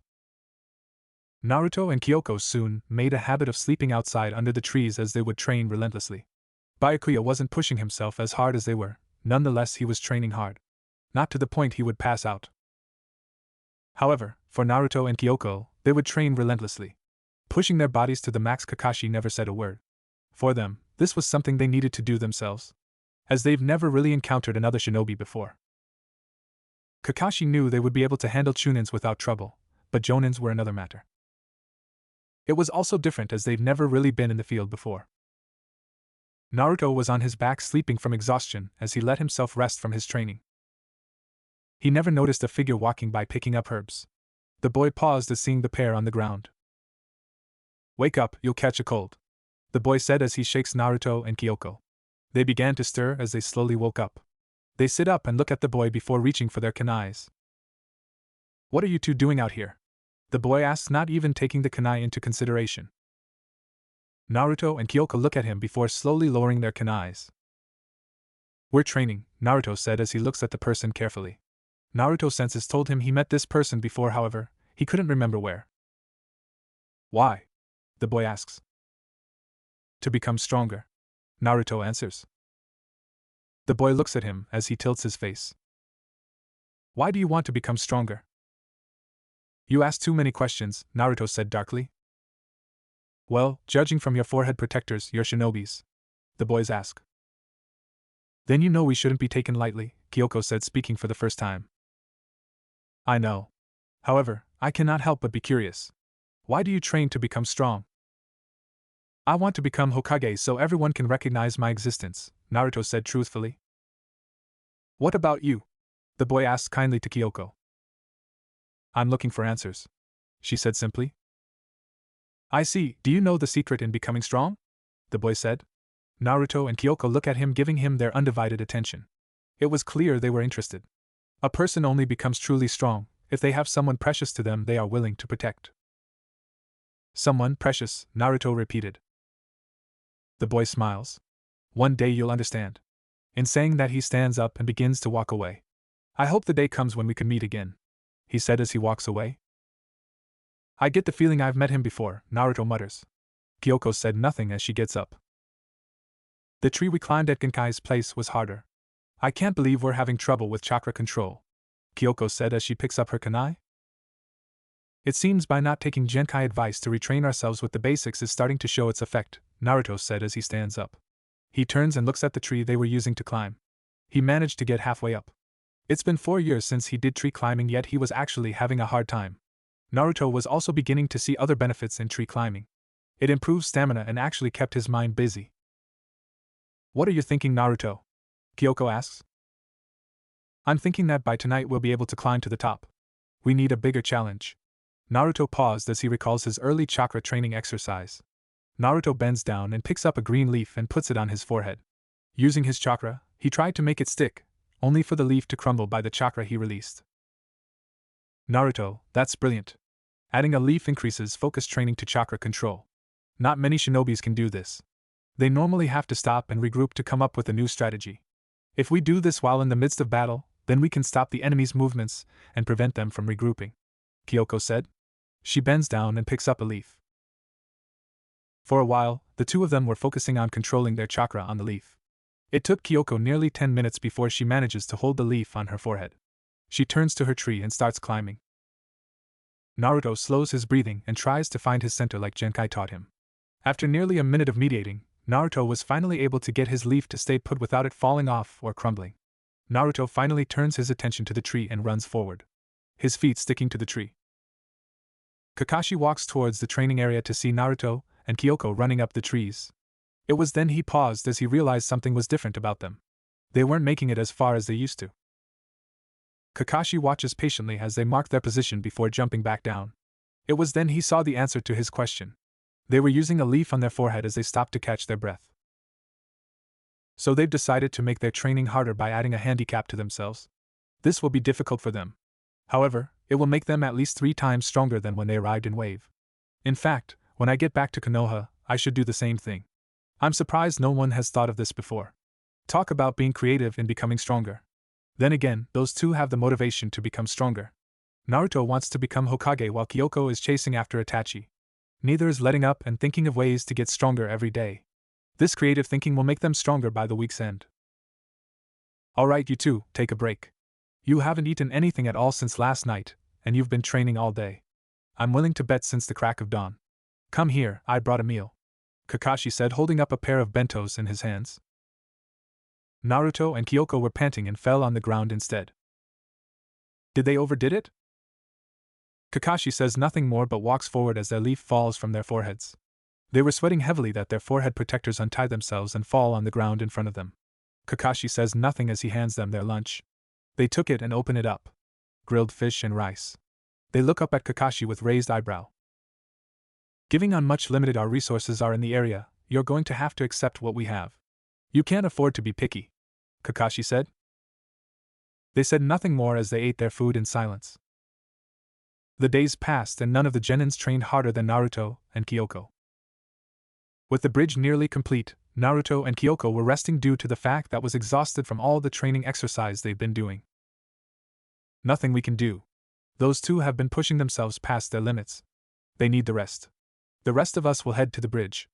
Naruto and Kyoko soon made a habit of sleeping outside under the trees as they would train relentlessly. Byakuya wasn't pushing himself as hard as they were, nonetheless he was training hard. Not to the point he would pass out. However, for Naruto and Kyoko, they would train relentlessly. Pushing their bodies to the max. Kakashi never said a word. For them, this was something they needed to do themselves, as they've never really encountered another shinobi before. Kakashi knew they would be able to handle chunins without trouble, but jonins were another matter. It was also different as they've never really been in the field before. Naruto was on his back sleeping from exhaustion as he let himself rest from his training. He never noticed a figure walking by picking up herbs. The boy paused as seeing the pair on the ground. "Wake up, you'll catch a cold," the boy said as he shakes Naruto and Kyoko. They began to stir as they slowly woke up. They sit up and look at the boy before reaching for their kunais. "What are you two doing out here?" the boy asks, not even taking the kunai into consideration. Naruto and Kyoko look at him before slowly lowering their kunais. "We're training," Naruto said as he looks at the person carefully. Naruto's senses told him he met this person before, however, he couldn't remember where. "Why?" the boy asks. "To become stronger," Naruto answers. The boy looks at him as he tilts his face. "Why do you want to become stronger?" "You ask too many questions," Naruto said darkly. "Well, judging from your forehead protectors, you're shinobis," the boys ask. "Then you know we shouldn't be taken lightly," Kyoko said, speaking for the first time. "I know. However, I cannot help but be curious. Why do you train to become strong?" "I want to become Hokage so everyone can recognize my existence," Naruto said truthfully. "What about you?" the boy asked kindly to Kyoko. "I'm looking for answers," she said simply. "I see. Do you know the secret in becoming strong?" the boy said. Naruto and Kyoko look at him, giving him their undivided attention. It was clear they were interested. A person only becomes truly strong if they have someone precious to them they are willing to protect. "Someone precious," Naruto repeated. The boy smiles. "One day you'll understand." In saying that, he stands up and begins to walk away. "I hope the day comes when we can meet again," he said as he walks away. "I get the feeling I've met him before," Naruto mutters. Kyoko said nothing as she gets up. "The tree we climbed at Genkai's place was harder. I can't believe we're having trouble with chakra control," Kyoko said as she picks up her kunai. "It seems by not taking Genkai advice to retrain ourselves with the basics is starting to show its effect," Naruto said as he stands up. He turns and looks at the tree they were using to climb. He managed to get halfway up. It's been 4 years since he did tree climbing, yet he was actually having a hard time. Naruto was also beginning to see other benefits in tree climbing. It improved stamina and actually kept his mind busy. "What are you thinking, Naruto?" Kyoko asks. "I'm thinking that by tonight we'll be able to climb to the top. We need a bigger challenge." Naruto paused as he recalls his early chakra training exercise. Naruto bends down and picks up a green leaf and puts it on his forehead. Using his chakra, he tried to make it stick, only for the leaf to crumble by the chakra he released. "Naruto, that's brilliant. Adding a leaf increases focus training to chakra control. Not many shinobis can do this. They normally have to stop and regroup to come up with a new strategy. If we do this while in the midst of battle, then we can stop the enemy's movements and prevent them from regrouping," Kyoko said. She bends down and picks up a leaf. For a while, the two of them were focusing on controlling their chakra on the leaf. It took Kyoko nearly 10 minutes before she manages to hold the leaf on her forehead. She turns to her tree and starts climbing. Naruto slows his breathing and tries to find his center like Genkai taught him. After nearly a minute of mediating, Naruto was finally able to get his leaf to stay put without it falling off or crumbling. Naruto finally turns his attention to the tree and runs forward, his feet sticking to the tree. Kakashi walks towards the training area to see Naruto and Kyoko running up the trees. It was then he paused as he realized something was different about them. They weren't making it as far as they used to. Kakashi watches patiently as they mark their position before jumping back down. It was then he saw the answer to his question. They were using a leaf on their forehead as they stopped to catch their breath. So they've decided to make their training harder by adding a handicap to themselves. This will be difficult for them. However, it will make them at least 3 times stronger than when they arrived in Wave. In fact, when I get back to Konoha, I should do the same thing. I'm surprised no one has thought of this before. Talk about being creative and becoming stronger. Then again, those two have the motivation to become stronger. Naruto wants to become Hokage while Kyoko is chasing after Itachi. Neither is letting up and thinking of ways to get stronger every day. This creative thinking will make them stronger by the week's end. Alright, you two, take a break. You haven't eaten anything at all since last night, and you've been training all day. I'm willing to bet since the crack of dawn. Come here, I brought a meal, Kakashi said, holding up a pair of bentos in his hands. Naruto and Kyoko were panting and fell on the ground instead. Did they overdid it? Kakashi says nothing more but walks forward as their leaf falls from their foreheads. They were sweating heavily that their forehead protectors untie themselves and fall on the ground in front of them. Kakashi says nothing as he hands them their lunch. They took it and open it up. Grilled fish and rice. They look up at Kakashi with raised eyebrow. Given how much limited our resources are in the area, you're going to have to accept what we have. You can't afford to be picky, Kakashi said. They said nothing more as they ate their food in silence. The days passed and none of the genins trained harder than Naruto and Kyoko. With the bridge nearly complete, Naruto and Kyoko were resting due to the fact that was exhausted from all the training exercise they've been doing. Nothing we can do. Those two have been pushing themselves past their limits. They need the rest. The rest of us will head to the bridge,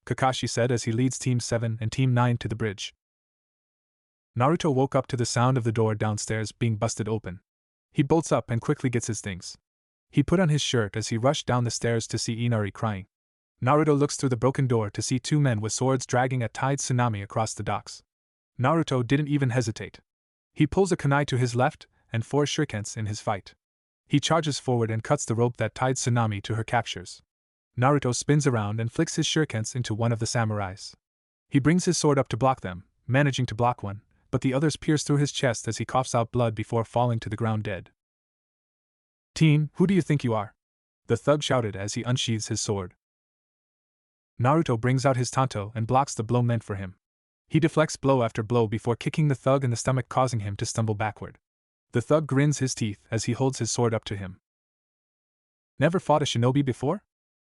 Kakashi said as he leads Team 7 and Team 9 to the bridge. Naruto woke up to the sound of the door downstairs being busted open. He bolts up and quickly gets his things. He put on his shirt as he rushed down the stairs to see Inari crying. Naruto looks through the broken door to see two men with swords dragging a tied tsunami across the docks. Naruto didn't even hesitate. He pulls a kunai to his left and 4 shurikens in his fight. He charges forward and cuts the rope that tied Tsunami to her captures. Naruto spins around and flicks his shurikens into one of the samurais. He brings his sword up to block them, managing to block one, but the others pierce through his chest as he coughs out blood before falling to the ground dead. Team, who do you think you are? The thug shouted as he unsheathes his sword. Naruto brings out his tanto and blocks the blow meant for him. He deflects blow after blow before kicking the thug in the stomach, causing him to stumble backward. The thug grins his teeth as he holds his sword up to him. Never fought a shinobi before?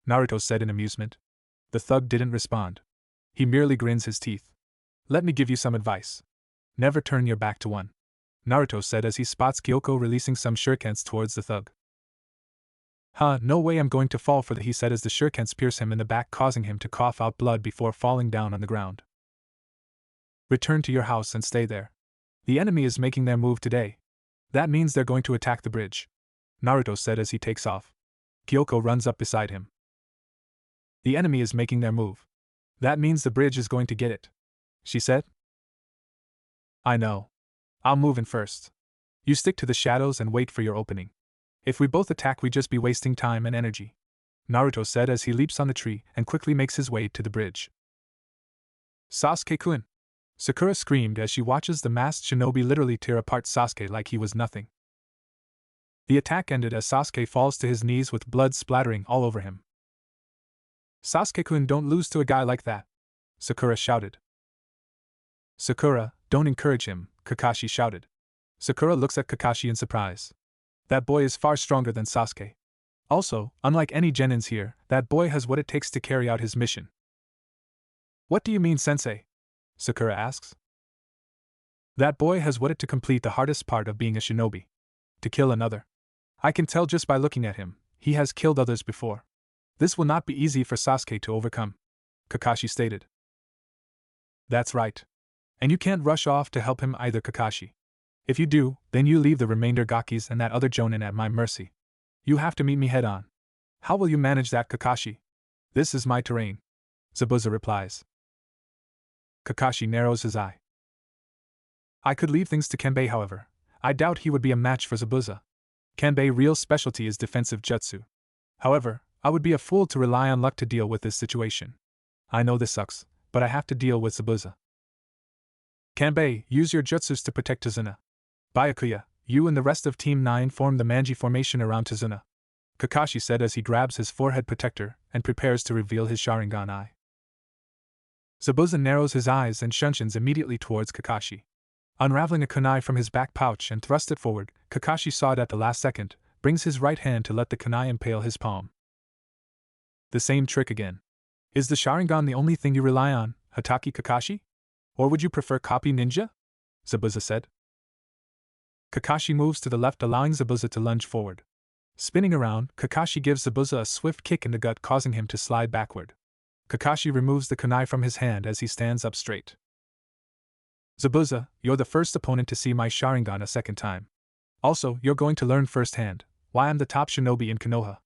Naruto said in amusement. The thug didn't respond. He merely grins his teeth. Let me give you some advice. Never turn your back to one, Naruto said as he spots Kyoko releasing some shurikens towards the thug. No way I'm going to fall for that, he said as the shurikens pierce him in the back, causing him to cough out blood before falling down on the ground. Return to your house and stay there. The enemy is making their move today. That means they're going to attack the bridge, Naruto said as he takes off. Kyoko runs up beside him. The enemy is making their move. That means the bridge is going to get it, she said. I know. I'll move in first. You stick to the shadows and wait for your opening. If we both attack, we just be wasting time and energy, Naruto said as he leaps on the tree and quickly makes his way to the bridge. Sasuke-kun! Sakura screamed as she watches the masked shinobi literally tear apart Sasuke like he was nothing. The attack ended as Sasuke falls to his knees with blood splattering all over him. Sasuke-kun, don't lose to a guy like that, Sakura shouted. Sakura, don't encourage him, Kakashi shouted. Sakura looks at Kakashi in surprise. That boy is far stronger than Sasuke. Also, unlike any genins here, that boy has what it takes to carry out his mission. What do you mean, sensei? Sakura asks. That boy has what it to complete the hardest part of being a shinobi. To kill another. I can tell just by looking at him, he has killed others before. This will not be easy for Sasuke to overcome, Kakashi stated. That's right. And you can't rush off to help him either, Kakashi. If you do, then you leave the remainder Gakis and that other Jonin at my mercy. You have to meet me head on. How will you manage that, Kakashi? This is my terrain, Zabuza replies. Kakashi narrows his eye. I could leave things to Kanbei, however. I doubt he would be a match for Zabuza. Kanbei's real specialty is defensive jutsu. However, I would be a fool to rely on luck to deal with this situation. I know this sucks, but I have to deal with Zabuza. Kanbei, use your jutsus to protect Tazuna. Byakuya, you and the rest of Team 9 form the Manji formation around Tazuna, Kakashi said as he grabs his forehead protector and prepares to reveal his Sharingan eye. Zabuza narrows his eyes and shunshins immediately towards Kakashi. Unraveling a kunai from his back pouch and thrust it forward, Kakashi saw it at the last second, brings his right hand to let the kunai impale his palm. The same trick again. Is the Sharingan the only thing you rely on, Hatake Kakashi? Or would you prefer copy ninja? Zabuza said. Kakashi moves to the left, allowing Zabuza to lunge forward. Spinning around, Kakashi gives Zabuza a swift kick in the gut, causing him to slide backward. Kakashi removes the kunai from his hand as he stands up straight. Zabuza, you're the first opponent to see my Sharingan a second time. Also, you're going to learn firsthand why I'm the top shinobi in Konoha.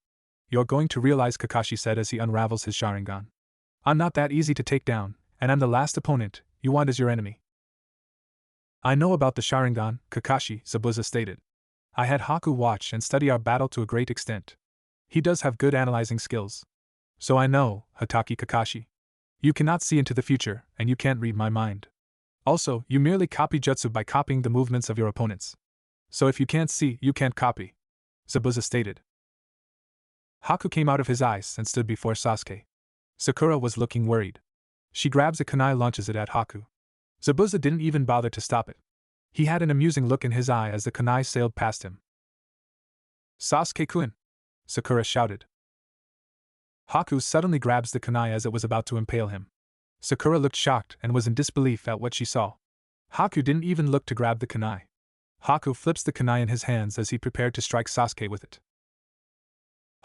You're going to realize, Kakashi said as he unravels his Sharingan. I'm not that easy to take down, and I'm the last opponent you want as your enemy. I know about the Sharingan, Kakashi, Zabuza stated. I had Haku watch and study our battle to a great extent. He does have good analyzing skills. So I know, Hatake Kakashi. You cannot see into the future, and you can't read my mind. Also, you merely copy jutsu by copying the movements of your opponents. So if you can't see, you can't copy, Zabuza stated. Haku came out of his ice and stood before Sasuke. Sakura was looking worried. She grabs a kunai, launches it at Haku. Zabuza didn't even bother to stop it. He had an amusing look in his eye as the kunai sailed past him. Sasuke-kun! Sakura shouted. Haku suddenly grabs the kunai as it was about to impale him. Sakura looked shocked and was in disbelief at what she saw. Haku didn't even look to grab the kunai. Haku flips the kunai in his hands as he prepared to strike Sasuke with it.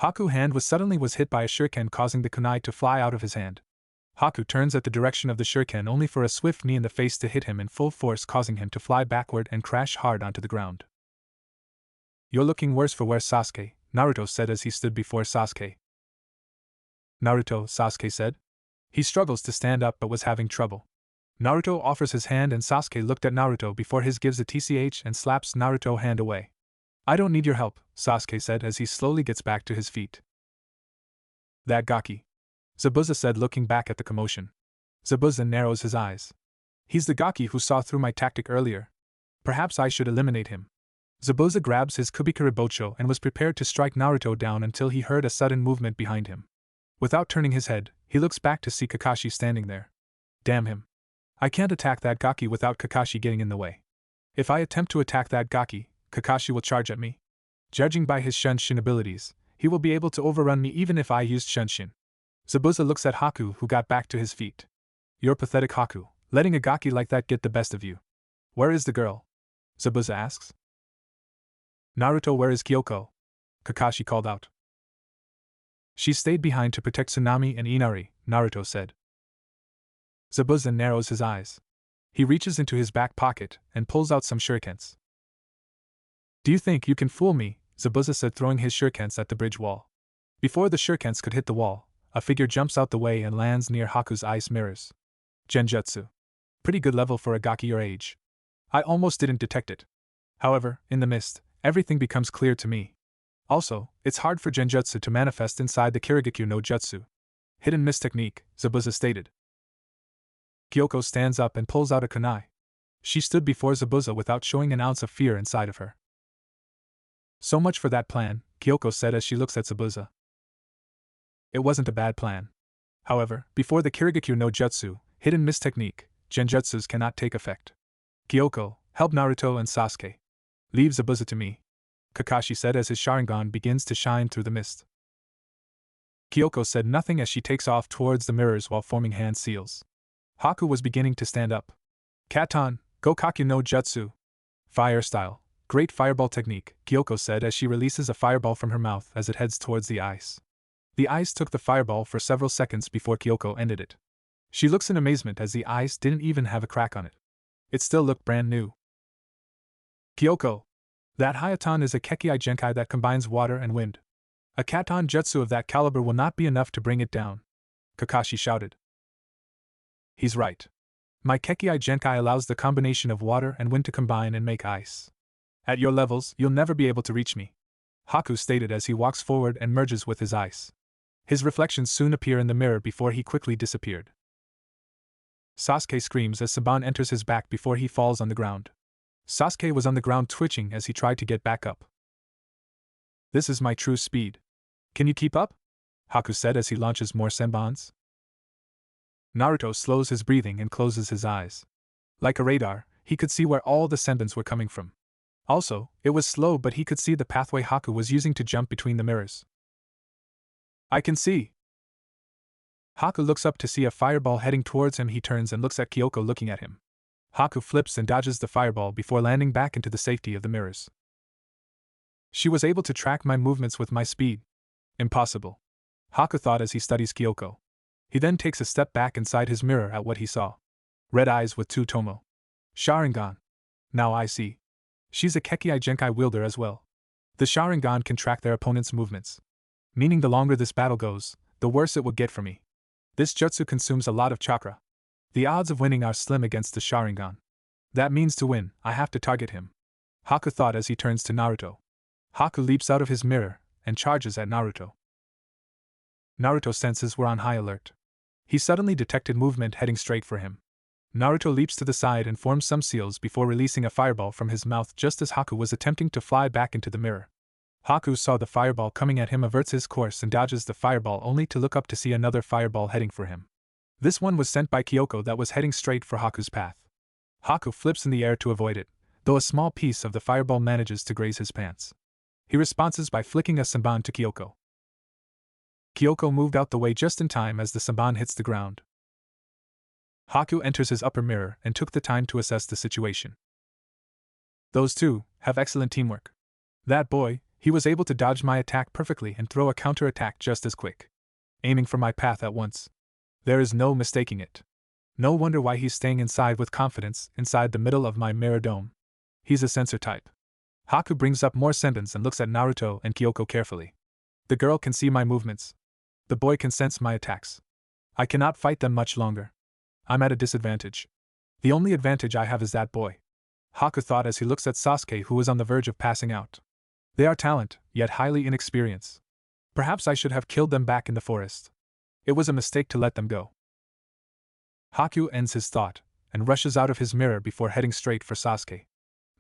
Haku's hand was hit by a shuriken, causing the kunai to fly out of his hand. Haku turns at the direction of the shuriken only for a swift knee in the face to hit him in full force, causing him to fly backward and crash hard onto the ground. You're looking worse for wear, Sasuke, Naruto said as he stood before Sasuke. Naruto, Sasuke said. He struggles to stand up but was having trouble. Naruto offers his hand and Sasuke looked at Naruto before his gives a TCH and slaps Naruto's hand away. I don't need your help, Sasuke said as he slowly gets back to his feet. That Gaki, Zabuza said looking back at the commotion. Zabuza narrows his eyes. He's the Gaki who saw through my tactic earlier. Perhaps I should eliminate him. Zabuza grabs his Kubikaribocho and was prepared to strike Naruto down until he heard a sudden movement behind him. Without turning his head, he looks back to see Kakashi standing there. Damn him. I can't attack that Gaki without Kakashi getting in the way. If I attempt to attack that Gaki, Kakashi will charge at me. Judging by his Shunshin abilities, he will be able to overrun me even if I used Shunshin. Zabuza looks at Haku, who got back to his feet. You're pathetic, Haku, letting a Gaki like that get the best of you. Where is the girl? Zabuza asks. Naruto, where is Kyoko? Kakashi called out. She stayed behind to protect Tsunami and Inari, Naruto said. Zabuza narrows his eyes. He reaches into his back pocket and pulls out some shurikens. Do you think you can fool me? Zabuza said, throwing his shurikens at the bridge wall. Before the shurikens could hit the wall, a figure jumps out the way and lands near Haku's ice mirrors. Genjutsu. Pretty good level for a Gaki your age. I almost didn't detect it. However, in the mist, everything becomes clear to me. Also, it's hard for Genjutsu to manifest inside the Kirigakyu no Jutsu. Hidden mist technique, Zabuza stated. Kyoko stands up and pulls out a kunai. She stood before Zabuza without showing an ounce of fear inside of her. So much for that plan, Kyoko said as she looks at Zabuza. It wasn't a bad plan. However, before the Kirigakyu no Jutsu, hidden mist technique, Genjutsus cannot take effect. Kyoko, help Naruto and Sasuke. Leave Zabuza to me, Kakashi said as his Sharingan begins to shine through the mist. Kyoko said nothing as she takes off towards the mirrors while forming hand seals. Haku was beginning to stand up. Katon, Gokakyu no Jutsu. Fire style. Great fireball technique, Kyoko said as she releases a fireball from her mouth as it heads towards the ice. The ice took the fireball for several seconds before Kyoko ended it. She looks in amazement as the ice didn't even have a crack on it. It still looked brand new. Kyoko! That Hayaton is a Kekii Genkai that combines water and wind. A Katon Jutsu of that caliber will not be enough to bring it down, Kakashi shouted. He's right. My Kekii Genkai allows the combination of water and wind to combine and make ice. At your levels, you'll never be able to reach me, Haku stated as he walks forward and merges with his ice. His reflections soon appear in the mirror before he quickly disappeared. Sasuke screams as Saban enters his back before he falls on the ground. Sasuke was on the ground twitching as he tried to get back up. This is my true speed. Can you keep up? Haku said as he launches more senbons. Naruto slows his breathing and closes his eyes. Like a radar, he could see where all the senbons were coming from. Also, it was slow but he could see the pathway Haku was using to jump between the mirrors. I can see. Haku looks up to see a fireball heading towards him. He turns and looks at Kyoko looking at him. Haku flips and dodges the fireball before landing back into the safety of the mirrors. She was able to track my movements with my speed. Impossible, Haku thought as he studies Kyoko. He then takes a step back inside his mirror at what he saw. Red eyes with 2 Tomo. Sharingan. Now I see. She's a Kekkai Genkai wielder as well. The Sharingan can track their opponent's movements. Meaning the longer this battle goes, the worse it will get for me. This jutsu consumes a lot of chakra. The odds of winning are slim against the Sharingan. That means to win, I have to target him, Haku thought as he turns to Naruto. Haku leaps out of his mirror and charges at Naruto. Naruto's senses were on high alert. He suddenly detected movement heading straight for him. Naruto leaps to the side and forms some seals before releasing a fireball from his mouth just as Haku was attempting to fly back into the mirror. Haku saw the fireball coming at him, averts his course and dodges the fireball only to look up to see another fireball heading for him. This one was sent by Kyoko that was heading straight for Haku's path. Haku flips in the air to avoid it, though a small piece of the fireball manages to graze his pants. He responds by flicking a Senbon to Kyoko. Kyoko moved out the way just in time as the Senbon hits the ground. Haku enters his upper mirror and took the time to assess the situation. Those two have excellent teamwork. That boy, he was able to dodge my attack perfectly and throw a counter-attack just as quick, aiming for my path at once. There is no mistaking it. No wonder why he's staying inside with confidence inside the middle of my mirror dome. He's a sensor type. Haku brings up more senbons and looks at Naruto and Kyoko carefully. The girl can see my movements. The boy can sense my attacks. I cannot fight them much longer. I'm at a disadvantage. The only advantage I have is that boy, Haku thought as he looks at Sasuke, who is on the verge of passing out. They are talent, yet highly inexperienced. Perhaps I should have killed them back in the forest. It was a mistake to let them go. Haku ends his thought and rushes out of his mirror before heading straight for Sasuke.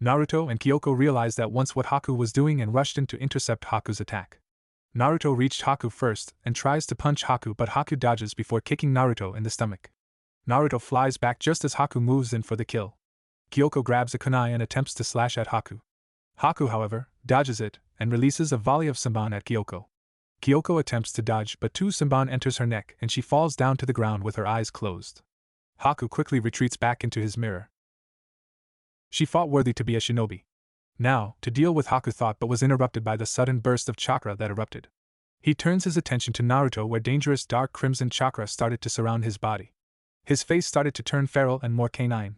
Naruto and Kyoko realized at once what Haku was doing and rushed in to intercept Haku's attack. Naruto reached Haku first and tries to punch Haku, but Haku dodges before kicking Naruto in the stomach. Naruto flies back just as Haku moves in for the kill. Kyoko grabs a kunai and attempts to slash at Haku. Haku, however, dodges it and releases a volley of Senbon at Kyoko. Kyoko attempts to dodge, but 2 Senbon enters her neck and she falls down to the ground with her eyes closed. Haku quickly retreats back into his mirror. She fought worthy to be a shinobi. Now, to deal with Haku thought, but was interrupted by the sudden burst of chakra that erupted. He turns his attention to Naruto, where dangerous dark crimson chakra started to surround his body. His face started to turn feral and more canine.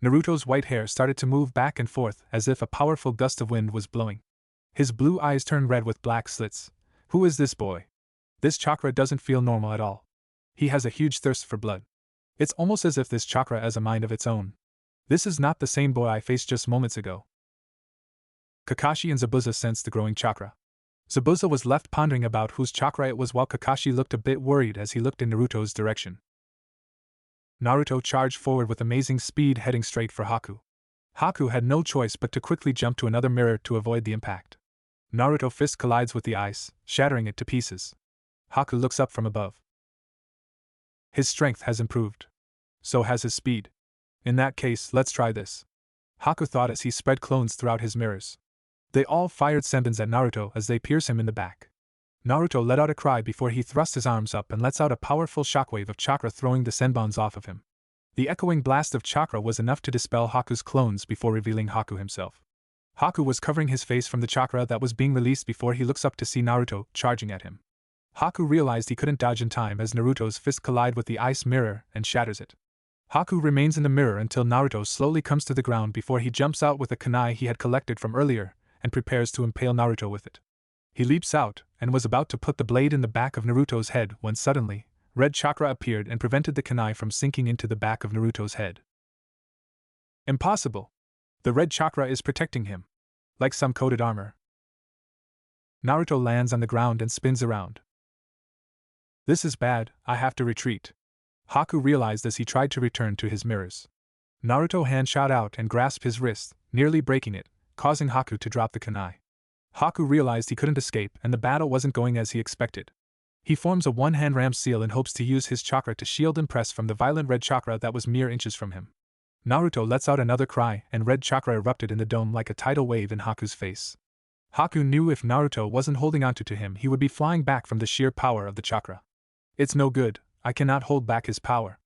Naruto's white hair started to move back and forth as if a powerful gust of wind was blowing. His blue eyes turned red with black slits. Who is this boy? This chakra doesn't feel normal at all. He has a huge thirst for blood. It's almost as if this chakra has a mind of its own. This is not the same boy I faced just moments ago. Kakashi and Zabuza sensed the growing chakra. Zabuza was left pondering about whose chakra it was, while Kakashi looked a bit worried as he looked in Naruto's direction. Naruto charged forward with amazing speed, heading straight for Haku. Haku had no choice but to quickly jump to another mirror to avoid the impact. Naruto's fist collides with the ice, shattering it to pieces. Haku looks up from above. His strength has improved. So has his speed. In that case, let's try this, Haku thought as he spread clones throughout his mirrors. They all fired senbons at Naruto as they pierce him in the back. Naruto let out a cry before he thrust his arms up and lets out a powerful shockwave of chakra, throwing the senbons off of him. The echoing blast of chakra was enough to dispel Haku's clones before revealing Haku himself. Haku was covering his face from the chakra that was being released before he looks up to see Naruto charging at him. Haku realized he couldn't dodge in time as Naruto's fist collide with the ice mirror and shatters it. Haku remains in the mirror until Naruto slowly comes to the ground before he jumps out with a kunai he had collected from earlier and prepares to impale Naruto with it. He leaps out and was about to put the blade in the back of Naruto's head when suddenly, red chakra appeared and prevented the kunai from sinking into the back of Naruto's head. Impossible! The red chakra is protecting him. Like some coated armor. Naruto lands on the ground and spins around. This is bad, I have to retreat, Haku realized as he tried to return to his mirrors. Naruto hand shot out and grasped his wrist, nearly breaking it, causing Haku to drop the kunai. Haku realized he couldn't escape and the battle wasn't going as he expected. He forms a one-hand ram seal and hopes to use his chakra to shield and press from the violent red chakra that was mere inches from him. Naruto lets out another cry and red chakra erupted in the dome like a tidal wave in Haku's face. Haku knew if Naruto wasn't holding onto him he would be flying back from the sheer power of the chakra. It's no good, I cannot hold back his power.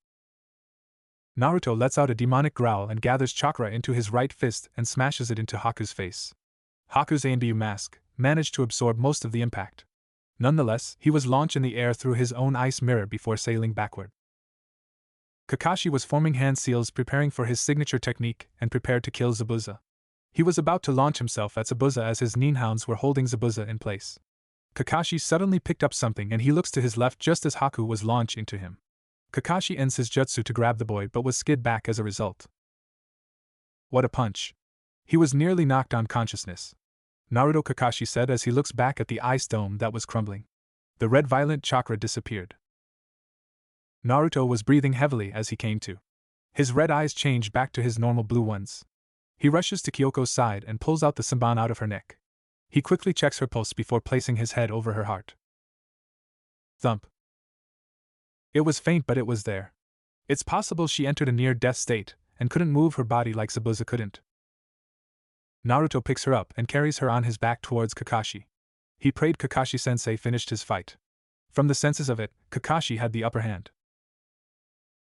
Naruto lets out a demonic growl and gathers chakra into his right fist and smashes it into Haku's face. Haku's ANBU mask managed to absorb most of the impact. Nonetheless, he was launched in the air through his own ice mirror before sailing backward. Kakashi was forming hand seals, preparing for his signature technique, and prepared to kill Zabuza. He was about to launch himself at Zabuza as his ninhounds were holding Zabuza in place. Kakashi suddenly picked up something and he looks to his left just as Haku was launched into him. Kakashi ends his jutsu to grab the boy but was skid back as a result. What a punch! He was nearly knocked unconsciousness. Naruto, Kakashi said as he looks back at the ice dome that was crumbling. The red violent chakra disappeared. Naruto was breathing heavily as he came to. His red eyes changed back to his normal blue ones. He rushes to Kyoko's side and pulls out the samban out of her neck. He quickly checks her pulse before placing his head over her heart. Thump. It was faint, but it was there. It's possible she entered a near-death state and couldn't move her body like Zabuza couldn't. Naruto picks her up and carries her on his back towards Kakashi. He prayed Kakashi-sensei finished his fight. From the senses of it, Kakashi had the upper hand.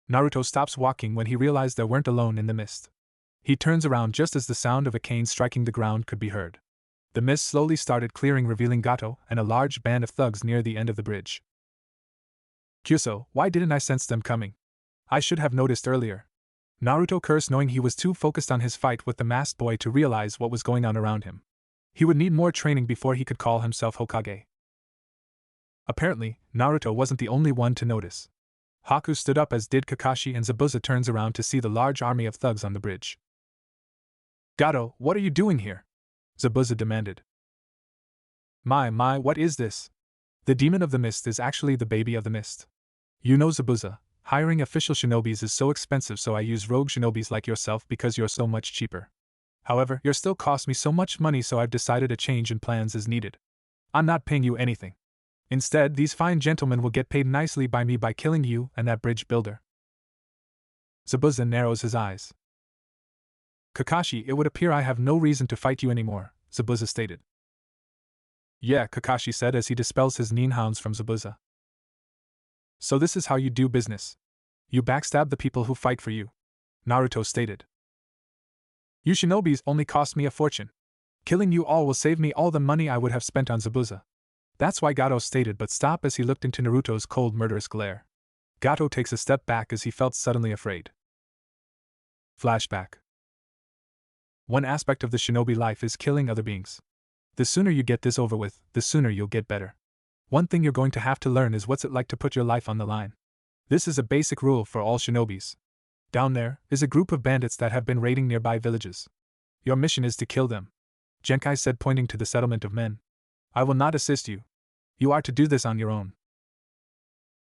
Naruto stops walking when he realized they weren't alone in the mist. He turns around just as the sound of a cane striking the ground could be heard. The mist slowly started clearing, revealing Gato and a large band of thugs near the end of the bridge. Kyuso, why didn't I sense them coming? I should have noticed earlier. Naruto cursed, knowing he was too focused on his fight with the masked boy to realize what was going on around him. He would need more training before he could call himself Hokage. Apparently, Naruto wasn't the only one to notice. Haku stood up, as did Kakashi, and Zabuza turns around to see the large army of thugs on the bridge. Gato, what are you doing here? Zabuza demanded. My, what is this? The demon of the mist is actually the baby of the mist. You know, Zabuza, hiring official shinobis is so expensive, so I use rogue shinobis like yourself because you're so much cheaper. However, you still cost me so much money, so I've decided a change in plans is needed. I'm not paying you anything. Instead, these fine gentlemen will get paid nicely by me by killing you and that bridge builder. Zabuza narrows his eyes. Kakashi, it would appear I have no reason to fight you anymore, Zabuza stated. Yeah, Kakashi said as he dispels his ninhounds from Zabuza. So this is how you do business. You backstab the people who fight for you, Naruto stated. You shinobis only cost me a fortune. Killing you all will save me all the money I would have spent on Zabuza. That's why, Gato stated, but stopped as he looked into Naruto's cold, murderous glare. Gato takes a step back as he felt suddenly afraid. Flashback. One aspect of the shinobi life is killing other beings. The sooner you get this over with, the sooner you'll get better. One thing you're going to have to learn is what's it like to put your life on the line. This is a basic rule for all shinobis. Down there is a group of bandits that have been raiding nearby villages. Your mission is to kill them, Genkai said, pointing to the settlement of men. I will not assist you. You are to do this on your own.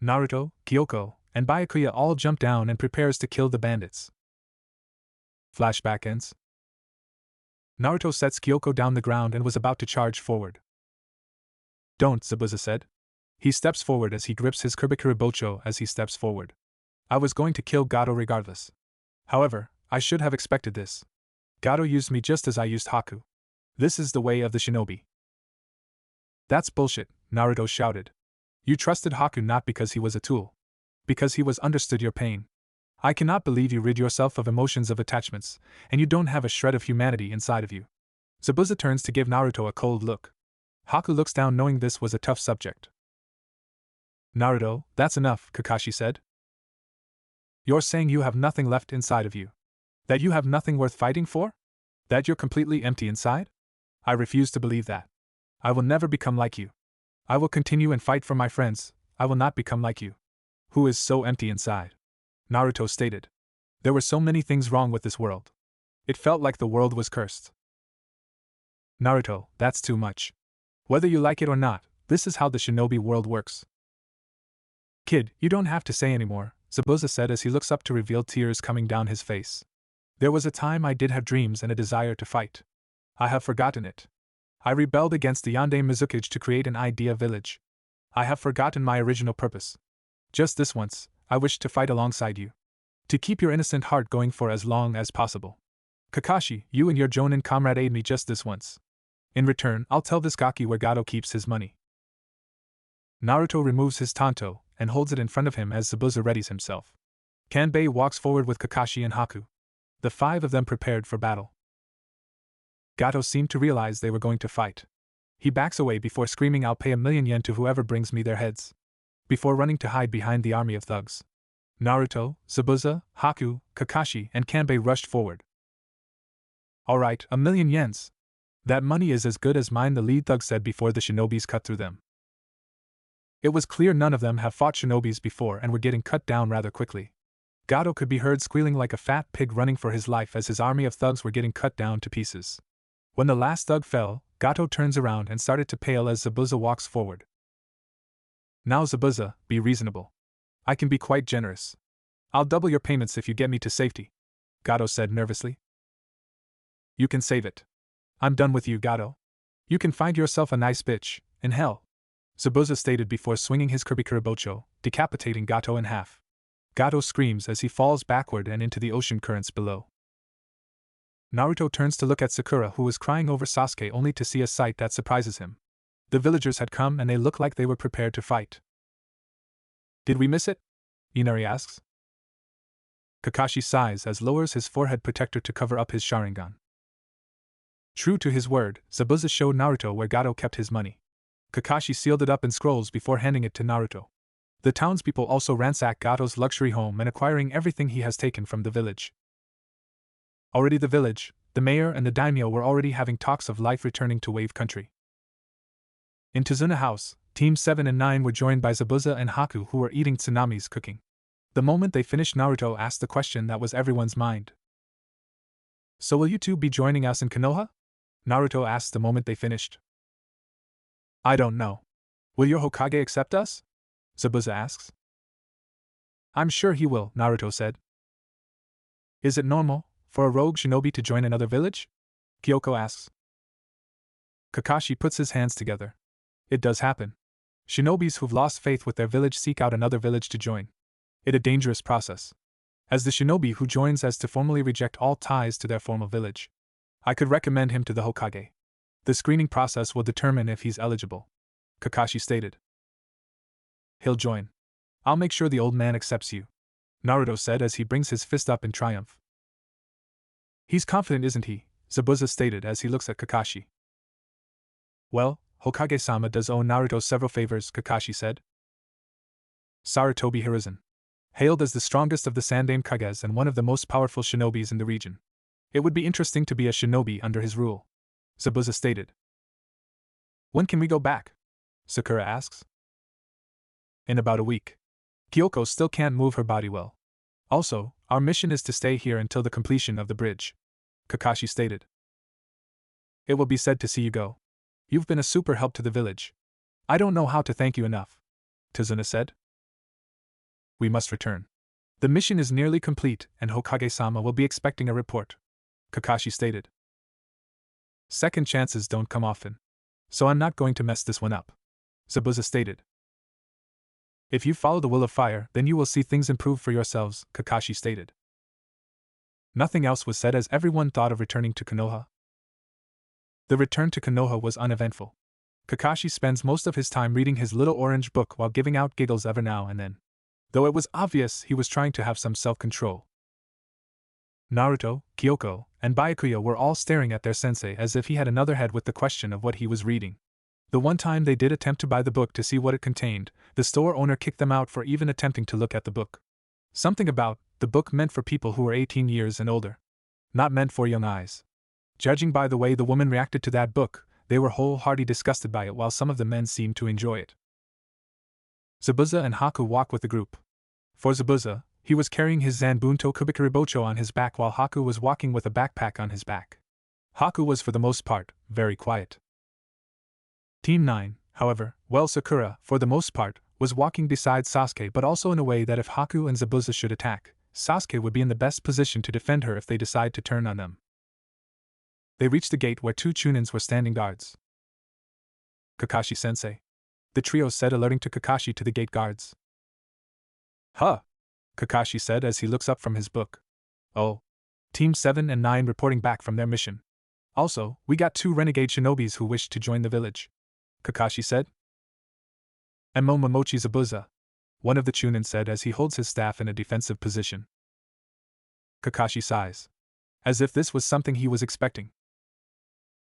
Naruto, Kyoko, and Byakuya all jump down and prepares to kill the bandits. Flashback ends. Naruto sets Kyoko down the ground and was about to charge forward. Don't, Zabuza said. He steps forward as he grips his Kurbikuru Bocho as he steps forward. I was going to kill Gato regardless. However, I should have expected this. Gato used me just as I used Haku. This is the way of the shinobi. That's bullshit, Naruto shouted. You trusted Haku not because he was a tool. Because he was understood your pain. I cannot believe you rid yourself of emotions of attachments, and you don't have a shred of humanity inside of you. Zabuza turns to give Naruto a cold look. Haku looks down, knowing this was a tough subject. Naruto, that's enough, Kakashi said. You're saying you have nothing left inside of you? That you have nothing worth fighting for? That you're completely empty inside? I refuse to believe that. I will never become like you. I will continue and fight for my friends. I will not become like you. Who is so empty inside? Naruto stated. There were so many things wrong with this world. It felt like the world was cursed. Naruto, that's too much. Whether you like it or not, this is how the shinobi world works. Kid, you don't have to say anymore, Zabuza said as he looks up to reveal tears coming down his face. There was a time I did have dreams and a desire to fight. I have forgotten it. I rebelled against the Yonde Mizukage to create an idea village. I have forgotten my original purpose. Just this once, I wished to fight alongside you. To keep your innocent heart going for as long as possible. Kakashi, you and your Jonin comrade aid me just this once. In return, I'll tell this Gaki where Gato keeps his money. Naruto removes his tanto and holds it in front of him as Zabuza readies himself. Kanbei walks forward with Kakashi and Haku. The five of them prepared for battle. Gato seemed to realize they were going to fight. He backs away before screaming, "I'll pay 1,000,000 yen to whoever brings me their heads," before running to hide behind the army of thugs. Naruto, Zabuza, Haku, Kakashi, and Kanbei rushed forward. "Alright, 1,000,000 yens. That money is as good as mine," the lead thug said before the shinobis cut through them. It was clear none of them have fought shinobis before and were getting cut down rather quickly. Gato could be heard squealing like a fat pig running for his life as his army of thugs were getting cut down to pieces. When the last thug fell, Gato turns around and started to pale as Zabuza walks forward. "Now Zabuza, be reasonable. I can be quite generous. I'll double your payments if you get me to safety," Gato said nervously. "You can save it. I'm done with you, Gato. You can find yourself a nice bitch, in hell," Zabuza stated before swinging his Kiribikiribocho, decapitating Gato in half. Gato screams as he falls backward and into the ocean currents below. Naruto turns to look at Sakura, who is crying over Sasuke, only to see a sight that surprises him. The villagers had come and they look like they were prepared to fight. "Did we miss it?" Inari asks. Kakashi sighs as lowers his forehead protector to cover up his Sharingan. True to his word, Zabuza showed Naruto where Gato kept his money. Kakashi sealed it up in scrolls before handing it to Naruto. The townspeople also ransack Gato's luxury home and acquiring everything he has taken from the village. Already the village, the mayor and the daimyo were already having talks of life returning to Wave Country. In Tazuna House, Team 7 and 9 were joined by Zabuza and Haku, who were eating Tsunami's cooking. The moment they finished, Naruto asked the question that was everyone's mind. "So will you two be joining us in Konoha?" Naruto asked the moment they finished. "I don't know. Will your Hokage accept us?" Zabuza asks. "I'm sure he will," Naruto said. "Is it normal for a rogue shinobi to join another village?" Kyoko asks. Kakashi puts his hands together. "It does happen. Shinobis who've lost faith with their village seek out another village to join. It's a dangerous process. As the shinobi who joins has to formally reject all ties to their former village. I could recommend him to the Hokage. The screening process will determine if he's eligible," Kakashi stated. "He'll join. I'll make sure the old man accepts you," Naruto said as he brings his fist up in triumph. "He's confident, isn't he?" Zabuza stated as he looks at Kakashi. "Well, Hokage-sama does owe Naruto several favors," Kakashi said. Sarutobi Hiruzen. Hailed as the strongest of the Sandaime Kages and one of the most powerful shinobis in the region. It would be interesting to be a shinobi under his rule, Zabuza stated. "When can we go back?" Sakura asks. "In about a week. Kyoko still can't move her body well. Also, our mission is to stay here until the completion of the bridge," Kakashi stated. "It will be sad to see you go. You've been a super help to the village. I don't know how to thank you enough," Tazuna said. "We must return. The mission is nearly complete and Hokage-sama will be expecting a report," Kakashi stated. "Second chances don't come often. So I'm not going to mess this one up," Zabuza stated. "If you follow the will of fire, then you will see things improve for yourselves," Kakashi stated. Nothing else was said as everyone thought of returning to Konoha. The return to Konoha was uneventful. Kakashi spends most of his time reading his little orange book while giving out giggles every now and then. Though it was obvious he was trying to have some self-control. Naruto, Kyoko, and Byakuya were all staring at their sensei as if he had another head with the question of what he was reading. The one time they did attempt to buy the book to see what it contained, the store owner kicked them out for even attempting to look at the book. Something about the book meant for people who were 18 years and older. Not meant for young eyes. Judging by the way the woman reacted to that book, they were wholeheartedly disgusted by it while some of the men seemed to enjoy it. Zabuza and Haku walked with the group. For Zabuza, he was carrying his Zanbunto Kubikiribocho on his back while Haku was walking with a backpack on his back. Haku was for the most part very quiet. Team 9, however, well, Sakura, for the most part, was walking beside Sasuke, but also in a way that if Haku and Zabuza should attack, Sasuke would be in the best position to defend her if they decide to turn on them. They reached the gate where two Chunins were standing guards. "Kakashi-sensei," the trio said, alerting to Kakashi to the gate guards. "Huh," Kakashi said as he looks up from his book. "Oh. Team 7 and 9 reporting back from their mission. Also, we got 2 renegade shinobis who wished to join the village," Kakashi said. "And Momomochi Zabuza," one of the Chunin said as he holds his staff in a defensive position. Kakashi sighs, as if this was something he was expecting.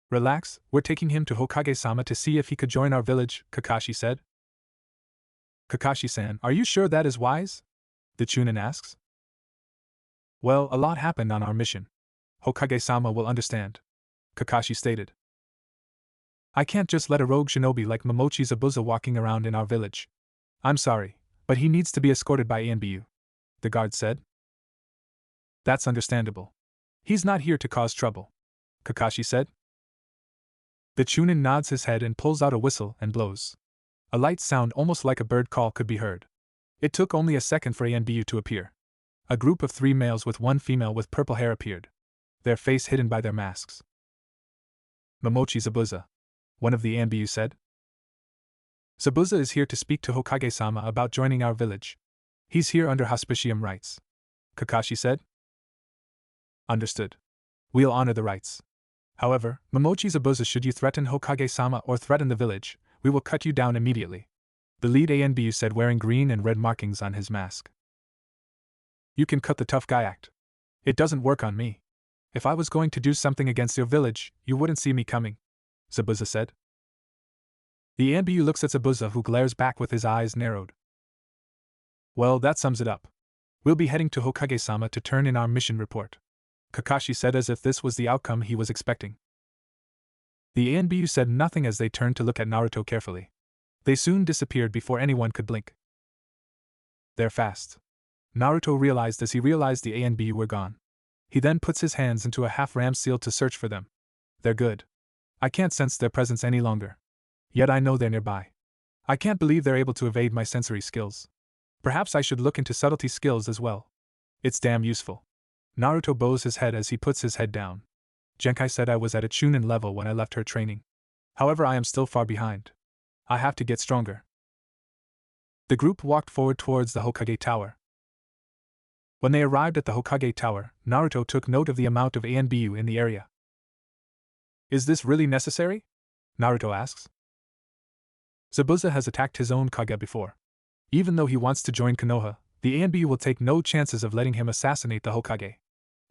Relax, we're taking him to Hokage-sama to see if he could join our village, Kakashi said. Kakashi-san, are you sure that is wise? The Chunin asks. Well, a lot happened on our mission. Hokage-sama will understand, Kakashi stated. I can't just let a rogue shinobi like Momochi Zabuza walking around in our village. I'm sorry, but he needs to be escorted by Anbu, the guard said. That's understandable. He's not here to cause trouble, Kakashi said. The Chunin nods his head and pulls out a whistle and blows. A light sound almost like a bird call could be heard. It took only a second for Anbu to appear. A group of 3 males with 1 female with purple hair appeared, their face hidden by their masks. Momochi Zabuza, one of the Anbu said. Zabuza is here to speak to Hokage-sama about joining our village. He's here under Hospitium rights, Kakashi said. Understood. We'll honor the rights. However, Momochi Zabuza, should you threaten Hokage-sama or threaten the village, we will cut you down immediately, the lead Anbu said, wearing green and red markings on his mask. You can cut the tough guy act. It doesn't work on me. If I was going to do something against your village, you wouldn't see me coming, Zabuza said. The Anbu looks at Zabuza, who glares back with his eyes narrowed. Well, that sums it up. We'll be heading to Hokage-sama to turn in our mission report, Kakashi said, as if this was the outcome he was expecting. The Anbu said nothing as they turned to look at Naruto carefully. They soon disappeared before anyone could blink. They're fast, Naruto realized as he realized the Anbu were gone. He then puts his hands into a half-ram seal to search for them. They're good. I can't sense their presence any longer. Yet I know they're nearby. I can't believe they're able to evade my sensory skills. Perhaps I should look into subtlety skills as well. It's damn useful. Naruto bows his head as he puts his head down. Genkai said I was at a Chunin level when I left her training. However, I am still far behind. I have to get stronger. The group walked forward towards the Hokage Tower. When they arrived at the Hokage Tower, Naruto took note of the amount of Anbu in the area. Is this really necessary? Naruto asks. Zabuza has attacked his own Kage before. Even though he wants to join Konoha, the Anbu will take no chances of letting him assassinate the Hokage,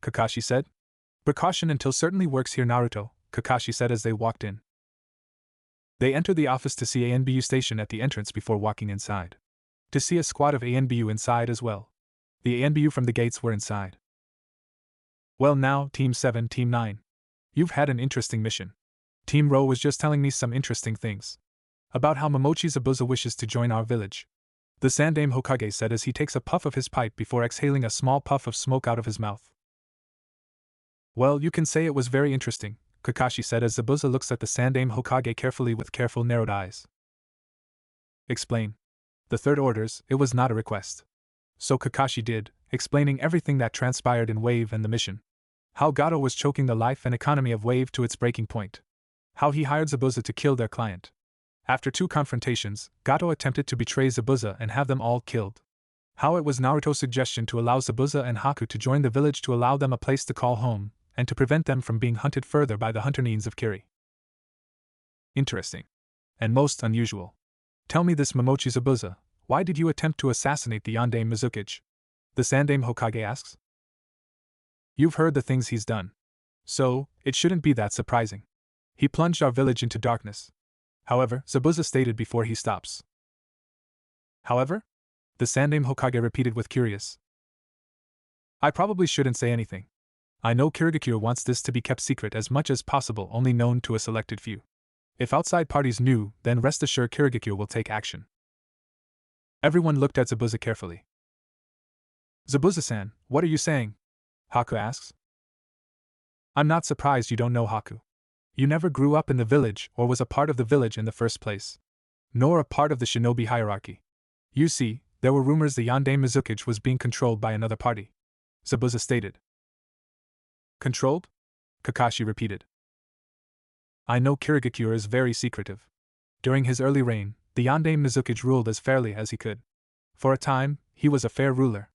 Kakashi said. Precaution until certainly works here, Naruto, Kakashi said as they walked in. They entered the office to see Anbu station at the entrance before walking inside. To see a squad of Anbu inside as well. The Anbu from the gates were inside. Well now, Team 7, Team 9. You've had an interesting mission. Team Ro was just telling me some interesting things. About how Momochi Zabuza wishes to join our village. The Sandaime Hokage said as he takes a puff of his pipe before exhaling a small puff of smoke out of his mouth. Well, you can say it was very interesting, Kakashi said as Zabuza looks at the Sandaime Hokage carefully with careful narrowed eyes. Explain. The third orders, it was not a request. So Kakashi did, explaining everything that transpired in Wave and the mission. How Gato was choking the life and economy of Wave to its breaking point. How he hired Zabuza to kill their client. After 2 confrontations, Gato attempted to betray Zabuza and have them all killed. How it was Naruto's suggestion to allow Zabuza and Haku to join the village to allow them a place to call home, and to prevent them from being hunted further by the hunter Nines of Kiri. Interesting. And most unusual. Tell me this, Momochi Zabuza, why did you attempt to assassinate the Yondaime Mizukage? The Sandaime Hokage asks. You've heard the things he's done. So, it shouldn't be that surprising. He plunged our village into darkness. However, Zabuza stated before he stops. However? The Sandaime Hokage repeated with curious. I probably shouldn't say anything. I know Kirigakure wants this to be kept secret as much as possible, only known to a selected few. If outside parties knew, then rest assured Kirigakure will take action. Everyone looked at Zabuza carefully. Zabuza-san, what are you saying? Haku asks. I'm not surprised you don't know Haku. You never grew up in the village or was a part of the village in the first place. Nor a part of the shinobi hierarchy. You see, there were rumors the Yondaime Mizukage was being controlled by another party. Zabuza stated. Controlled? Kakashi repeated. I know Kirigakure is very secretive. During his early reign, the Yondaime Mizukage ruled as fairly as he could. For a time, he was a fair ruler.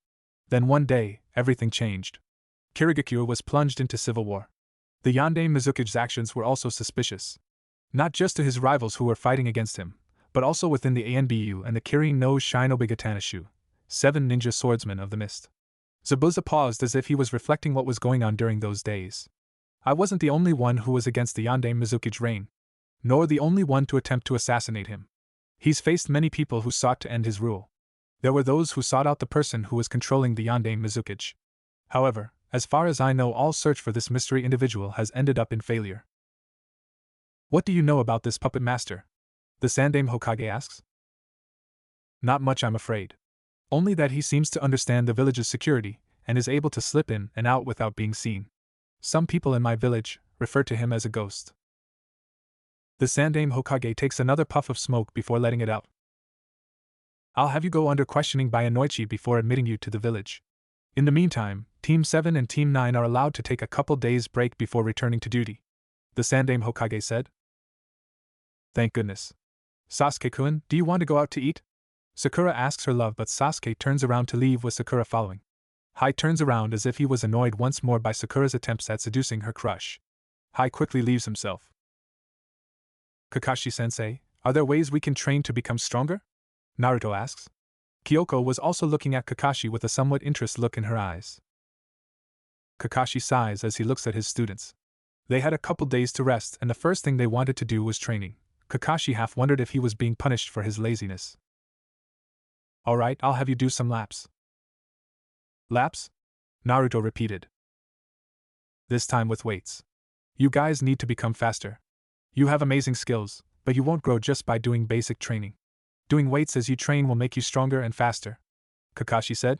Then one day, everything changed. Kirigakure was plunged into civil war. The Yondaime Mizukage's actions were also suspicious. Not just to his rivals who were fighting against him, but also within the ANBU and the Kirin no Shinobi 7 ninja swordsmen of the mist. Zabuza paused as if he was reflecting what was going on during those days. I wasn't the only one who was against the Yandere Mizuki's reign, nor the only one to attempt to assassinate him. He's faced many people who sought to end his rule. There were those who sought out the person who was controlling the Yandere Mizuki. However, as far as I know, all search for this mystery individual has ended up in failure. What do you know about this puppet master? The Sandaime Hokage asks. Not much, I'm afraid. Only that he seems to understand the village's security, and is able to slip in and out without being seen. Some people in my village refer to him as a ghost. The Sandaime Hokage takes another puff of smoke before letting it out. I'll have you go under questioning by Inoichi before admitting you to the village. In the meantime, Team 7 and Team 9 are allowed to take a couple days' break before returning to duty, the Sandaime Hokage said. Thank goodness. Sasuke-kun, do you want to go out to eat? Sakura asks her love, but Sasuke turns around to leave with Sakura following. Hai turns around as if he was annoyed once more by Sakura's attempts at seducing her crush. Hai quickly leaves himself. Kakashi-sensei, are there ways we can train to become stronger? Naruto asks. Kyoko was also looking at Kakashi with a somewhat interested look in her eyes. Kakashi sighs as he looks at his students. They had a couple days to rest, and the first thing they wanted to do was training. Kakashi half wondered if he was being punished for his laziness. Alright, I'll have you do some laps. Laps? Naruto repeated. This time with weights. You guys need to become faster. You have amazing skills, but you won't grow just by doing basic training. Doing weights as you train will make you stronger and faster, Kakashi said.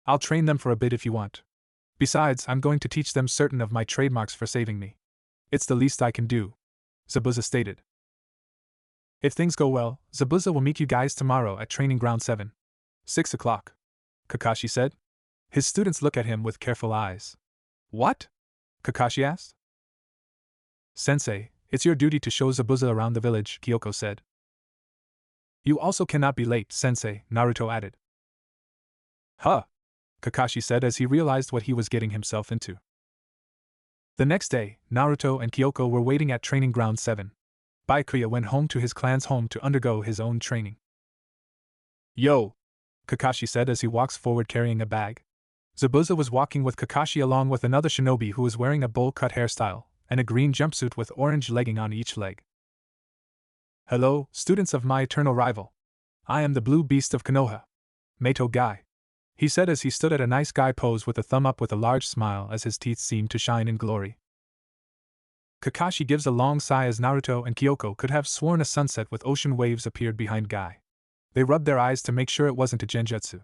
I'll train them for a bit if you want. Besides, I'm going to teach them certain of my trademarks for saving me. It's the least I can do, Zabuza stated. If things go well, Zabuza will meet you guys tomorrow at Training Ground 7. 6 o'clock, Kakashi said. His students look at him with careful eyes. What? Kakashi asked. Sensei, it's your duty to show Zabuza around the village, Kyoko said. You also cannot be late, Sensei, Naruto added. Huh, Kakashi said as he realized what he was getting himself into. The next day, Naruto and Kyoko were waiting at Training Ground 7. Byakuya went home to his clan's home to undergo his own training. Yo! Kakashi said as he walks forward carrying a bag. Zabuza was walking with Kakashi along with another shinobi who was wearing a bowl-cut hairstyle and a green jumpsuit with orange legging on each leg. Hello, students of my eternal rival. I am the Blue Beast of Konoha. Meito Guy. He said as he stood at a nice guy pose with a thumb up with a large smile as his teeth seemed to shine in glory. Kakashi gives a long sigh as Naruto and Kyoko could have sworn a sunset with ocean waves appeared behind Guy. They rubbed their eyes to make sure it wasn't a genjutsu.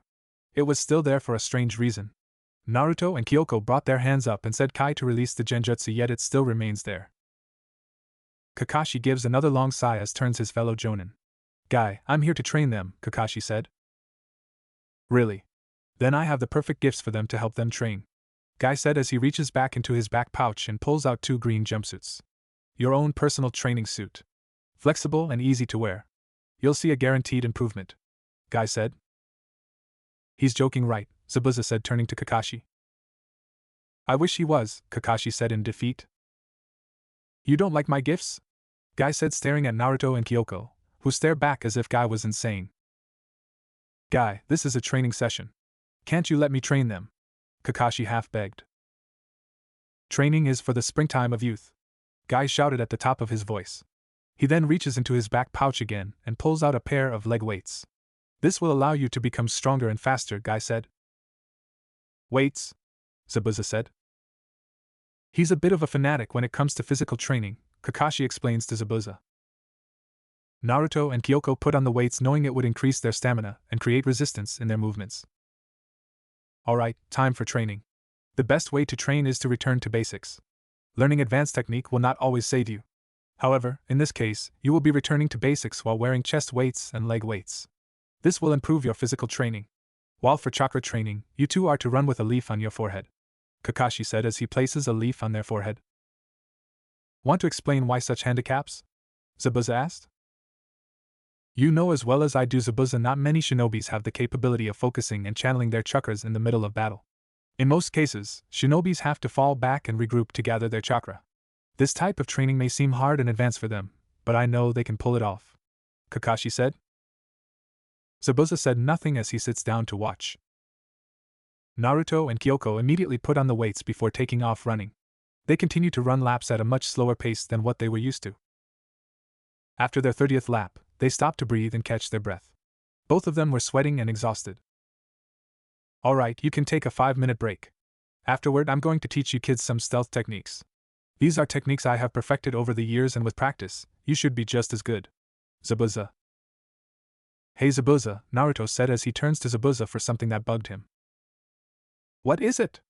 It was still there for a strange reason. Naruto and Kyoko brought their hands up and said Kai to release the genjutsu, yet it still remains there. Kakashi gives another long sigh as turns his fellow jonin. Guy, I'm here to train them, Kakashi said. Really? Then I have the perfect gifts for them to help them train, Guy said as he reaches back into his back pouch and pulls out 2 green jumpsuits. Your own personal training suit. Flexible and easy to wear. You'll see a guaranteed improvement, Guy said. He's joking, right? Zabuza said, turning to Kakashi. I wish he was, Kakashi said in defeat. You don't like my gifts? Guy said, staring at Naruto and Kyoko, who stared back as if Guy was insane. Guy, this is a training session. Can't you let me train them? Kakashi half begged. Training is for the springtime of youth, Guy shouted at the top of his voice. He then reaches into his back pouch again and pulls out a pair of leg weights. This will allow you to become stronger and faster, Guy said. Weights? Zabuza said. He's a bit of a fanatic when it comes to physical training, Kakashi explains to Zabuza. Naruto and Kyoko put on the weights knowing it would increase their stamina and create resistance in their movements. Alright, time for training. The best way to train is to return to basics. Learning advanced technique will not always save you. However, in this case, you will be returning to basics while wearing chest weights and leg weights. This will improve your physical training. While for chakra training, you two are to run with a leaf on your forehead, Kakashi said as he places a leaf on their forehead. Want to explain why such handicaps? Zabuza asked. You know as well as I do, Zabuza, not many shinobis have the capability of focusing and channeling their chakras in the middle of battle. In most cases, shinobis have to fall back and regroup to gather their chakra. This type of training may seem hard in advance for them, but I know they can pull it off. Kakashi said. Zabuza said nothing as he sits down to watch. Naruto and Kyoko immediately put on the weights before taking off running. They continued to run laps at a much slower pace than what they were used to. After their 30th lap, they stopped to breathe and catch their breath. Both of them were sweating and exhausted. Alright, you can take a 5-minute break. Afterward, I'm going to teach you kids some stealth techniques. These are techniques I have perfected over the years, and with practice, you should be just as good. Zabuza. Hey Zabuza, Naruto said as he turns to Zabuza for something that bugged him. What is it?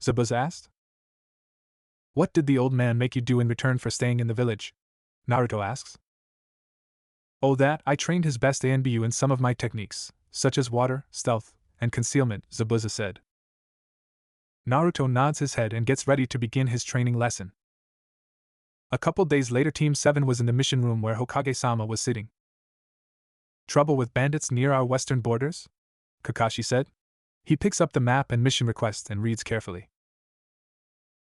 Zabuza asked. What did the old man make you do in return for staying in the village? Naruto asks. Oh, that, I trained his best ANBU in some of my techniques, such as water, stealth, and concealment, Zabuza said. Naruto nods his head and gets ready to begin his training lesson. A couple days later, Team 7 was in the mission room where Hokage-sama was sitting. Trouble with bandits near our western borders? Kakashi said. He picks up the map and mission request and reads carefully.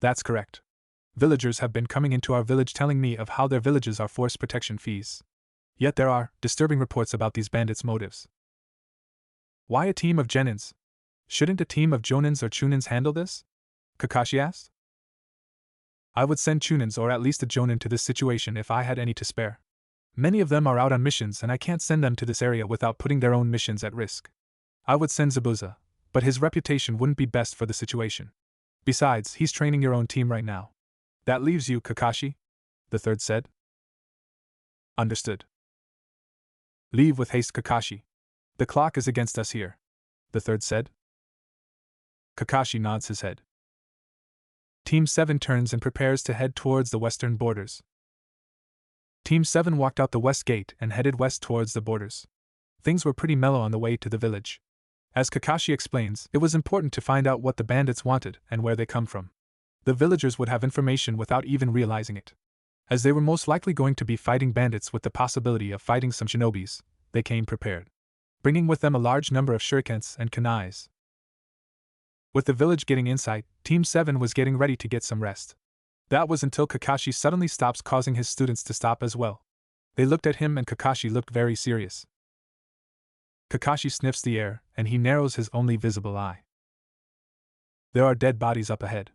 That's correct. Villagers have been coming into our village telling me of how their villages are force protection fees. Yet there are disturbing reports about these bandits' motives. Why a team of genins? Shouldn't a team of jonins or chunins handle this? Kakashi asked. I would send chunins or at least a jonin to this situation if I had any to spare. Many of them are out on missions and I can't send them to this area without putting their own missions at risk. I would send Zabuza, but his reputation wouldn't be best for the situation. Besides, he's training your own team right now. That leaves you, Kakashi, the third said. Understood. Leave with haste, Kakashi. The clock is against us here, the third said. Kakashi nods his head. Team 7 turns and prepares to head towards the western borders. Team 7 walked out the west gate and headed west towards the borders. Things were pretty mellow on the way to the village. As Kakashi explains, it was important to find out what the bandits wanted and where they come from. The villagers would have information without even realizing it. As they were most likely going to be fighting bandits with the possibility of fighting some shinobis, they came prepared, bringing with them a large number of shurikens and kunais. With the village getting in sight, Team 7 was getting ready to get some rest. That was until Kakashi suddenly stops, causing his students to stop as well. They looked at him and Kakashi looked very serious. Kakashi sniffs the air, and he narrows his only visible eye. There are dead bodies up ahead,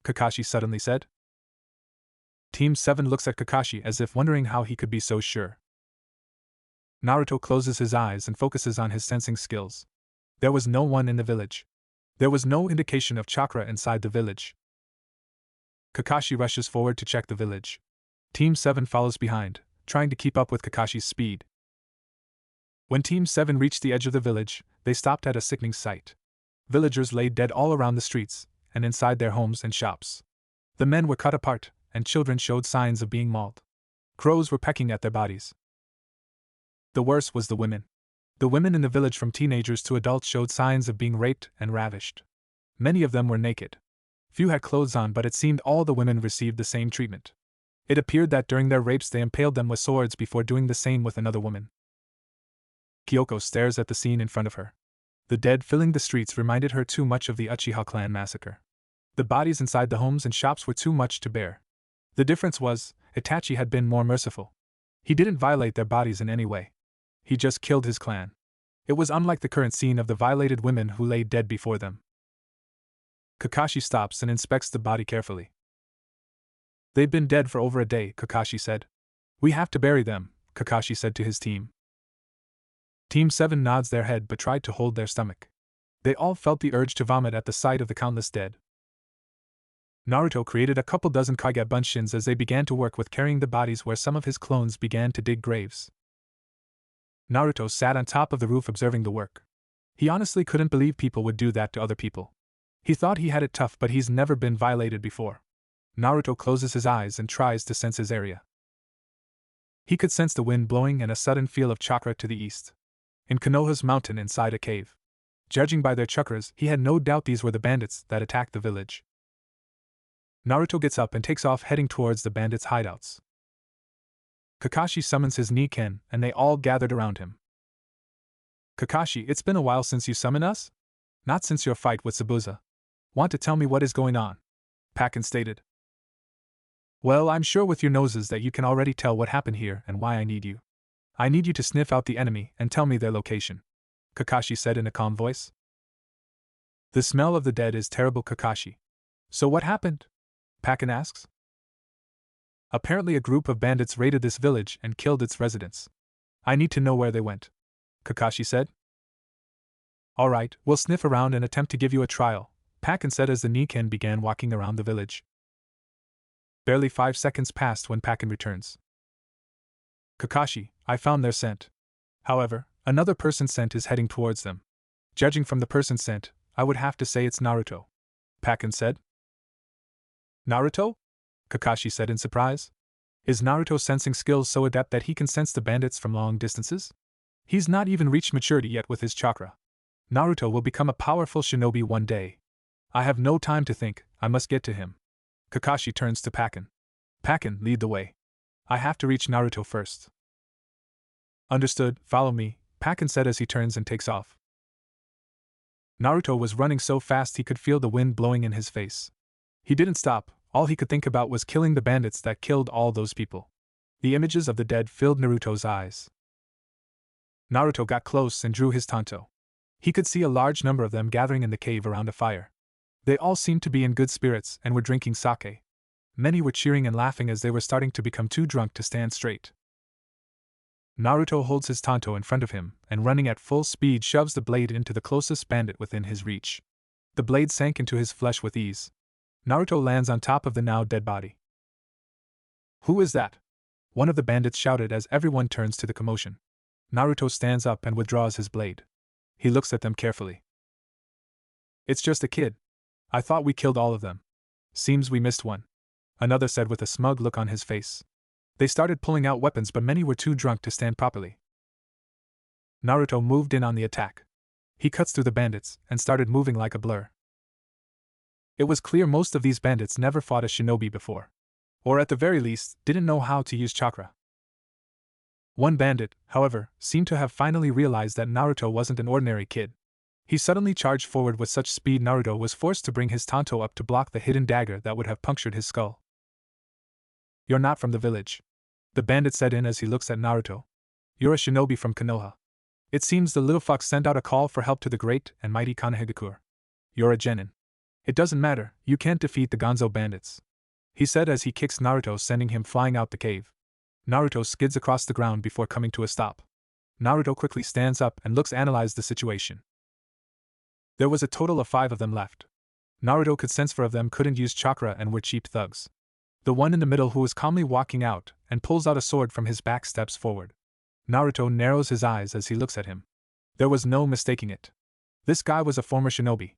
Kakashi suddenly said. Team 7 looks at Kakashi as if wondering how he could be so sure. Naruto closes his eyes and focuses on his sensing skills. There was no one in the village. There was no indication of chakra inside the village. Kakashi rushes forward to check the village. Team 7 follows behind, trying to keep up with Kakashi's speed. When Team 7 reached the edge of the village, they stopped at a sickening sight. Villagers lay dead all around the streets, and inside their homes and shops. The men were cut apart, and children showed signs of being mauled. Crows were pecking at their bodies. The worst was the women. The women in the village, from teenagers to adults, showed signs of being raped and ravished. Many of them were naked. Few had clothes on, but it seemed all the women received the same treatment. It appeared that during their rapes they impaled them with swords before doing the same with another woman. Kyoko stares at the scene in front of her. The dead filling the streets reminded her too much of the Uchiha clan massacre. The bodies inside the homes and shops were too much to bear. The difference was, Itachi had been more merciful. He didn't violate their bodies in any way. He just killed his clan. It was unlike the current scene of the violated women who lay dead before them. Kakashi stops and inspects the body carefully. They've been dead for over a day, Kakashi said. We have to bury them, Kakashi said to his team. Team 7 nods their head but tried to hold their stomach. They all felt the urge to vomit at the sight of the countless dead. Naruto created a couple dozen Kage Bunshins as they began to work with carrying the bodies where some of his clones began to dig graves. Naruto sat on top of the roof observing the work. He honestly couldn't believe people would do that to other people. He thought he had it tough, but he's never been violated before. Naruto closes his eyes and tries to sense his area. He could sense the wind blowing and a sudden feel of chakra to the east. In Konoha's mountain inside a cave. Judging by their chakras, he had no doubt these were the bandits that attacked the village. Naruto gets up and takes off, heading towards the bandits' hideouts. Kakashi summons his Niken, and they all gathered around him. Kakashi, it's been a while since you summoned us? Not since your fight with Zabuza. Want to tell me what is going on? Pakken stated. Well, I'm sure with your noses that you can already tell what happened here and why I need you. I need you to sniff out the enemy and tell me their location, Kakashi said in a calm voice. The smell of the dead is terrible, Kakashi. So what happened? Pakken asks. Apparently a group of bandits raided this village and killed its residents. I need to know where they went, Kakashi said. Alright, we'll sniff around and attempt to give you a trial, Pakken said as the Nikken began walking around the village. Barely 5 seconds passed when Pakken returns. Kakashi, I found their scent. However, another person's scent is heading towards them. Judging from the person's scent, I would have to say it's Naruto, Pakken said. Naruto? Kakashi said in surprise. Is Naruto's sensing skills so adept that he can sense the bandits from long distances? He's not even reached maturity yet with his chakra. Naruto will become a powerful shinobi one day. I have no time to think, I must get to him. Kakashi turns to Pakken. Pakken, lead the way. I have to reach Naruto first. Understood, follow me, Pakken said as he turns and takes off. Naruto was running so fast he could feel the wind blowing in his face. He didn't stop, all he could think about was killing the bandits that killed all those people. The images of the dead filled Naruto's eyes. Naruto got close and drew his tanto. He could see a large number of them gathering in the cave around a fire. They all seemed to be in good spirits and were drinking sake. Many were cheering and laughing as they were starting to become too drunk to stand straight. Naruto holds his tanto in front of him and running at full speed shoves the blade into the closest bandit within his reach. The blade sank into his flesh with ease. Naruto lands on top of the now dead body. Who is that? One of the bandits shouted as everyone turns to the commotion. Naruto stands up and withdraws his blade. He looks at them carefully. It's just a kid. I thought we killed all of them. Seems we missed one, another said with a smug look on his face. They started pulling out weapons but many were too drunk to stand properly. Naruto moved in on the attack. He cuts through the bandits and started moving like a blur. It was clear most of these bandits never fought a shinobi before. Or at the very least, didn't know how to use chakra. One bandit, however, seemed to have finally realized that Naruto wasn't an ordinary kid. He suddenly charged forward with such speed Naruto was forced to bring his tanto up to block the hidden dagger that would have punctured his skull. You're not from the village, the bandit said in as he looks at Naruto. You're a shinobi from Konoha. It seems the little fox sent out a call for help to the great and mighty Konohagakure. You're a genin. It doesn't matter, you can't defeat the Gonzo bandits, he said as he kicks Naruto, sending him flying out the cave. Naruto skids across the ground before coming to a stop. Naruto quickly stands up and looks analyze the situation. There was a total of 5 of them left. Naruto could sense 4 of them couldn't use chakra and were cheap thugs. The one in the middle who was calmly walking out and pulls out a sword from his back steps forward. Naruto narrows his eyes as he looks at him. There was no mistaking it. This guy was a former shinobi.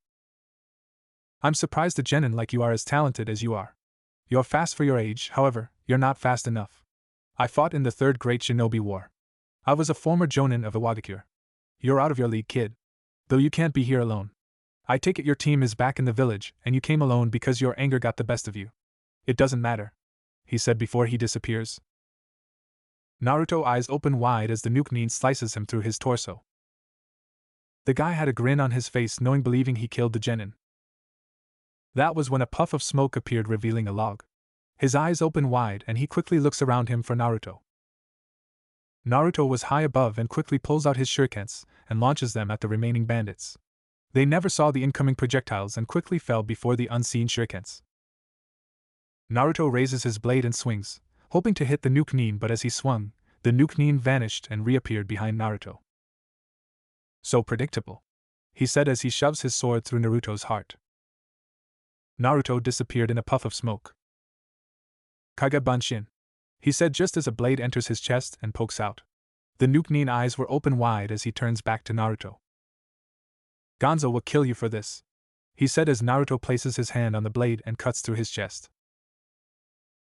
I'm surprised a genin like you are as talented as you are. You're fast for your age, however, you're not fast enough. I fought in the 3rd Great Shinobi War. I was a former jonin of Iwagakure. You're out of your league, kid. Though you can't be here alone. I take it your team is back in the village and you came alone because your anger got the best of you. It doesn't matter, he said before he disappears. Naruto eyes open wide as the nuke slices him through his torso. The guy had a grin on his face knowing believing he killed the genin. That was when a puff of smoke appeared revealing a log. His eyes open wide and he quickly looks around him for Naruto. Naruto was high above and quickly pulls out his shurikens and launches them at the remaining bandits. They never saw the incoming projectiles and quickly fell before the unseen shurikens. Naruto raises his blade and swings, hoping to hit the nuke but as he swung, the nuke vanished and reappeared behind Naruto. So predictable, he said as he shoves his sword through Naruto's heart. Naruto disappeared in a puff of smoke. Kage Banshin, he said just as a blade enters his chest and pokes out. The nuke eyes were open wide as he turns back to Naruto. Gonzo will kill you for this, he said as Naruto places his hand on the blade and cuts through his chest.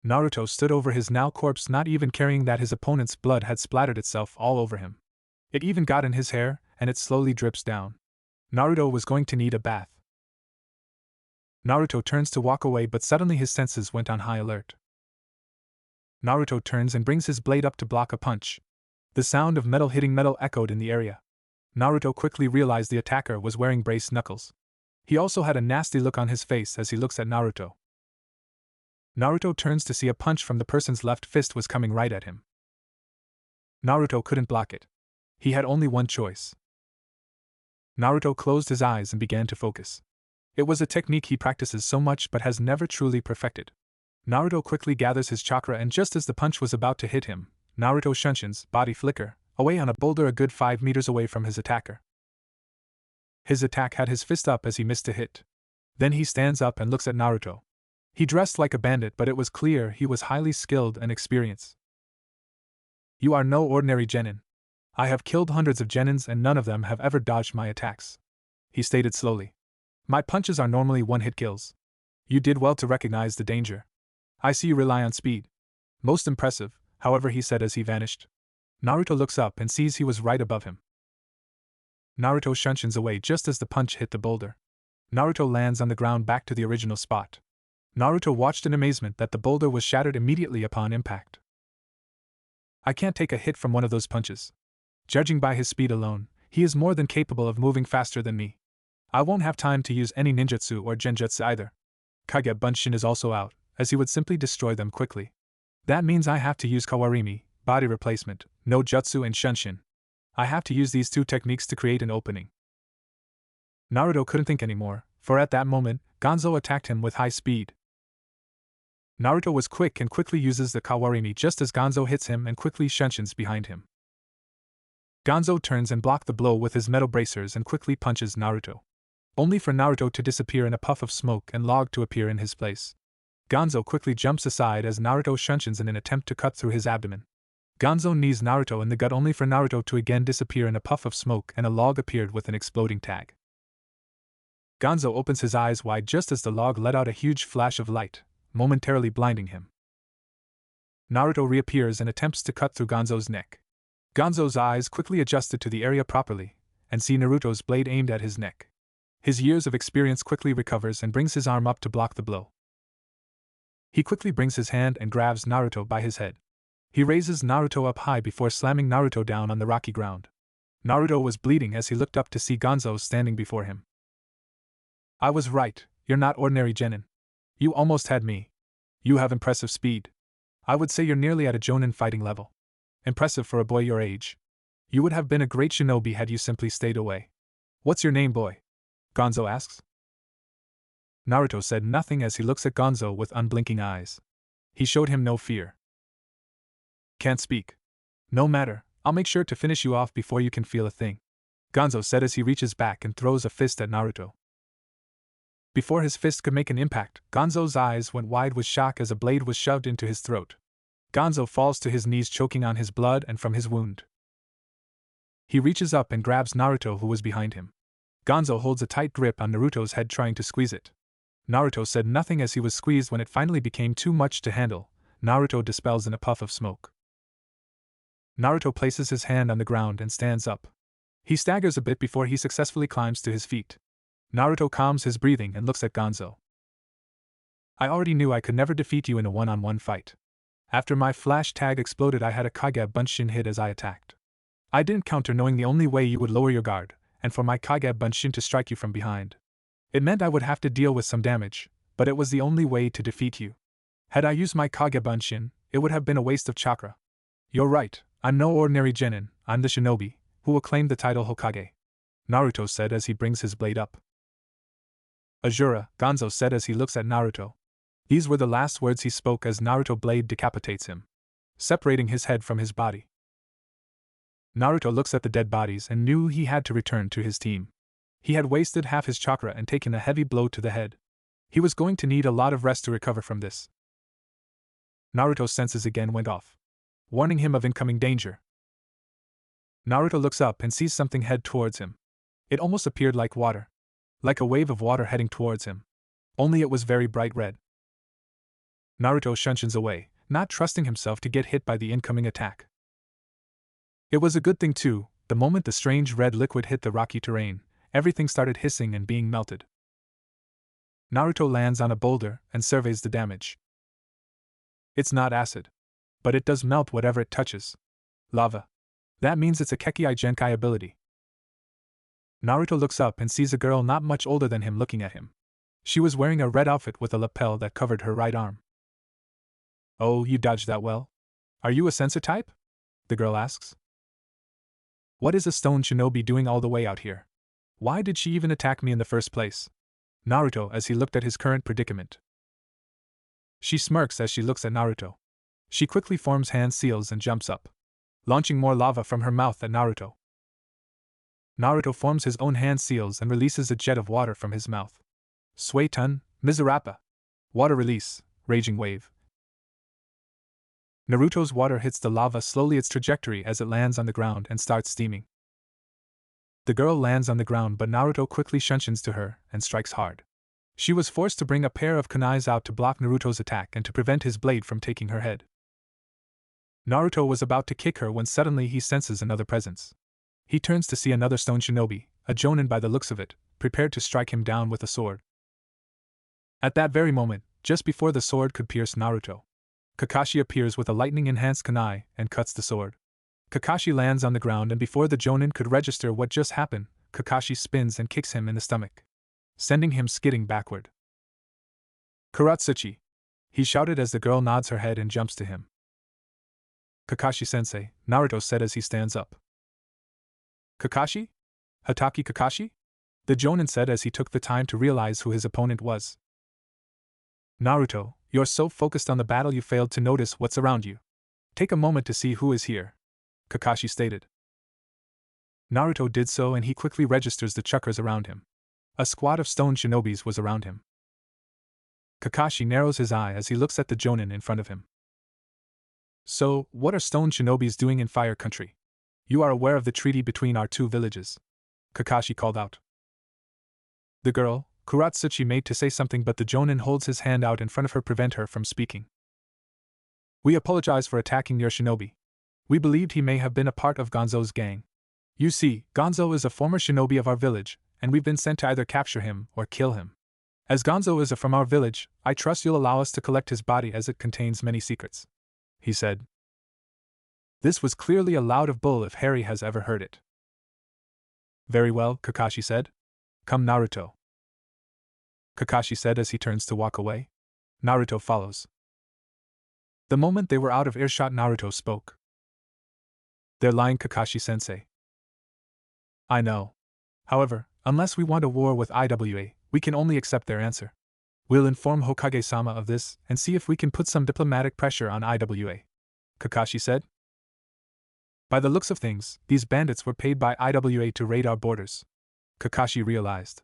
Naruto stood over his now corpse, not even caring that his opponent's blood had splattered itself all over him. It even got in his hair, and it slowly drips down. Naruto was going to need a bath. Naruto turns to walk away but suddenly his senses went on high alert. Naruto turns and brings his blade up to block a punch. The sound of metal hitting metal echoed in the area. Naruto quickly realized the attacker was wearing braced knuckles. He also had a nasty look on his face as he looks at Naruto. Naruto turns to see a punch from the person's left fist was coming right at him. Naruto couldn't block it. He had only one choice. Naruto closed his eyes and began to focus. It was a technique he practices so much but has never truly perfected. Naruto quickly gathers his chakra, and just as the punch was about to hit him, Naruto Shunshin's body flicker away on a boulder a good 5 meters away from his attacker. His attack had his fist up as he missed a hit. Then he stands up and looks at Naruto. He dressed like a bandit, but it was clear he was highly skilled and experienced. You are no ordinary genin. I have killed hundreds of genins and none of them have ever dodged my attacks, he stated slowly. My punches are normally one-hit kills. You did well to recognize the danger. I see you rely on speed. Most impressive, however, he said as he vanished. Naruto looks up and sees he was right above him. Naruto shunshins away just as the punch hit the boulder. Naruto lands on the ground back to the original spot. Naruto watched in amazement that the boulder was shattered immediately upon impact. I can't take a hit from one of those punches. Judging by his speed alone, he is more than capable of moving faster than me. I won't have time to use any ninjutsu or genjutsu either. Kage Bunshin is also out, as he would simply destroy them quickly. That means I have to use Kawarimi, body replacement, no jutsu and shunshin. I have to use these two techniques to create an opening. Naruto couldn't think anymore, for at that moment, Gonzo attacked him with high speed. Naruto was quick and quickly uses the Kawarimi just as Gonzo hits him and quickly shunshins behind him. Gonzo turns and blocks the blow with his metal bracers and quickly punches Naruto. Only for Naruto to disappear in a puff of smoke and Log to appear in his place. Gonzo quickly jumps aside as Naruto shunshins in an attempt to cut through his abdomen. Gonzo knees Naruto in the gut only for Naruto to again disappear in a puff of smoke and a log appeared with an exploding tag. Gonzo opens his eyes wide just as the log let out a huge flash of light, momentarily blinding him. Naruto reappears and attempts to cut through Gonzo's neck. Gonzo's eyes quickly adjusted to the area properly, and see Naruto's blade aimed at his neck. His years of experience quickly recovers and brings his arm up to block the blow. He quickly brings his hand and grabs Naruto by his head. He raises Naruto up high before slamming Naruto down on the rocky ground. Naruto was bleeding as he looked up to see Gonzo standing before him. I was right, you're not ordinary genin. You almost had me. You have impressive speed. I would say you're nearly at a jonin fighting level. Impressive for a boy your age. You would have been a great shinobi had you simply stayed away. What's your name, boy? Gonzo asks. Naruto said nothing as he looks at Gonzo with unblinking eyes. He showed him no fear. Can't speak. No matter, I'll make sure to finish you off before you can feel a thing, Gonzo said as he reaches back and throws a fist at Naruto. Before his fist could make an impact, Gonzo's eyes went wide with shock as a blade was shoved into his throat. Gonzo falls to his knees choking on his blood and from his wound. He reaches up and grabs Naruto who was behind him. Gonzo holds a tight grip on Naruto's head trying to squeeze it. Naruto said nothing as he was squeezed when it finally became too much to handle. Naruto dispels in a puff of smoke. Naruto places his hand on the ground and stands up. He staggers a bit before he successfully climbs to his feet. Naruto calms his breathing and looks at Gonzo. I already knew I could never defeat you in a one-on-one fight. After my flash tag exploded I had a Kage Bunshin hit as I attacked. I didn't counter knowing the only way you would lower your guard, and for my Kage Bunshin to strike you from behind. It meant I would have to deal with some damage, but it was the only way to defeat you. Had I used my Kage Bunshin, it would have been a waste of chakra. You're right, I'm no ordinary genin, I'm the shinobi, who will claim the title Hokage, Naruto said as he brings his blade up. Azura, Gonzo said as he looks at Naruto. These were the last words he spoke as Naruto blade decapitates him, separating his head from his body. Naruto looks at the dead bodies and knew he had to return to his team. He had wasted half his chakra and taken a heavy blow to the head. He was going to need a lot of rest to recover from this. Naruto's senses again went off, warning him of incoming danger. Naruto looks up and sees something head towards him. It almost appeared like water. Like a wave of water heading towards him. Only it was very bright red. Naruto shunshins away, not trusting himself to get hit by the incoming attack. It was a good thing too, the moment the strange red liquid hit the rocky terrain, everything started hissing and being melted. Naruto lands on a boulder and surveys the damage. It's not acid. But it does melt whatever it touches. Lava. That means it's a Kekkei Genkai ability. Naruto looks up and sees a girl not much older than him looking at him. She was wearing a red outfit with a lapel that covered her right arm. Oh, you dodged that well? Are you a sensor type? the girl asks. What is a stone shinobi doing all the way out here? Why did she even attack me in the first place? Naruto as he looked at his current predicament. She smirks as she looks at Naruto. She quickly forms hand seals and jumps up, launching more lava from her mouth at Naruto. Naruto forms his own hand seals and releases a jet of water from his mouth. Suetun, Mizurappa. Water release, raging wave. Naruto's water hits the lava slowly its trajectory as it lands on the ground and starts steaming. The girl lands on the ground but Naruto quickly shunsins to her and strikes hard. She was forced to bring a pair of kunais out to block Naruto's attack and to prevent his blade from taking her head. Naruto was about to kick her when suddenly he senses another presence. He turns to see another stone shinobi, a jonin by the looks of it, prepared to strike him down with a sword. At that very moment, just before the sword could pierce Naruto, Kakashi appears with a lightning-enhanced kunai and cuts the sword. Kakashi lands on the ground and before the jonin could register what just happened, Kakashi spins and kicks him in the stomach, sending him skidding backward. Kuratsuchi! He shouted as the girl nods her head and jumps to him. Kakashi-sensei, Naruto said as he stands up. Kakashi? Hatake Kakashi? The jonin said as he took the time to realize who his opponent was. Naruto, you're so focused on the battle you failed to notice what's around you. Take a moment to see who is here, Kakashi stated. Naruto did so and he quickly registers the chakras around him. A squad of stone shinobis was around him. Kakashi narrows his eye as he looks at the jonin in front of him. So, what are stone shinobis doing in Fire Country? You are aware of the treaty between our two villages, Kakashi called out. The girl, Kuratsuchi, made to say something but the jonin holds his hand out in front of her prevent her from speaking. We apologize for attacking your shinobi. We believed he may have been a part of Gonzo's gang. You see, Gonzo is a former shinobi of our village, and we've been sent to either capture him or kill him. As Gonzo is from our village, I trust you'll allow us to collect his body as it contains many secrets, he said. This was clearly a loud of bull if Harry has ever heard it. Very well, Kakashi said. Come Naruto, Kakashi said as he turns to walk away. Naruto follows. The moment they were out of earshot, Naruto spoke. They're lying, Kakashi-sensei. I know. However, unless we want a war with IWA, we can only accept their answer. We'll inform Hokage-sama of this and see if we can put some diplomatic pressure on IWA, Kakashi said. By the looks of things, these bandits were paid by IWA to raid our borders, Kakashi realized.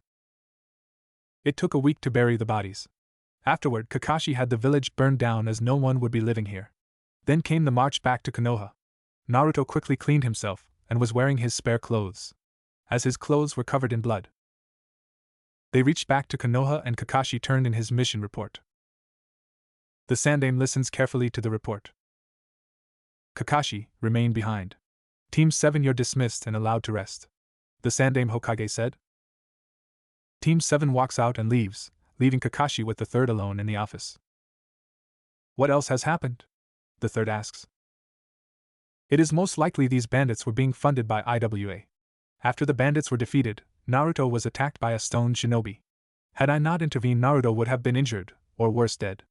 It took a week to bury the bodies. Afterward, Kakashi had the village burned down as no one would be living here. Then came the march back to Konoha. Naruto quickly cleaned himself and was wearing his spare clothes, as his clothes were covered in blood. They reached back to Konoha and Kakashi turned in his mission report. The Sandaime listens carefully to the report. Kakashi, remain behind. Team 7, you're dismissed and allowed to rest, the Sandaime Hokage said. Team 7 walks out and leaves, leaving Kakashi with the third alone in the office. What else has happened? The third asks. It is most likely these bandits were being funded by IWA. After the bandits were defeated, Naruto was attacked by a stone shinobi. Had I not intervened, Naruto would have been injured, or worse, dead,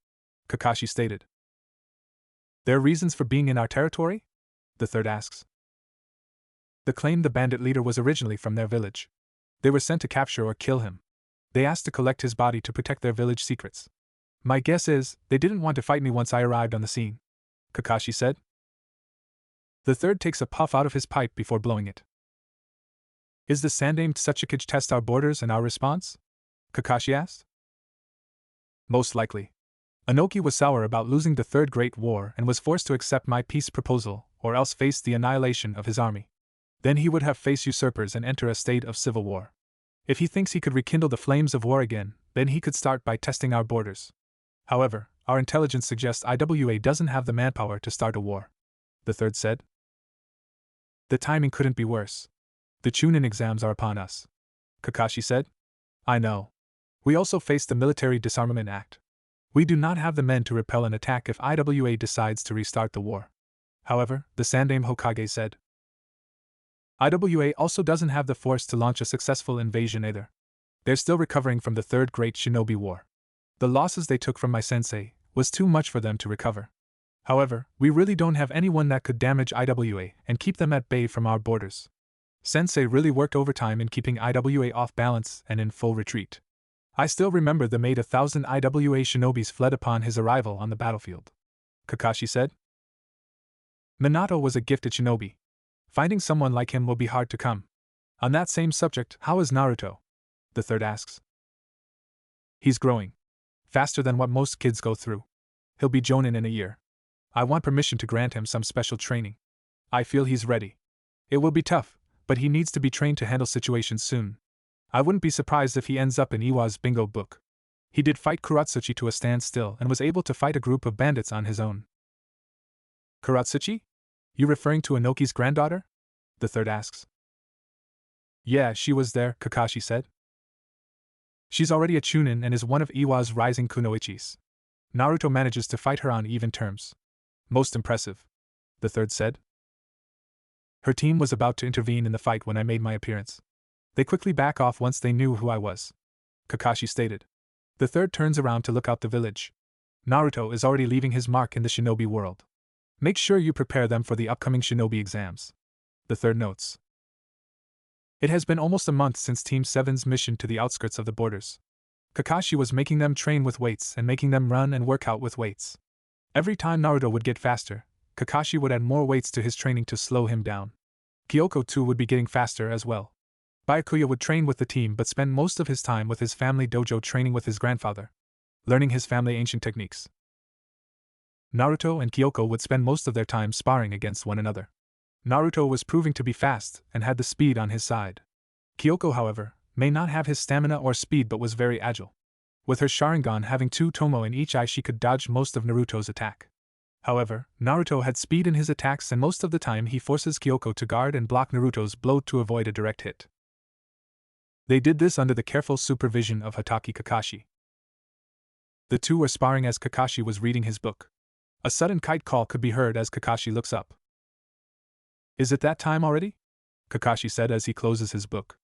Kakashi stated. There are reasons for being in our territory? The third asks. They claim the bandit leader was originally from their village. They were sent to capture or kill him. They asked to collect his body to protect their village secrets. My guess is, they didn't want to fight me once I arrived on the scene, Kakashi said. The third takes a puff out of his pipe before blowing it. Is the Sandaime Tsuchikage test our borders and our response? Kakashi asked. Most likely. Inoki was sour about losing the Third Great War and was forced to accept my peace proposal, or else face the annihilation of his army. Then he would have faced usurpers and enter a state of civil war. If he thinks he could rekindle the flames of war again, then he could start by testing our borders. However, our intelligence suggests IWA doesn't have the manpower to start a war, the third said. The timing couldn't be worse. The Chunin exams are upon us, Kakashi said. I know. We also face the Military Disarmament Act. We do not have the men to repel an attack if IWA decides to restart the war. However, the Sandaime Hokage said. IWA also doesn't have the force to launch a successful invasion either. They're still recovering from the Third Great Shinobi War. The losses they took from my sensei was too much for them to recover. However, we really don't have anyone that could damage IWA and keep them at bay from our borders. Sensei really worked overtime in keeping IWA off balance and in full retreat. I still remember the maid 1,000 IWA Shinobis fled upon his arrival on the battlefield. Kakashi said. Minato was a gifted shinobi. Finding someone like him will be hard to come. On that same subject, how is Naruto? The third asks. He's growing. Faster than what most kids go through. He'll be Jonin in a year. I want permission to grant him some special training. I feel he's ready. It will be tough, but he needs to be trained to handle situations soon. I wouldn't be surprised if he ends up in Iwa's bingo book. He did fight Kuratsuchi to a standstill and was able to fight a group of bandits on his own. Kuratsuchi? You referring to Inoki's granddaughter? The third asks. Yeah, she was there, Kakashi said. She's already a Chunin and is one of Iwa's rising kunoichis. Naruto manages to fight her on even terms. Most impressive, the third said. Her team was about to intervene in the fight when I made my appearance. They quickly back off once they knew who I was, Kakashi stated. The third turns around to look out the village. Naruto is already leaving his mark in the shinobi world. Make sure you prepare them for the upcoming shinobi exams, the third notes. It has been almost a month since Team 7's mission to the outskirts of the borders. Kakashi was making them train with weights and making them run and work out with weights. Every time Naruto would get faster, Kakashi would add more weights to his training to slow him down. Kyoko too would be getting faster as well. Byakuya would train with the team but spend most of his time with his family dojo training with his grandfather, learning his family ancient techniques. Naruto and Kyoko would spend most of their time sparring against one another. Naruto was proving to be fast and had the speed on his side. Kyoko, however, may not have his stamina or speed but was very agile. With her Sharingan having 2 tomo in each eye, she could dodge most of Naruto's attack. However, Naruto had speed in his attacks and most of the time he forces Kyoko to guard and block Naruto's blow to avoid a direct hit. They did this under the careful supervision of Hatake Kakashi. The two were sparring as Kakashi was reading his book. A sudden kite call could be heard as Kakashi looks up. Is it that time already? Kakashi said as he closes his book.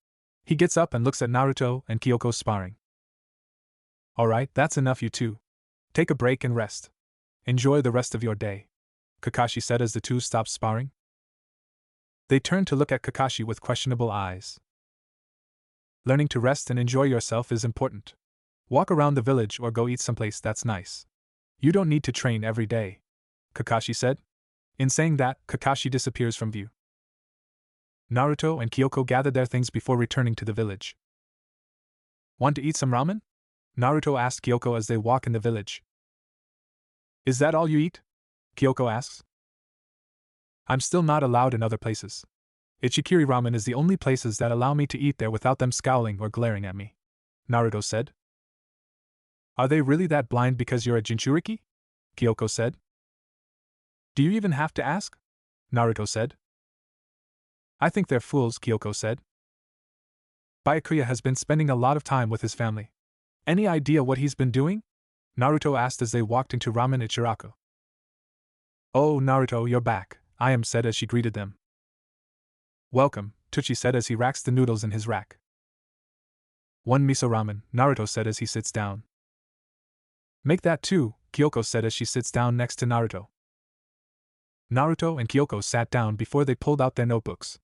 He gets up and looks at Naruto and Kyoko sparring. Alright, that's enough you two. Take a break and rest. Enjoy the rest of your day, Kakashi said as the two stopped sparring. They turned to look at Kakashi with questionable eyes. Learning to rest and enjoy yourself is important. Walk around the village or go eat someplace that's nice. You don't need to train every day, Kakashi said. In saying that, Kakashi disappears from view. Naruto and Kyoko gathered their things before returning to the village. Want to eat some ramen? Naruto asked Kyoko as they walk in the village. Is that all you eat? Kyoko asks. I'm still not allowed in other places. Ichikiri ramen is the only places that allow me to eat there without them scowling or glaring at me, Naruto said. Are they really that blind because you're a Jinchuriki? Kyoko said. Do you even have to ask? Naruto said. I think they're fools, Kyoko said. Byakuya has been spending a lot of time with his family. Any idea what he's been doing? Naruto asked as they walked into Ramen Ichiraku. Oh, Naruto, you're back, Ayame said as she greeted them. Welcome, Tuchi said as he racks the noodles in his rack. One miso ramen, Naruto said as he sits down. Make that two, Kyoko said as she sits down next to Naruto. Naruto and Kyoko sat down before they pulled out their notebooks.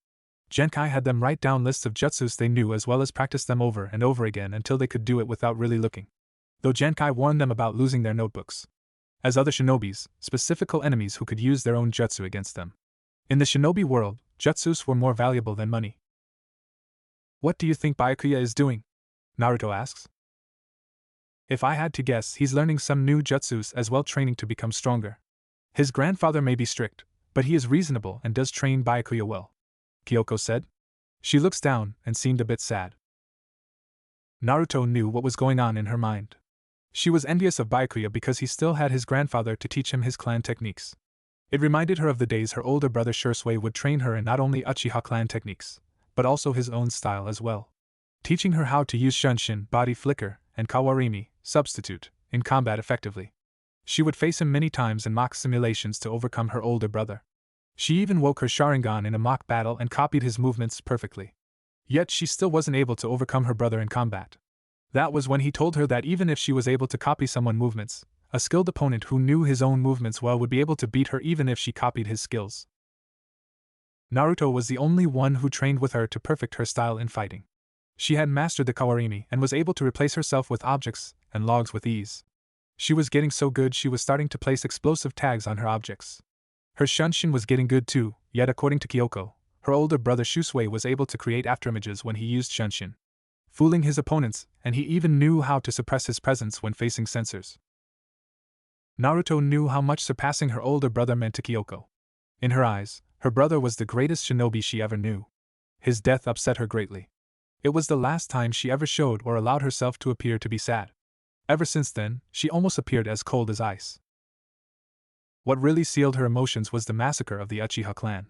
Genkai had them write down lists of jutsus they knew as well as practice them over and over again until they could do it without really looking. Though Genkai warned them about losing their notebooks. As other shinobis, specific enemies who could use their own jutsu against them. In the shinobi world, jutsus were more valuable than money. What do you think Byakuya is doing? Naruto asks. If I had to guess, he's learning some new jutsus as well, training to become stronger. His grandfather may be strict, but he is reasonable and does train Byakuya well, Kyoko said. She looks down and seemed a bit sad. Naruto knew what was going on in her mind. She was envious of Byakuya because he still had his grandfather to teach him his clan techniques. It reminded her of the days her older brother Shursui would train her in not only Uchiha clan techniques, but also his own style as well. Teaching her how to use Shunshin, body flicker, and Kawarimi, substitute, in combat effectively. She would face him many times in mock simulations to overcome her older brother. She even woke her Sharingan in a mock battle and copied his movements perfectly. Yet she still wasn't able to overcome her brother in combat. That was when he told her that even if she was able to copy someone's movements, a skilled opponent who knew his own movements well would be able to beat her even if she copied his skills. Naruto was the only one who trained with her to perfect her style in fighting. She had mastered the kawarimi and was able to replace herself with objects and logs with ease. She was getting so good she was starting to place explosive tags on her objects. Her shunshin was getting good too, yet according to Kyoko, her older brother Shusui was able to create afterimages when he used shunshin, fooling his opponents, and he even knew how to suppress his presence when facing censors. Naruto knew how much surpassing her older brother meant to Kyoko. In her eyes, her brother was the greatest shinobi she ever knew. His death upset her greatly. It was the last time she ever showed or allowed herself to appear to be sad. Ever since then, she almost appeared as cold as ice. What really sealed her emotions was the massacre of the Uchiha clan.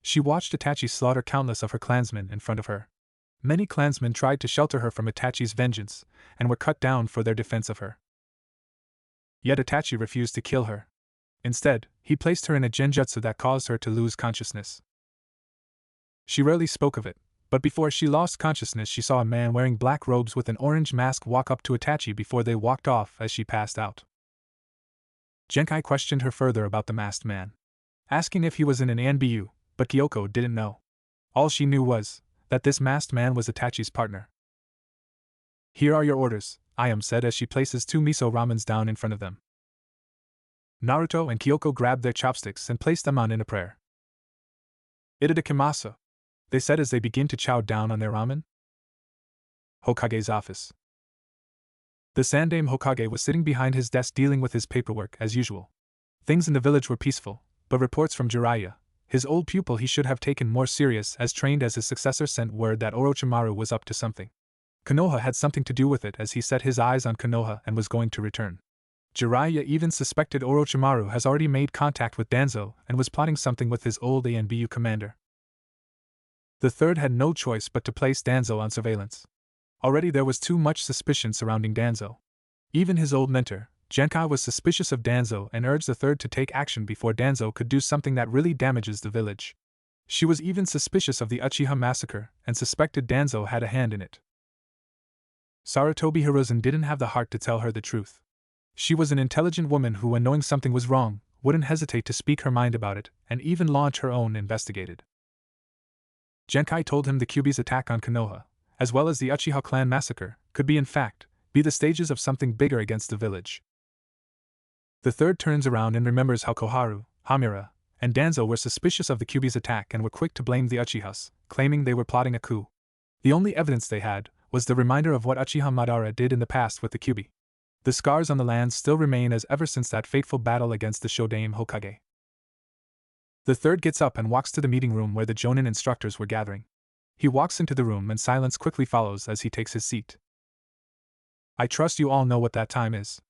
She watched Itachi slaughter countless of her clansmen in front of her. Many clansmen tried to shelter her from Itachi's vengeance, and were cut down for their defense of her. Yet Itachi refused to kill her. Instead, he placed her in a genjutsu that caused her to lose consciousness. She rarely spoke of it, but before she lost consciousness she saw a man wearing black robes with an orange mask walk up to Itachi before they walked off as she passed out. Genkai questioned her further about the masked man, asking if he was in an ANBU, but Kyoko didn't know. All she knew was that this masked man was Itachi's partner. "Here are your orders," Ayam said as she places 2 miso ramens down in front of them. Naruto and Kyoko grabbed their chopsticks and placed them on in a prayer. "Itadakimasu," they said as they began to chow down on their ramen. Hokage's office. The Sandaime Hokage was sitting behind his desk dealing with his paperwork as usual. Things in the village were peaceful, but reports from Jiraiya, his old pupil he should have taken more serious as trained as his successor, sent word that Orochimaru was up to something. Konoha had something to do with it as he set his eyes on Konoha and was going to return. Jiraiya even suspected Orochimaru has already made contact with Danzo and was plotting something with his old ANBU commander. The third had no choice but to place Danzo on surveillance. Already there was too much suspicion surrounding Danzo. Even his old mentor, Genkai, was suspicious of Danzo and urged the third to take action before Danzo could do something that really damages the village. She was even suspicious of the Uchiha massacre and suspected Danzo had a hand in it. Sarutobi Hiruzen didn't have the heart to tell her the truth. She was an intelligent woman who, when knowing something was wrong, wouldn't hesitate to speak her mind about it and even launch her own investigation. Genkai told him the Kyuubi's attack on Konoha, as well as the Uchiha clan massacre, could be in fact be the stages of something bigger against the village. The third turns around and remembers how Koharu, Hamura, and Danzo were suspicious of the Kyuubi's attack and were quick to blame the Uchihas, claiming they were plotting a coup. The only evidence they had was the reminder of what Uchiha Madara did in the past with the Kyuubi. The scars on the land still remain as ever since that fateful battle against the Shodaime Hokage. The third gets up and walks to the meeting room where the Jonin instructors were gathering. He walks into the room and silence quickly follows as he takes his seat. "I trust you all know what that time is.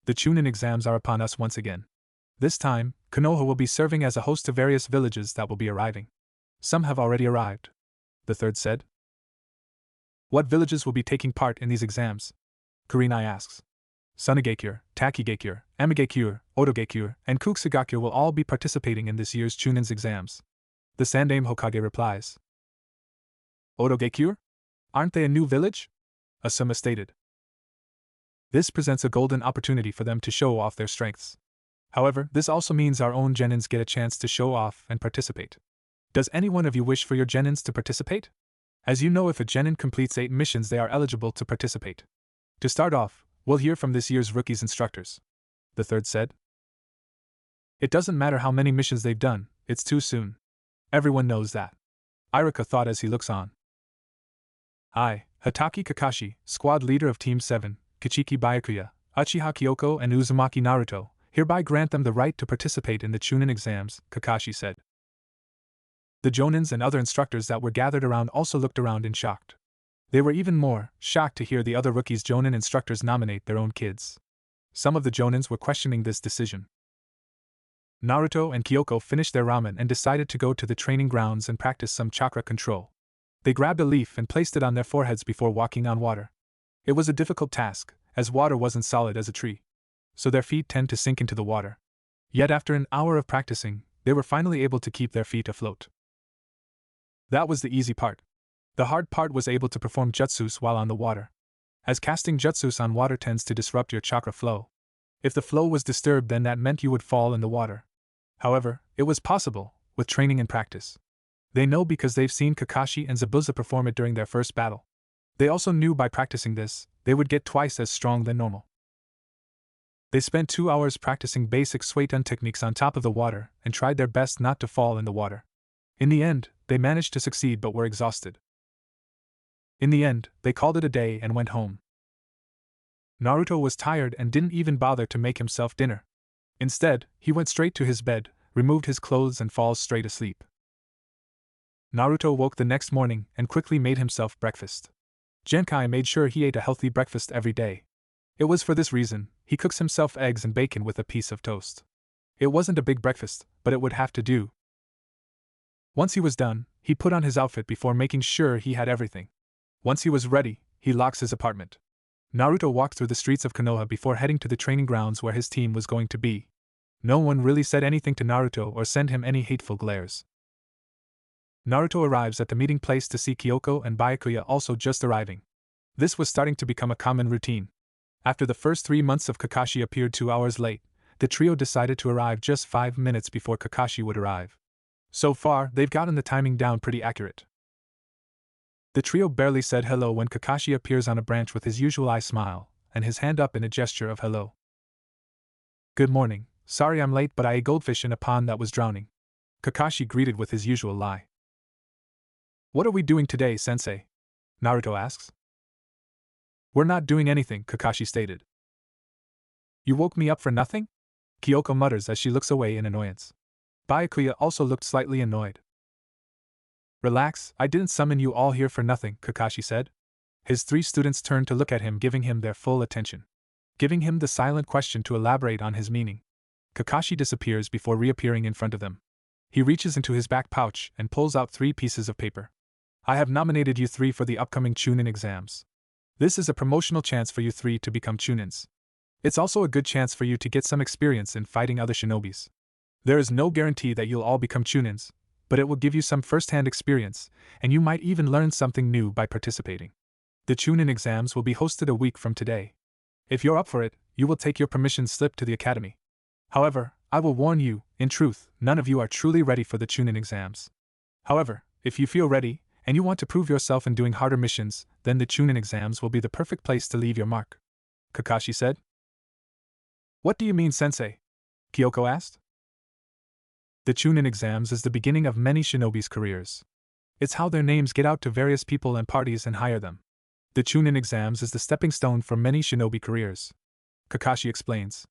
The Chunin exams are upon us once again. This time, Konoha will be serving as a host to various villages that will be arriving. Some have already arrived," the third said. "What villages will be taking part in these exams?" Kurenai asks. "Sunagakure, Takigakure, Amigakure, Otogakure, and Kukusagakure will all be participating in this year's Chunin's exams," the Sandaime Hokage replies. "Otogakure? Aren't they a new village?" Asuma stated. "This presents a golden opportunity for them to show off their strengths. However, this also means our own genins get a chance to show off and participate. Does any one of you wish for your genins to participate? As you know, if a genin completes 8 missions they are eligible to participate. To start off, we'll hear from this year's rookies instructors," the third said. "It doesn't matter how many missions they've done, it's too soon. Everyone knows that," Iruka thought as he looks on. "I, Hatake Kakashi, squad leader of Team 7, Kichiki Byakuya, Uchiha Kyoko and Uzumaki Naruto, hereby grant them the right to participate in the Chunin exams," Kakashi said. The Jonins and other instructors that were gathered around also looked around in shock. They were even more shocked to hear the other rookies' Jonin instructors nominate their own kids. Some of the Jonins were questioning this decision. Naruto and Kyoko finished their ramen and decided to go to the training grounds and practice some chakra control. They grabbed a leaf and placed it on their foreheads before walking on water. It was a difficult task, as water wasn't solid as a tree, so their feet tend to sink into the water. Yet after an hour of practicing, they were finally able to keep their feet afloat. That was the easy part. The hard part was able to perform jutsus while on the water. As casting jutsus on water tends to disrupt your chakra flow, If the flow was disturbed, then that meant you would fall in the water. However, it was possible, with training and practice. They know because they've seen Kakashi and Zabuza perform it during their first battle. They also knew by practicing this, they would get twice as strong than normal. They spent 2 hours practicing basic Suiton techniques on top of the water and tried their best not to fall in the water. In the end, they managed to succeed but were exhausted. In the end, they called it a day and went home. Naruto was tired and didn't even bother to make himself dinner. Instead, he went straight to his bed, removed his clothes and falls straight asleep. Naruto woke the next morning and quickly made himself breakfast. Genkai made sure he ate a healthy breakfast every day. It was for this reason, he cooks himself eggs and bacon with a piece of toast. It wasn't a big breakfast, but it would have to do. Once he was done, he put on his outfit before making sure he had everything. Once he was ready, he locks his apartment. Naruto walked through the streets of Konoha before heading to the training grounds where his team was going to be. No one really said anything to Naruto or sent him any hateful glares. Naruto arrives at the meeting place to see Kyoko and Byakuya also just arriving. This was starting to become a common routine. After the first 3 months of Kakashi appeared 2 hours late, the trio decided to arrive just 5 minutes before Kakashi would arrive. So far, they've gotten the timing down pretty accurate. The trio barely said hello when Kakashi appears on a branch with his usual eye smile, and his hand up in a gesture of hello. Good morning, sorry I'm late but I ate goldfish in a pond that was drowning. Kakashi greeted with his usual lie. What are we doing today, sensei? Naruto asks. We're not doing anything, Kakashi stated. You woke me up for nothing? Kyoko mutters as she looks away in annoyance. Byakuya also looked slightly annoyed. Relax, I didn't summon you all here for nothing, Kakashi said. His 3 students turned to look at him, giving him their full attention. Giving him the silent question to elaborate on his meaning. Kakashi disappears before reappearing in front of them. He reaches into his back pouch and pulls out 3 pieces of paper. I have nominated you 3 for the upcoming Chunin exams. This is a promotional chance for you 3 to become Chunins. It's also a good chance for you to get some experience in fighting other Shinobis. There is no guarantee that you'll all become Chunins, but it will give you some first-hand experience, and you might even learn something new by participating. The Chunin exams will be hosted a week from today. If you're up for it, you will take your permission slip to the academy. However, I will warn you, in truth, none of you are truly ready for the Chunin exams. However, if you feel ready, and you want to prove yourself in doing harder missions, then the Chunin exams will be the perfect place to leave your mark. Kakashi said. What do you mean, sensei? Kyoko asked. The Chunin exams is the beginning of many Shinobi's careers. It's how their names get out to various people and parties and hire them. The Chunin exams is the stepping stone for many Shinobi careers. Kakashi explains.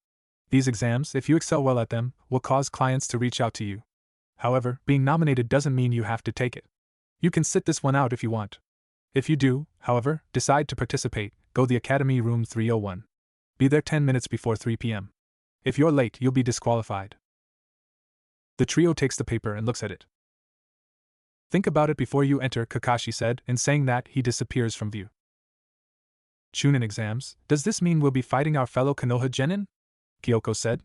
These exams, if you excel well at them, will cause clients to reach out to you. However, being nominated doesn't mean you have to take it. You can sit this one out if you want. If you do, however, decide to participate, go the Academy Room 301. Be there 10 minutes before 3 p.m. If you're late, you'll be disqualified. The trio takes the paper and looks at it. Think about it before you enter, Kakashi said, and saying that, he disappears from view. Chunin exams, does this mean we'll be fighting our fellow Konoha genin? Kyoko said.